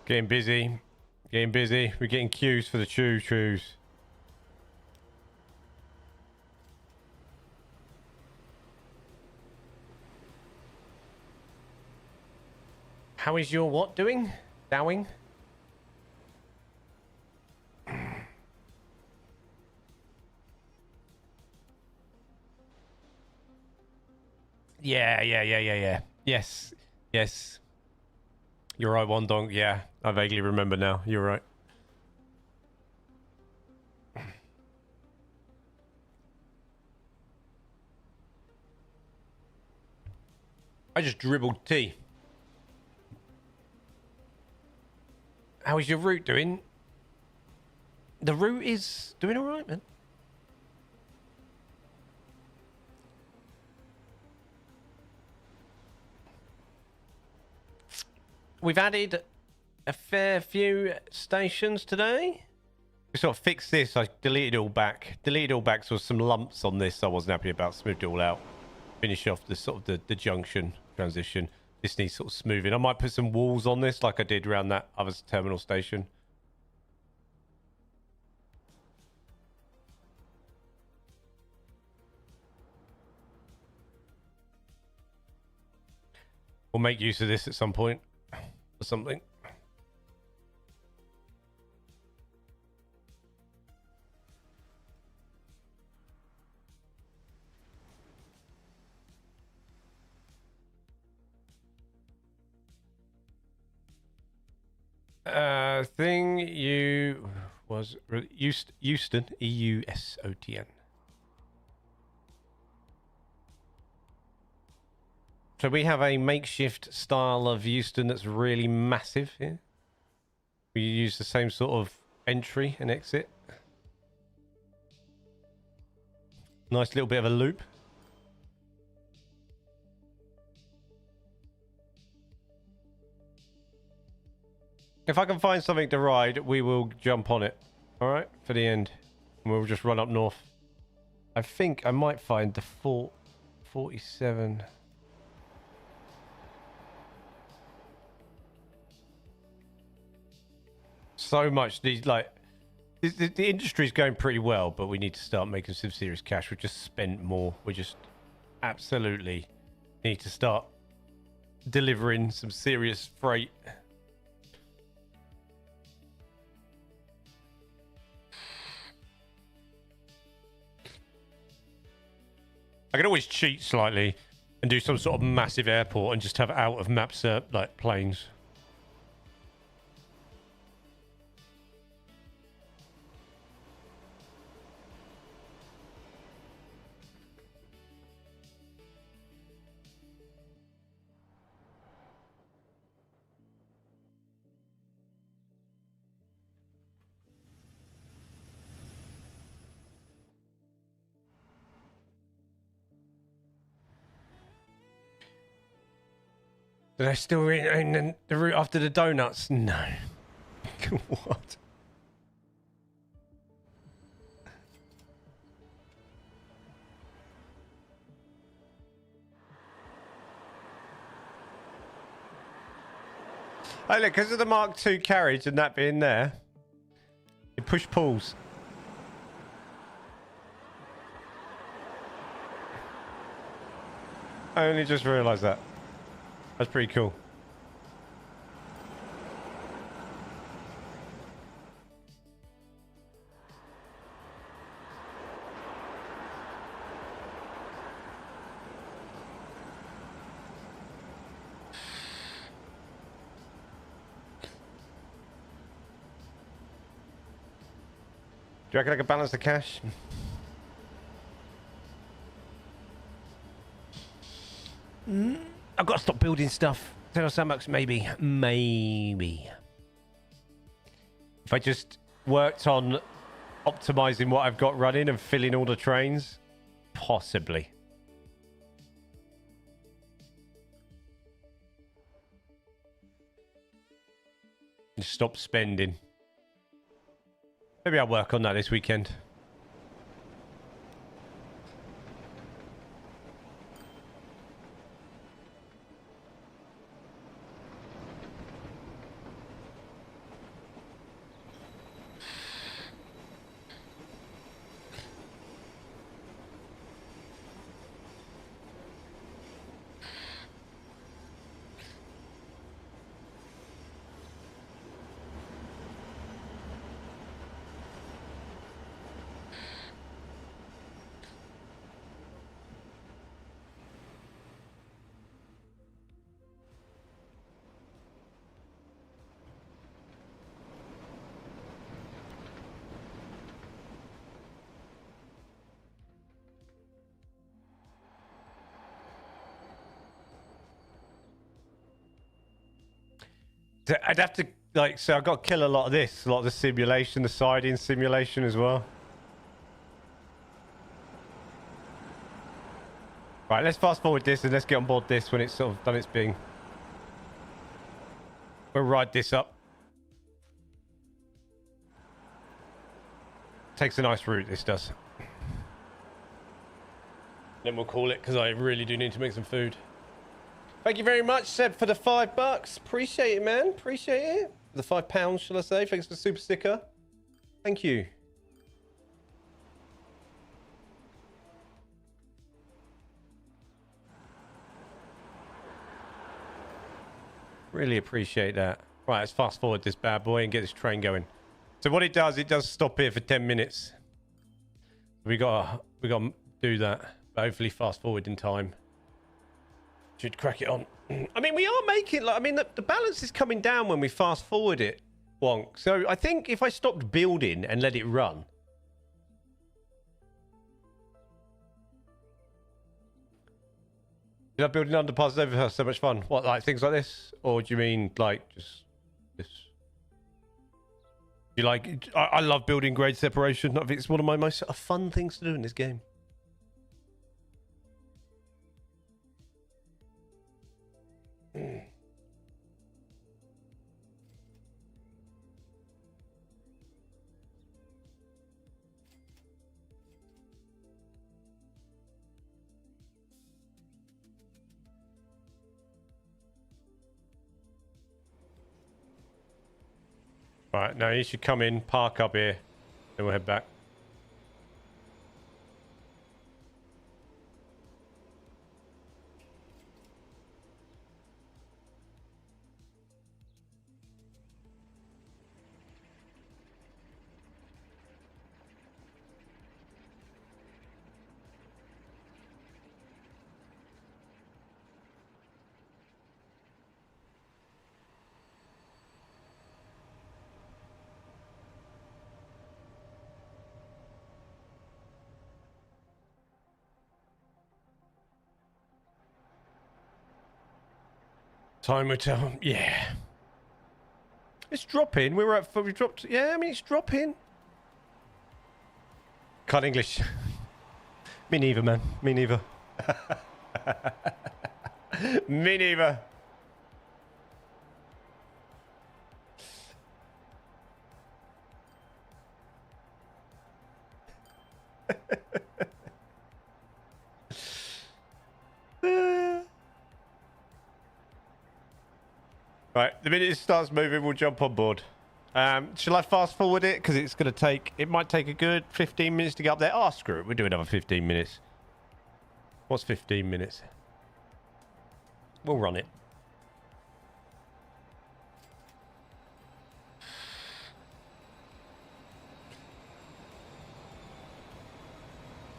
Speaker 1: Getting busy. Getting busy. We're getting queues for the choo-choos. How is your what doing? Dowing? Yeah. Yes. Yes. You're right, Wondong. Yeah, I vaguely remember now. You're right. I just dribbled tea. How is your root doing? The root is doing all right, man. We've added a fair few stations today. We sort of fixed this. I deleted it all back. Deleted it all back, so some lumps on this I wasn't happy about. Smoothed it all out. Finish off the sort of the junction transition. This needs sort of smoothing. I might put some walls on this like I did around that other terminal station. We'll make use of this at some point or something. Thing you was Euston, EUSOTN. So we have a makeshift style of Euston that's really massive here. We use the same sort of entry and exit. Nice little bit of a loop. If I can find something to ride, we will jump on it. All right, for the end. And we'll just run up north. I think I might find the 47. So much. These like the industry's going pretty well, but we need to start making some serious cash. We've just spent more. We just absolutely need to start delivering some serious freight. I can always cheat slightly and do some sort of massive airport and just have out of maps like planes. Did I still in the route after the donuts? No. What? Oh, look, because of the Mark II carriage and that being there, it push pulls. I only just realised that. That's pretty cool. Do you reckon I can balance the cash? I've got to stop building stuff. Tell us how much, maybe. If I just worked on optimizing what I've got running and filling all the trains, possibly. Just stop spending. Maybe I'll work on that this weekend. So I'd have to, like, so I've got to kill a lot of this, a lot of the simulation, the siding simulation as well. Right, let's fast forward this and let's get on board this when it's sort of done its thing. We'll ride this up. Takes a nice route, this does. Then we'll call it, because I really do need to make some food. Thank you very much, Seb, for the $5. Appreciate it, man. Appreciate it. The £5, shall I say. Thanks for the super sticker. Thank you. Really appreciate that. Right, let's fast forward this bad boy and get this train going. So what it does stop here for 10 minutes. We gotta do that. But hopefully fast forward in time. Should crack it on. I mean, we are making, like, I mean, the balance is coming down when we fast forward it, Wonk. So I think if I stopped building and let it run. You love building underpasses over so much fun. What, like things like this? Or do you mean like just this? You like, I love building grade separation. I think it's one of my most fun things to do in this game. Right, now you should come in, park up here, then we'll head back. Time will tell. Yeah. It's dropping. We dropped. Yeah, I mean, it's dropping. Can't English. Me neither, man. Me neither. Me neither. Right, the minute it starts moving, we'll jump on board. Shall I fast forward it? Because it's going to take, it might take a good 15 minutes to get up there. Oh, screw it. We'll do another 15 minutes. What's 15 minutes? We'll run it.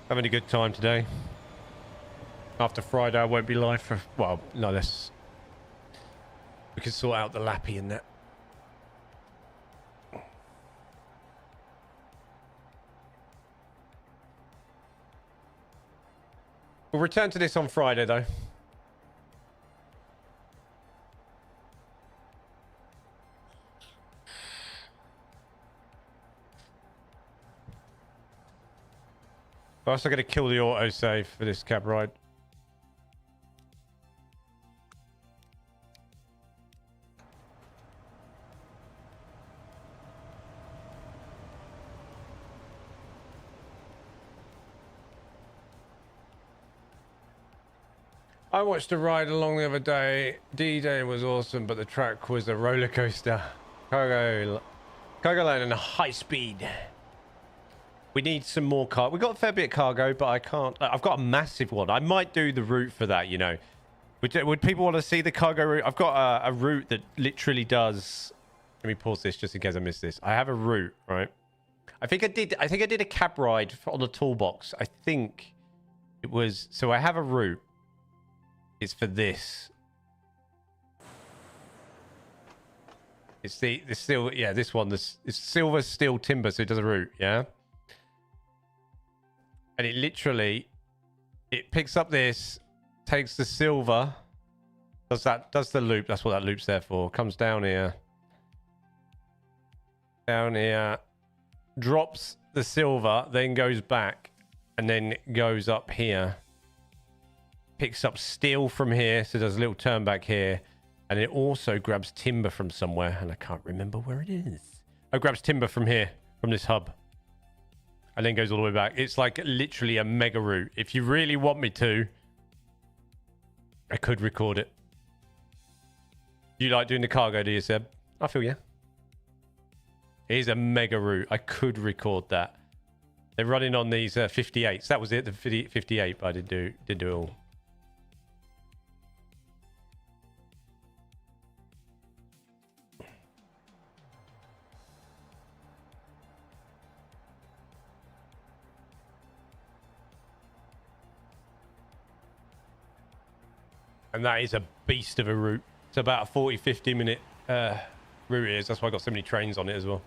Speaker 1: Having a good time today. After Friday, I won't be live for, well, no, let's... We can sort out the lappy in that. We'll return to this on Friday, though. I'm also going to kill the autosave for this cab ride. I watched a ride along the other day. D-Day was awesome, but the track was a roller coaster. Cargo line and a high speed. We need some more cargo. We've got a fair bit of cargo, but I can't. I've got a massive one. I might do the route for that, you know. Would people want to see the cargo route? I've got a route that literally does... Let me pause this just in case I missed this. I have a route, right? I think I did a cab ride on the toolbox. I think it was... So I have a route. It's for this. It's the steel, yeah, this one. It's silver steel timber, so it does a route, yeah. And it literally, it picks up this, takes the silver, Does the loop. That's what that loop's there for. Comes down here. Down here. Drops the silver, then goes back, and then goes up here. Picks up steel from here, so there's a little turn back here. And it also grabs timber from somewhere, and I can't remember where it is. Oh, it grabs timber from here, from this hub. And then goes all the way back. It's like literally a mega route. If you really want me to, I could record it. You like doing the cargo, do you, Seb? I feel yeah. It is a mega route. I could record that. They're running on these 58s. That was it, the 58, but I didn't do it all. And that is a beast of a route. It's about a 40-50 minute route it is. That's why I got so many trains on it as well.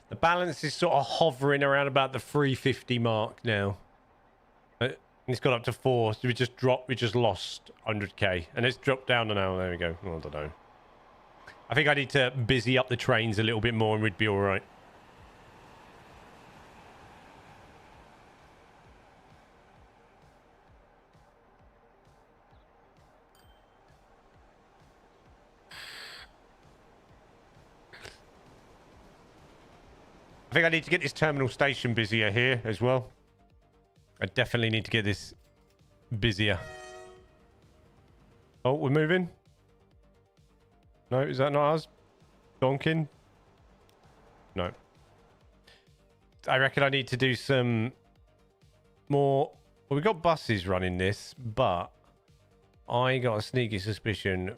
Speaker 1: The balance is sort of hovering around about the 350 mark now. It's got up to 4, so we just lost 100k. And it's dropped down to now. There we go. Oh, I don't know. I think I need to busy up the trains a little bit more and we'd be all right. I think I need to get this terminal station busier here as well. I definitely need to get this busier. Oh, we're moving. No, is that not us? Donkin? No. I reckon I need to do some more. Well, we've got buses running this, but I got a sneaky suspicion.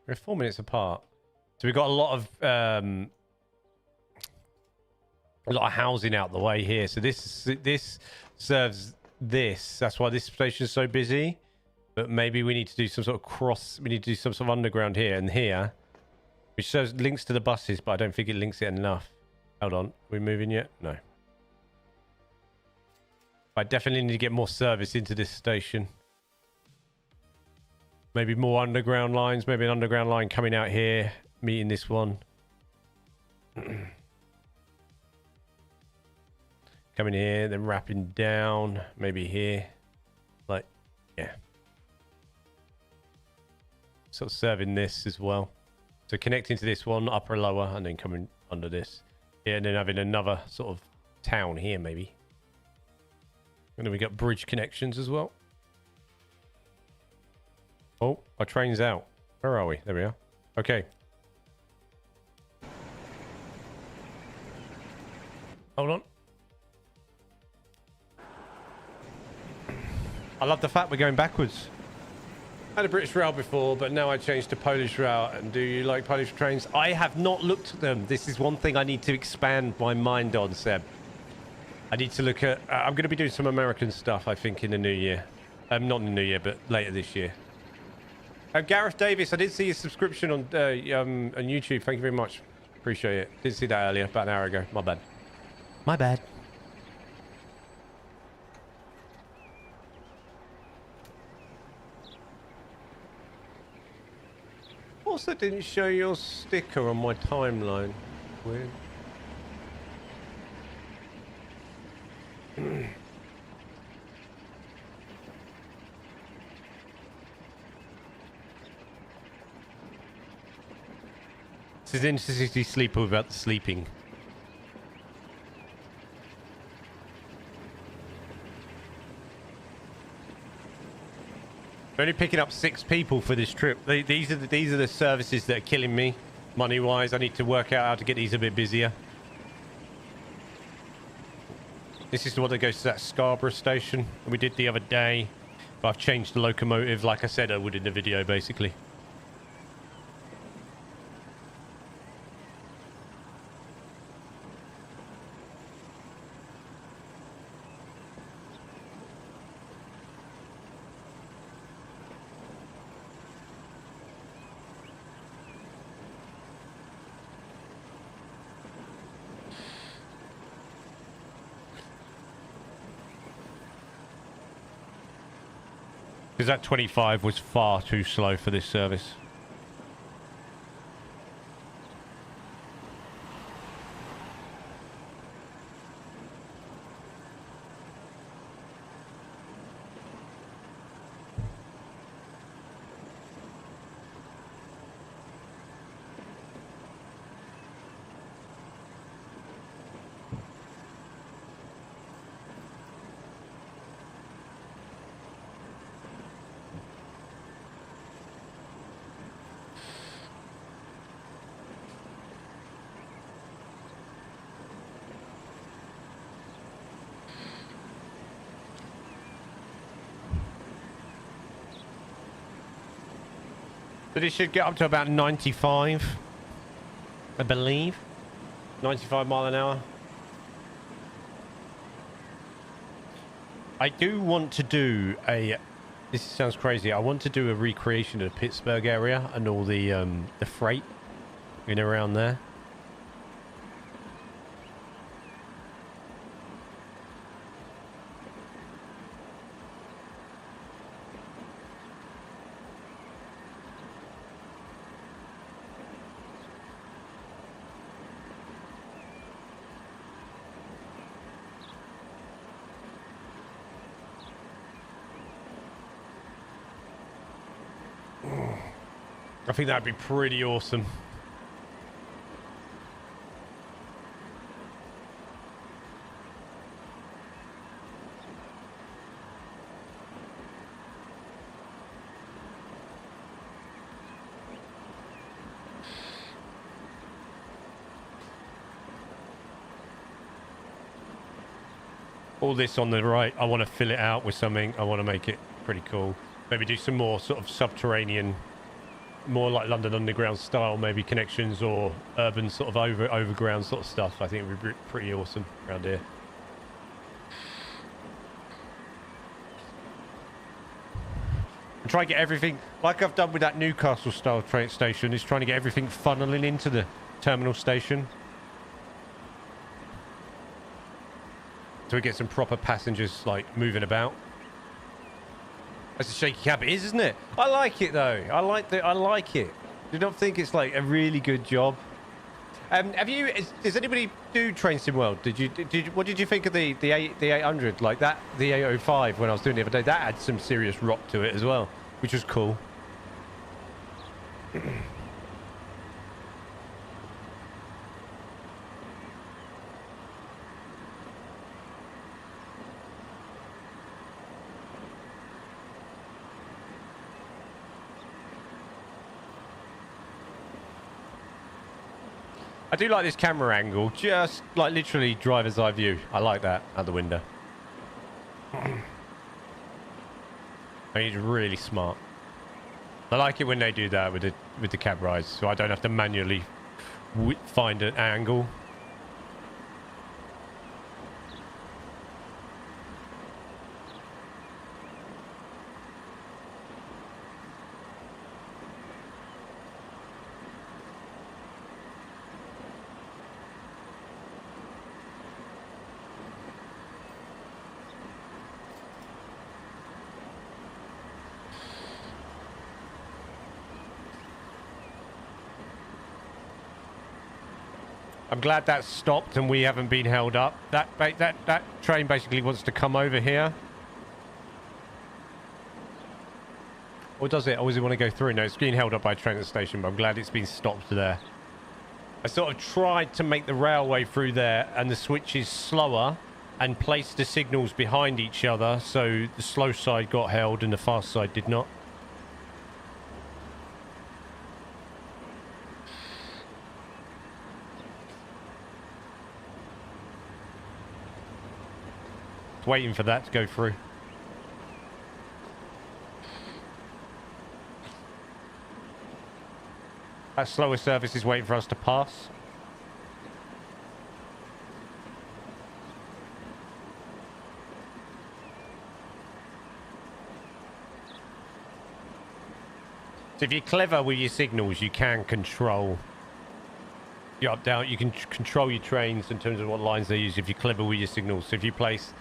Speaker 1: We're 4 minutes apart. So we've got a lot of housing out the way here. So this serves this. That's why this station is so busy. But maybe we need to do some sort of we need to do some sort of underground here and here, which shows links to the buses, but I don't think it links it enough. Hold on. Are we moving yet? No. I definitely need to get more service into this station. Maybe more underground lines. Maybe an underground line coming out here, meeting this one. Coming here, then wrapping down. Maybe here. Like, yeah. Sort of serving this as well. So connecting to this one, upper, lower, and then coming under this. Yeah, and then having another sort of town here, maybe. And then we got bridge connections as well. Oh, our train's out. Where are we? There we are. Okay. Hold on. I love the fact we're going backwards. I had a British rail before, but now I changed to Polish rail. And do you like Polish trains? I have not looked at them. This is one thing I need to expand my mind on, Seb. I need to look at... I'm going to be doing some American stuff, I think, in the new year. Not in the new year, but later this year. Gareth Davis, I did see your subscription on YouTube. Thank you very much. Appreciate it. Didn't see that earlier, about an hour ago. My bad. My bad. Also didn't show your sticker on my timeline. Weird. This is Intercity Sleeper without the sleeping. We're only picking up 6 people for this trip. These are the services that are killing me, money-wise. I need to work out how to get these a bit busier. This is the one that goes to that Scarborough station we did the other day. But I've changed the locomotive like I said I would in the video, basically. Because that 25 was far too slow for this service. But it should get up to about 95, I believe. 95 mile an hour. I do want to do a... This sounds crazy. I want to do a recreation of the Pittsburgh area and all the freight in around there. I think that'd be pretty awesome. All this on the right, I want to fill it out with something. I want to make it pretty cool. Maybe do some more sort of subterranean, more like London Underground style, maybe connections, or urban sort of overground sort of stuff. I think it would be pretty awesome around here. And try and get everything, like I've done with that Newcastle style train station, is trying to get everything funneling into the terminal station. So we get some proper passengers like moving about. That's a shaky cab. It is, isn't it? I like it though. I like it. Do you not think it's like a really good job? Does anybody do Train Sim World? What did you think of the 800 like that? The 805 when I was doing it the other day, that had some serious rock to it as well, which was cool. I do like this camera angle, just like literally driver's eye view. I like that out the window. I mean, it's really smart. I like it when they do that with the cab rides, so I don't have to manually find an angle. I'm glad that stopped and we haven't been held up. That train basically wants to come over here. Or does it? Or does it want to go through? No, it's being held up by a train at the station, but I'm glad it's been stopped there. I sort of tried to make the railway through there and the switches slower and place the signals behind each other, so the slow side got held and the fast side did not. waiting for that to go through. That slower service is waiting for us to pass. So if you're clever with your signals, you can control your up down. You can control your trains in terms of what lines they use if you're clever with your signals. So if you place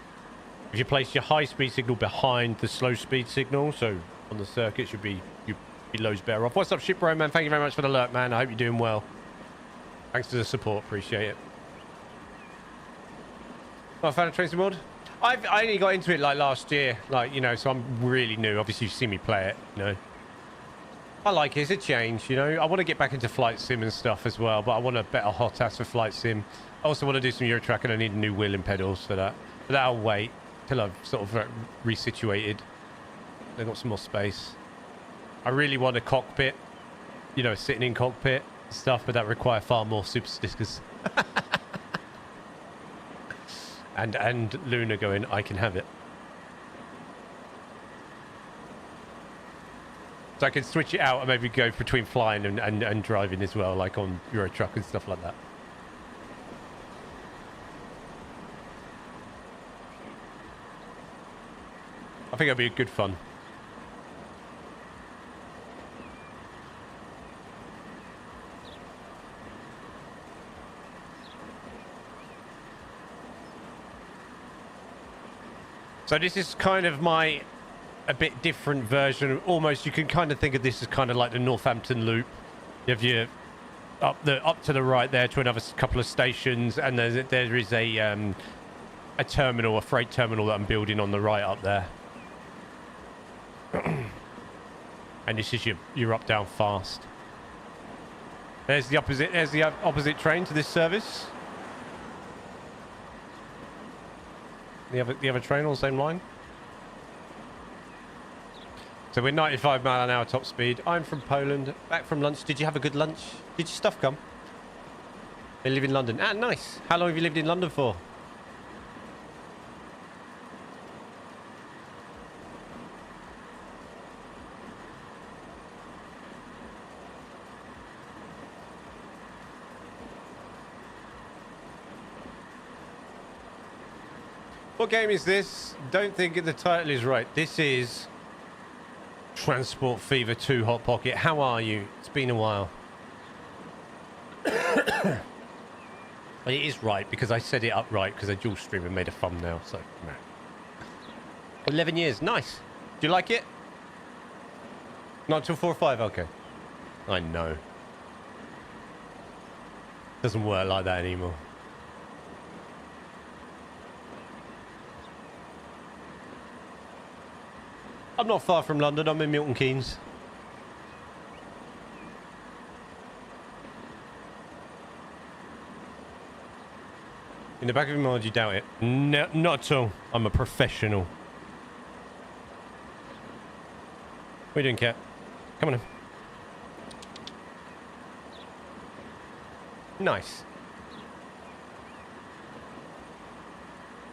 Speaker 1: your high speed signal behind the slow speed signal, so on the circuit should be loads better off. What's up, Shipbro, man? Thank you very much for the alert, man. I hope you're doing well. Thanks for the support. Appreciate it. Not a fan of Tracy Mod? I only got into it like last year, like, you know, so I'm really new. Obviously, you've seen me play it, you know. I like it. It's a change, you know. I want to get back into flight sim and stuff as well, but I want a better hot ass for flight sim. I also want to do some Euro track, and I need new wheel and pedals for that. But that'll wait till I've sort of resituated. They've got some more space. I really want a cockpit, you know, sitting in cockpit stuff, but that require far more super stickers. and Luna going, I can have it. So I can switch it out and maybe go between flying and driving as well, like on Euro Truck and stuff like that. I think it'll be good fun. So this is kind of a bit different version. Almost, you can kind of think of this as kind of like the Northampton loop. You have your up to the right there to another couple of stations, and there is a terminal, a freight terminal that I'm building on the right up there. And this is your up down fast. There's the opposite train to this service. The other train on the same line. So we're 95 mile an hour top speed. I'm from Poland, back from lunch. Did you have a good lunch? Did your stuff come? They live in London. Ah, nice. How long have you lived in London for? What game is this? Don't think the title is right. This is Transport Fever 2 Hot Pocket. How are you? It's been a while. It is right because I said it upright because I dual stream and made a thumbnail. So, no. 11 years. Nice. Do you like it? Not till 4 or 5? Okay. I know. Doesn't work like that anymore. I'm not far from London. I'm in Milton Keynes. In the back of your mind, you doubt it? No, not at all. I'm a professional. What are you doing, cat? Come on in. Nice.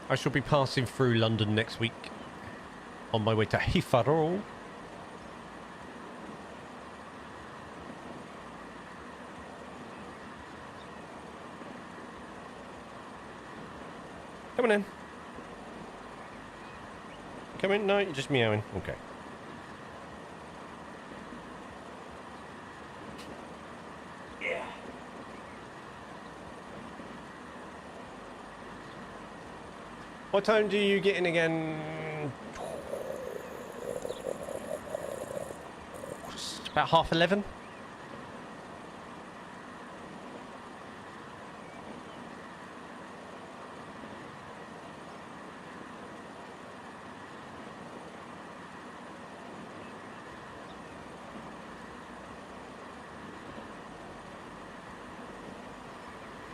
Speaker 1: I shall be passing through London next week. On my way to Heathrow. Come on in. Come in? No, you're just meowing. Okay. Yeah. What time do you get in again? About 11:30.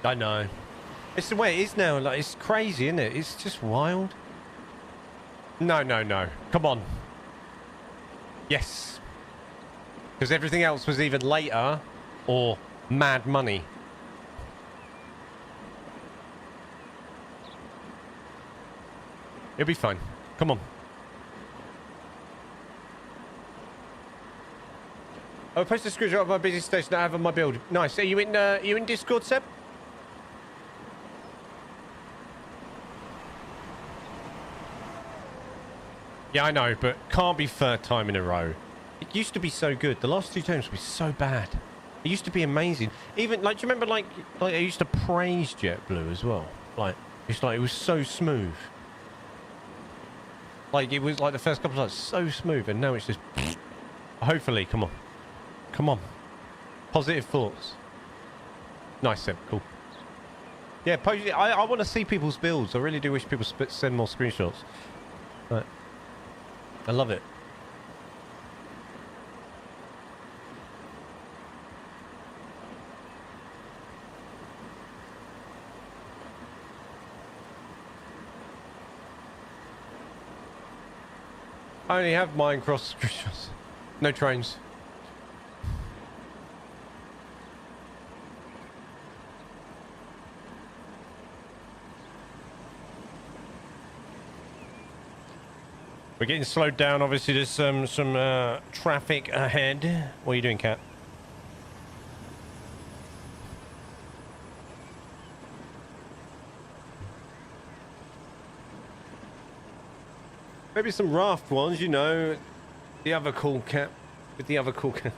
Speaker 1: I know. It's the way it is now. Like, it's crazy, isn't it? It's just wild. No. Come on. Yes. Because everything else was either later or mad money. It'll be fine. Come on. I'll post a screenshot of my busy station I have on my build. Nice. Are you in Discord, Seb? Yeah, I know, but can't be third time in a row. It used to be so good. The last 2 times were so bad. It used to be amazing. Even, like, do you remember, like I used to praise JetBlue as well? Like, it was so smooth. Like, it was like the first couple of times, so smooth, and now it's just... Hopefully, come on. Come on. Positive thoughts. Nice, Seb. Cool. Yeah, I want to see people's builds. I really do wish people send more screenshots. Right. I love it. I only have Minecraft screenshots. No trains. We're getting slowed down. Obviously, there's some traffic ahead. What are you doing, Cat? Maybe some raft ones, you know. The other cool Cat. With the other cool Cat.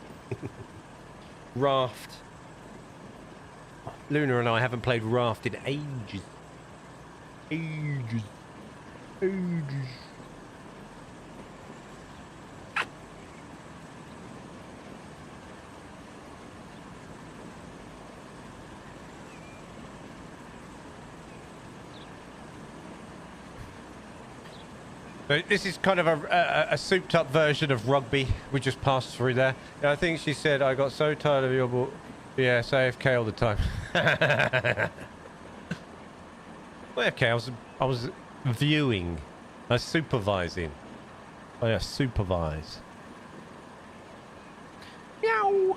Speaker 1: Raft. Luna and I haven't played Raft in ages. Ages. So this is kind of a souped up version of rugby we just passed through there. And I think she said, I got so tired of your ball. Yeah, it's AFK all the time. Well, okay, I was viewing. I was supervising. Oh yeah, supervise. Meow.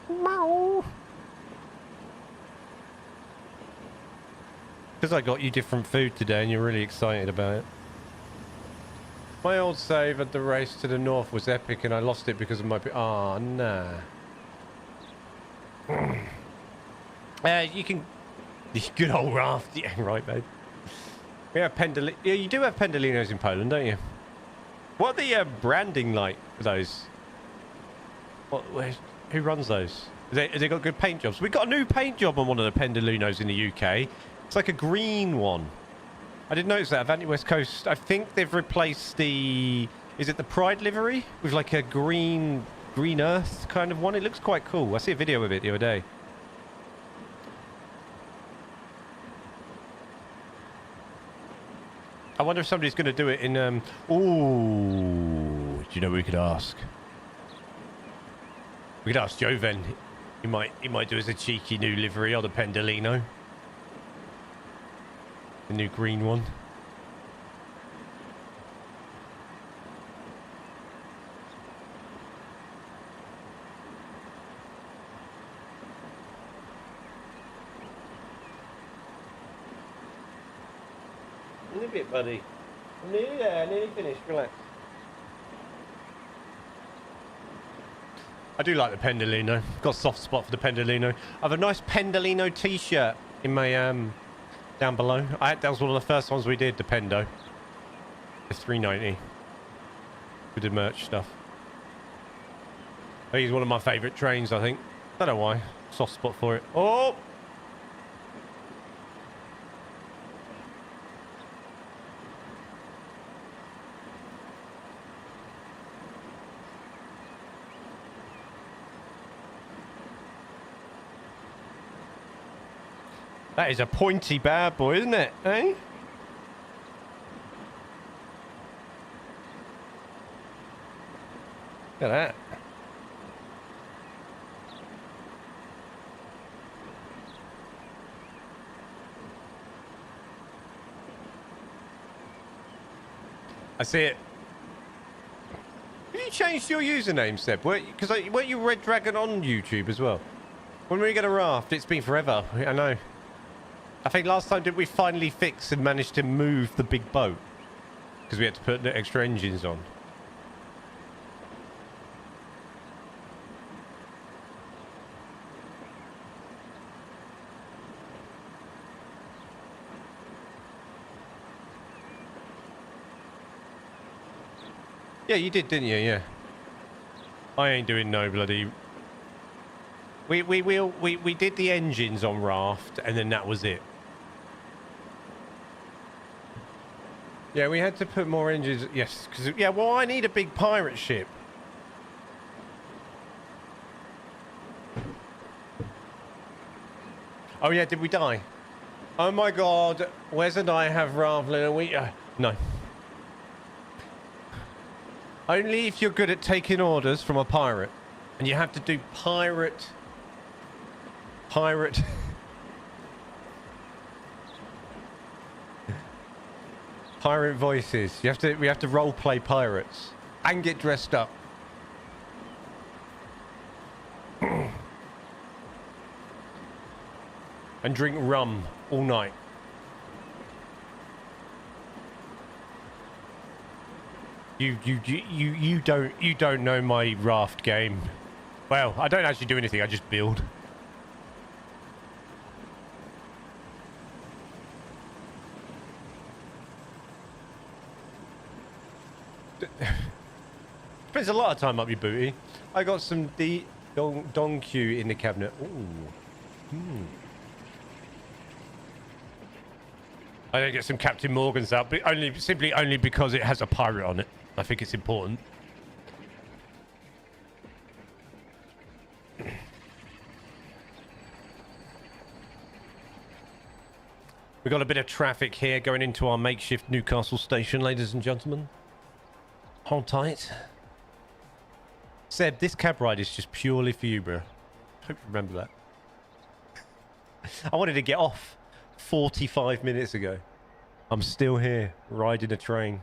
Speaker 1: Meow. Because I got you different food today and you're really excited about it. My old save at the race to the north was epic and I lost it because of my... Oh, nah. You can... Good old raft. Yeah, right, babe. We have Pendolino. Yeah, you do have Pendolinos in Poland, don't you? What are the branding like for those? Who runs those? Have they got good paint jobs? We got a new paint job on one of the Pendolinos in the UK. It's like a green one. I didn't notice that. Avanti West Coast. I think they've replaced the... Is it the Pride livery? With like a green earth kind of one. It looks quite cool. I see a video of it the other day. I wonder if somebody's going to do it in... Ooh. Do you know what we could ask? We could ask Joven. He might do as a cheeky new livery on the Pendolino. The new green one. In a bit, buddy. I'm nearly there, nearly finished. Relax. I do like the Pendolino. Got a soft spot for the Pendolino. I have a nice Pendolino t-shirt in my down below. That was one of the first ones we did, the Pendo. It's $3.90. We did merch stuff. He's one of my favourite trains, I think. I don't know why. Soft spot for it. Oh! That is a pointy bad boy, isn't it? Eh? Look at that. I see it. Have you changed your username, Seb? Because weren't you Red Dragon on YouTube as well? When we get a raft, it's been forever. I know. I think last time did we finally fix and manage to move the big boat? Because we had to put the extra engines on. Yeah, you did, didn't you? Yeah. I ain't doing no bloody... We did the engines on Raft, and then that was it. Yeah, we had to put more engines... Yes, because... Yeah, well, I need a big pirate ship. Oh, yeah, did we die? Oh, my God. Wes and I have Ravelin and we... no. Only if you're good at taking orders from a pirate. And you have to do pirate... Pirate voices. We have to role play pirates and get dressed up. And drink rum all night. You don't know my Raft game. Well, I don't actually do anything, I just build. Spends a lot of time up your booty. I got some Don Q in the cabinet. Ooh. I don't get some Captain Morgan's out, but simply only because it has a pirate on it. I think it's important. We've got a bit of traffic here going into our makeshift Newcastle station, ladies and gentlemen. Hold tight. Seb, this cab ride is just purely for you, bro. Hope you remember that. I wanted to get off 45 minutes ago. I'm still here, riding a train.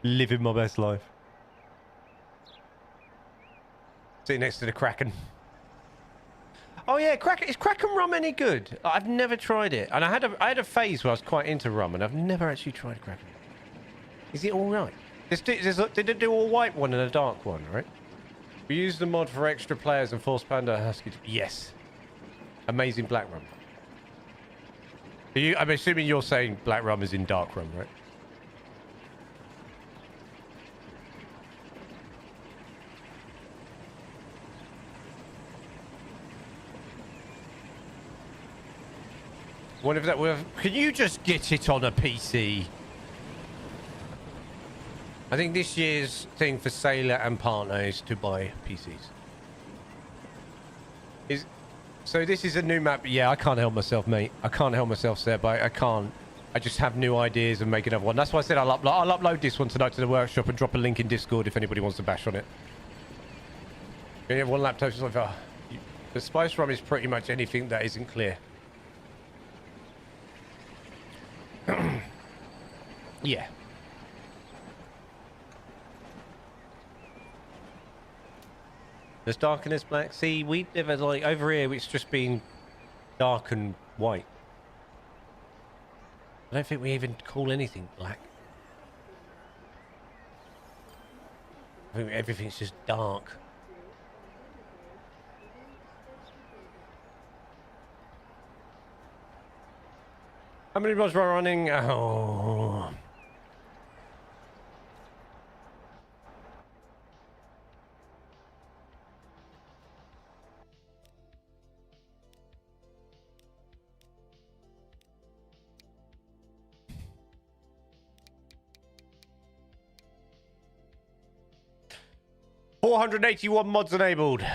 Speaker 1: Living my best life. Sitting next to the Kraken. Oh yeah, Kraken. Is Kraken rum any good? I've never tried it. And I had a phase where I was quite into rum, and I've never actually tried Kraken. Is it alright? Did it do a white one and a dark one, right? We used the mod for extra players and Force Panda Husky. Yes. Amazing black rum. I'm assuming you're saying black rum is in dark rum, right? What if that were... Can you just get it on a PC? I think this year's thing for Sailor and Partner is to buy PCs. So this is a new map. Yeah, I can't help myself, mate. I can't help myself, Seb. I can't. I just have new ideas and make another one. That's why I said I'll upload this one tonight to the workshop and drop a link in Discord if anybody wants to bash on it. You have one laptop. Just like, the spice rum is pretty much anything that isn't clear. Yeah. There's dark and there's black. See, we live as like over here, it's just been dark and white. I don't think we even call anything black. I think everything's just dark. How many rods we're running? Oh. $481 mods enabled.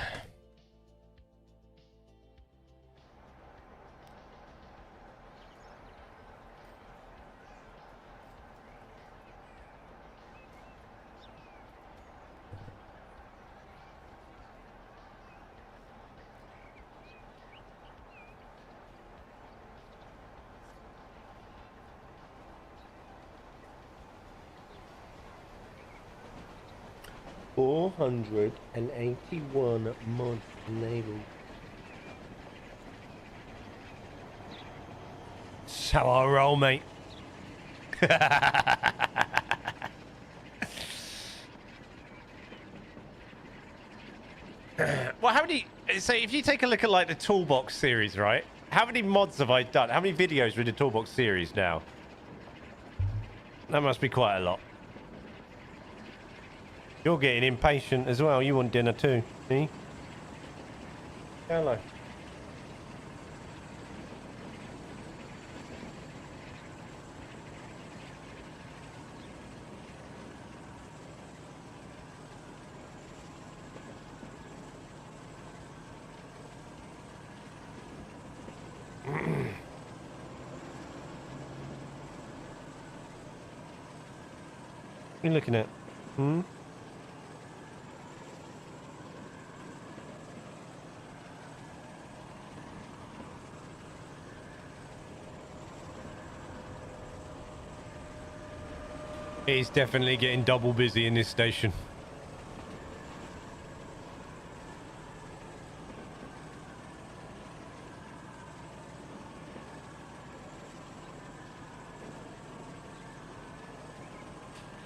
Speaker 1: $481 mods enabled. That's how I roll, mate. Well, how many... So if you take a look at, like, the Toolbox series, right? How many mods have I done? How many videos are in the Toolbox series now? That must be quite a lot. You're getting impatient as well. You want dinner too, see? Hello. What are you looking at? Hmm? It is definitely getting double busy in this station.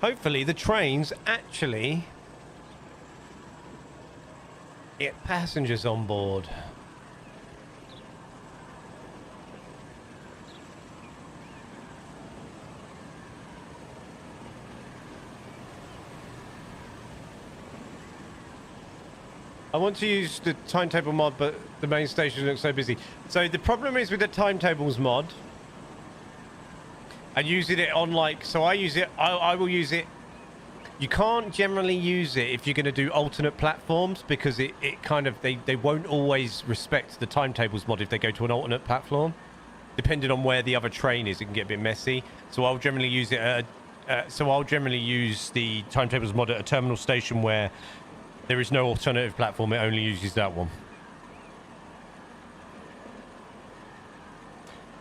Speaker 1: Hopefully the trains actually get passengers on board. I want to use the timetable mod, but the main station looks so busy. So the problem is with the timetables mod and using it on, like, so I use it, I will use it. You can't generally use it if you're going to do alternate platforms, because it kind of, they won't always respect the timetables mod if they go to an alternate platform. Depending on where the other train is, it can get a bit messy. So I'll generally use it I'll generally use the timetables mod at a terminal station where there is no alternative platform. It only uses that one.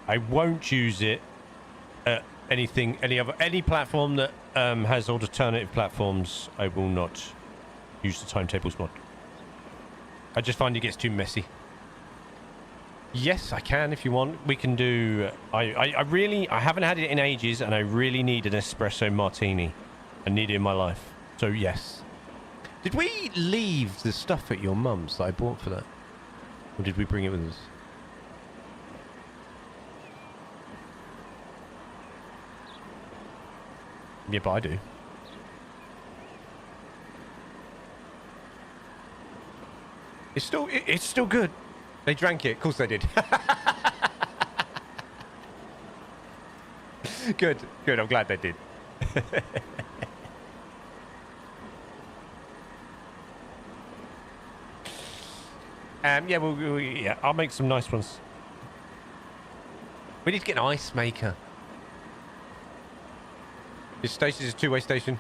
Speaker 1: I won't use it at any platform that has alternative platforms. I will not use the timetables mod. I just find it gets too messy. Yes, I can if you want. We can do... I haven't had it in ages, and I really need an espresso martini. I need it in my life. So yes. Did we leave the stuff at your mum's that I bought for that? Or did we bring it with us? Yeah, but I do. It's still good. They drank it. Of course they did. Good. Good. I'm glad they did. Yeah, yeah, I'll make some nice ones. We need to get an ice maker. This station is a two-way station.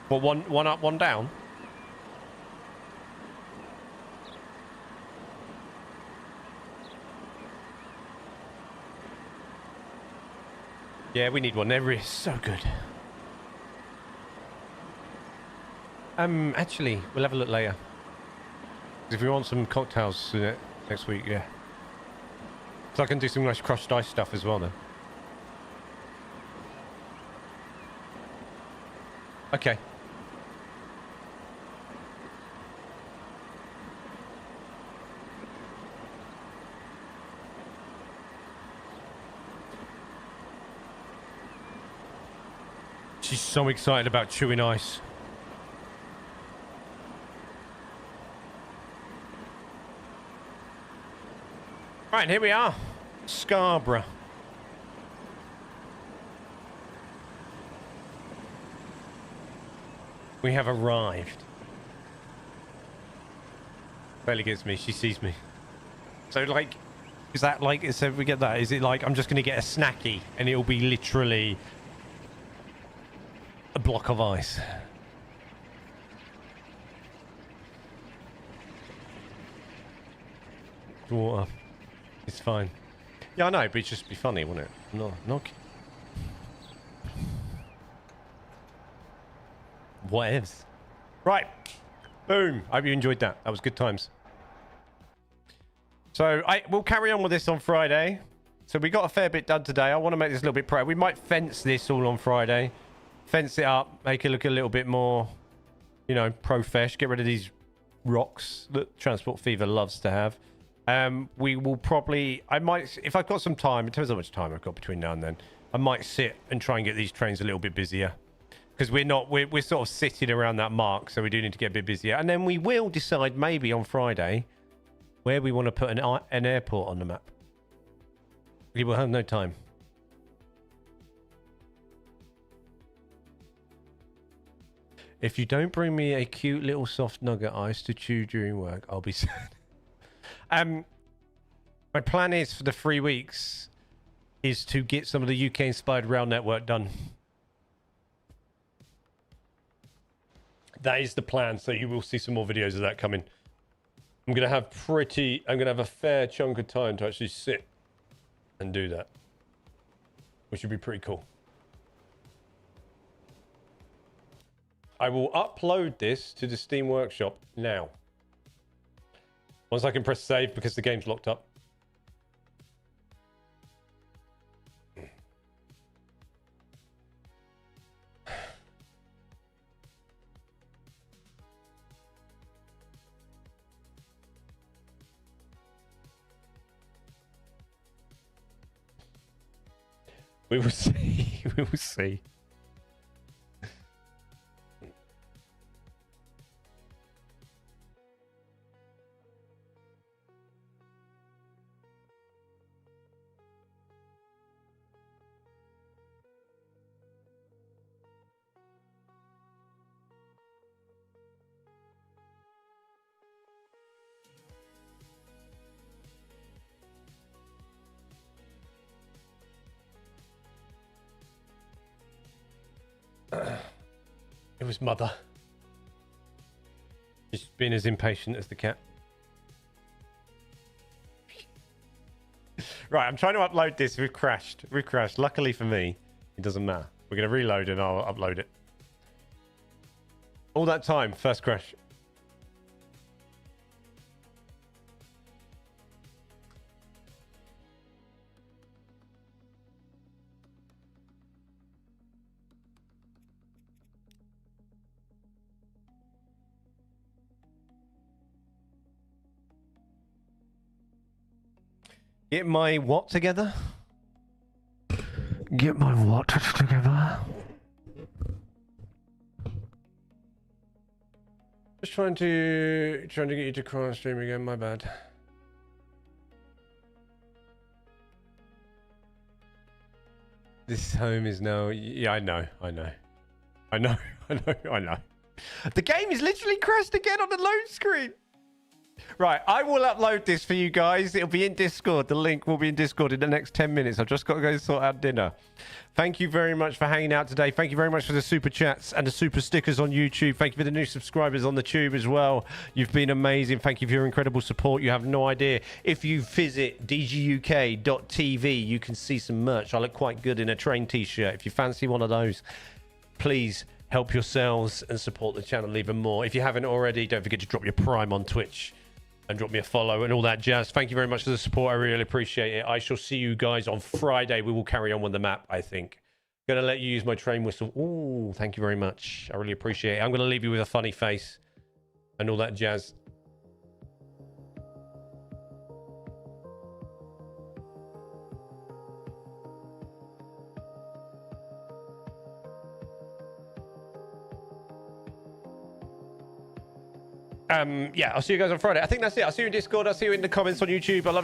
Speaker 1: What, one up, one down? Yeah, we need one. There is so good. Actually, we'll have a look later. If we want some cocktails next week, yeah. So I can do some nice crushed ice stuff as well then. Okay. She's so excited about chewing ice. Right, here we are. Scarborough. We have arrived. Barely gets me. She sees me. So, like, is that like, so we get that? Is it like I'm just going to get a snacky and it'll be literally a block of ice? Water. It's fine. Yeah, I know, but it'd just be funny, wouldn't it? No, no. Whatevs. Right. Boom. I hope you enjoyed that. That was good times. So we'll carry on with this on Friday. So we got a fair bit done today. I want to make this a little bit pro. We might fence this all on Friday. Fence it up. Make it look a little bit more, you know, profesh. Get rid of these rocks that Transport Fever loves to have. We will probably... I might... If I've got some time, it depends how much time I've got between now and then, I might sit and try and get these trains a little bit busier. Because we're sort of sitting around that mark, so we do need to get a bit busier. And then we will decide maybe on Friday where we want to put an airport on the map. We will have no time. If you don't bring me a cute little soft nugget ice to chew during work, I'll be sad. My plan is for the 3 weeks is to get some of the UK Inspired rail network done. That is the plan, so you will see some more videos of that coming. I'm gonna have a fair chunk of time to actually sit and do that, which would be pretty cool. I will upload this to the Steam Workshop now. Once I can press save because the game's locked up. We will see. We will see. It was Mother. Just being as impatient as the cat. Right, I'm trying to upload this. We've crashed. Luckily for me, it doesn't matter. We're going to reload and I'll upload it. All that time, first crash. Get my what together? Get my what together? Just trying to get you to cry on stream again, my bad. This home is now... Yeah, I know. The game is literally crashed again on the load screen. Right, I will upload this for you guys. It'll be in Discord. The link will be in Discord in the next 10 minutes. I've just got to go sort out dinner. Thank you very much for hanging out today. Thank you very much for the super chats and the super stickers on YouTube. Thank you for the new subscribers on the tube as well. You've been amazing. Thank you for your incredible support. You have no idea. If you visit dguk.tv, you can see some merch. I look quite good in a train t-shirt. If you fancy one of those, please help yourselves and support the channel even more. If you haven't already, don't forget to drop your Prime on Twitch and drop me a follow and all that jazz. Thank you very much for the support. I really appreciate it. I shall see you guys on Friday. We will carry on with the map, I think. Gonna let you use my train whistle. Ooh, thank you very much. I really appreciate it. I'm gonna leave you with a funny face and all that jazz. Yeah, I'll see you guys on Friday. I think that's it. I'll see you in Discord. I'll see you in the comments on YouTube. I love you.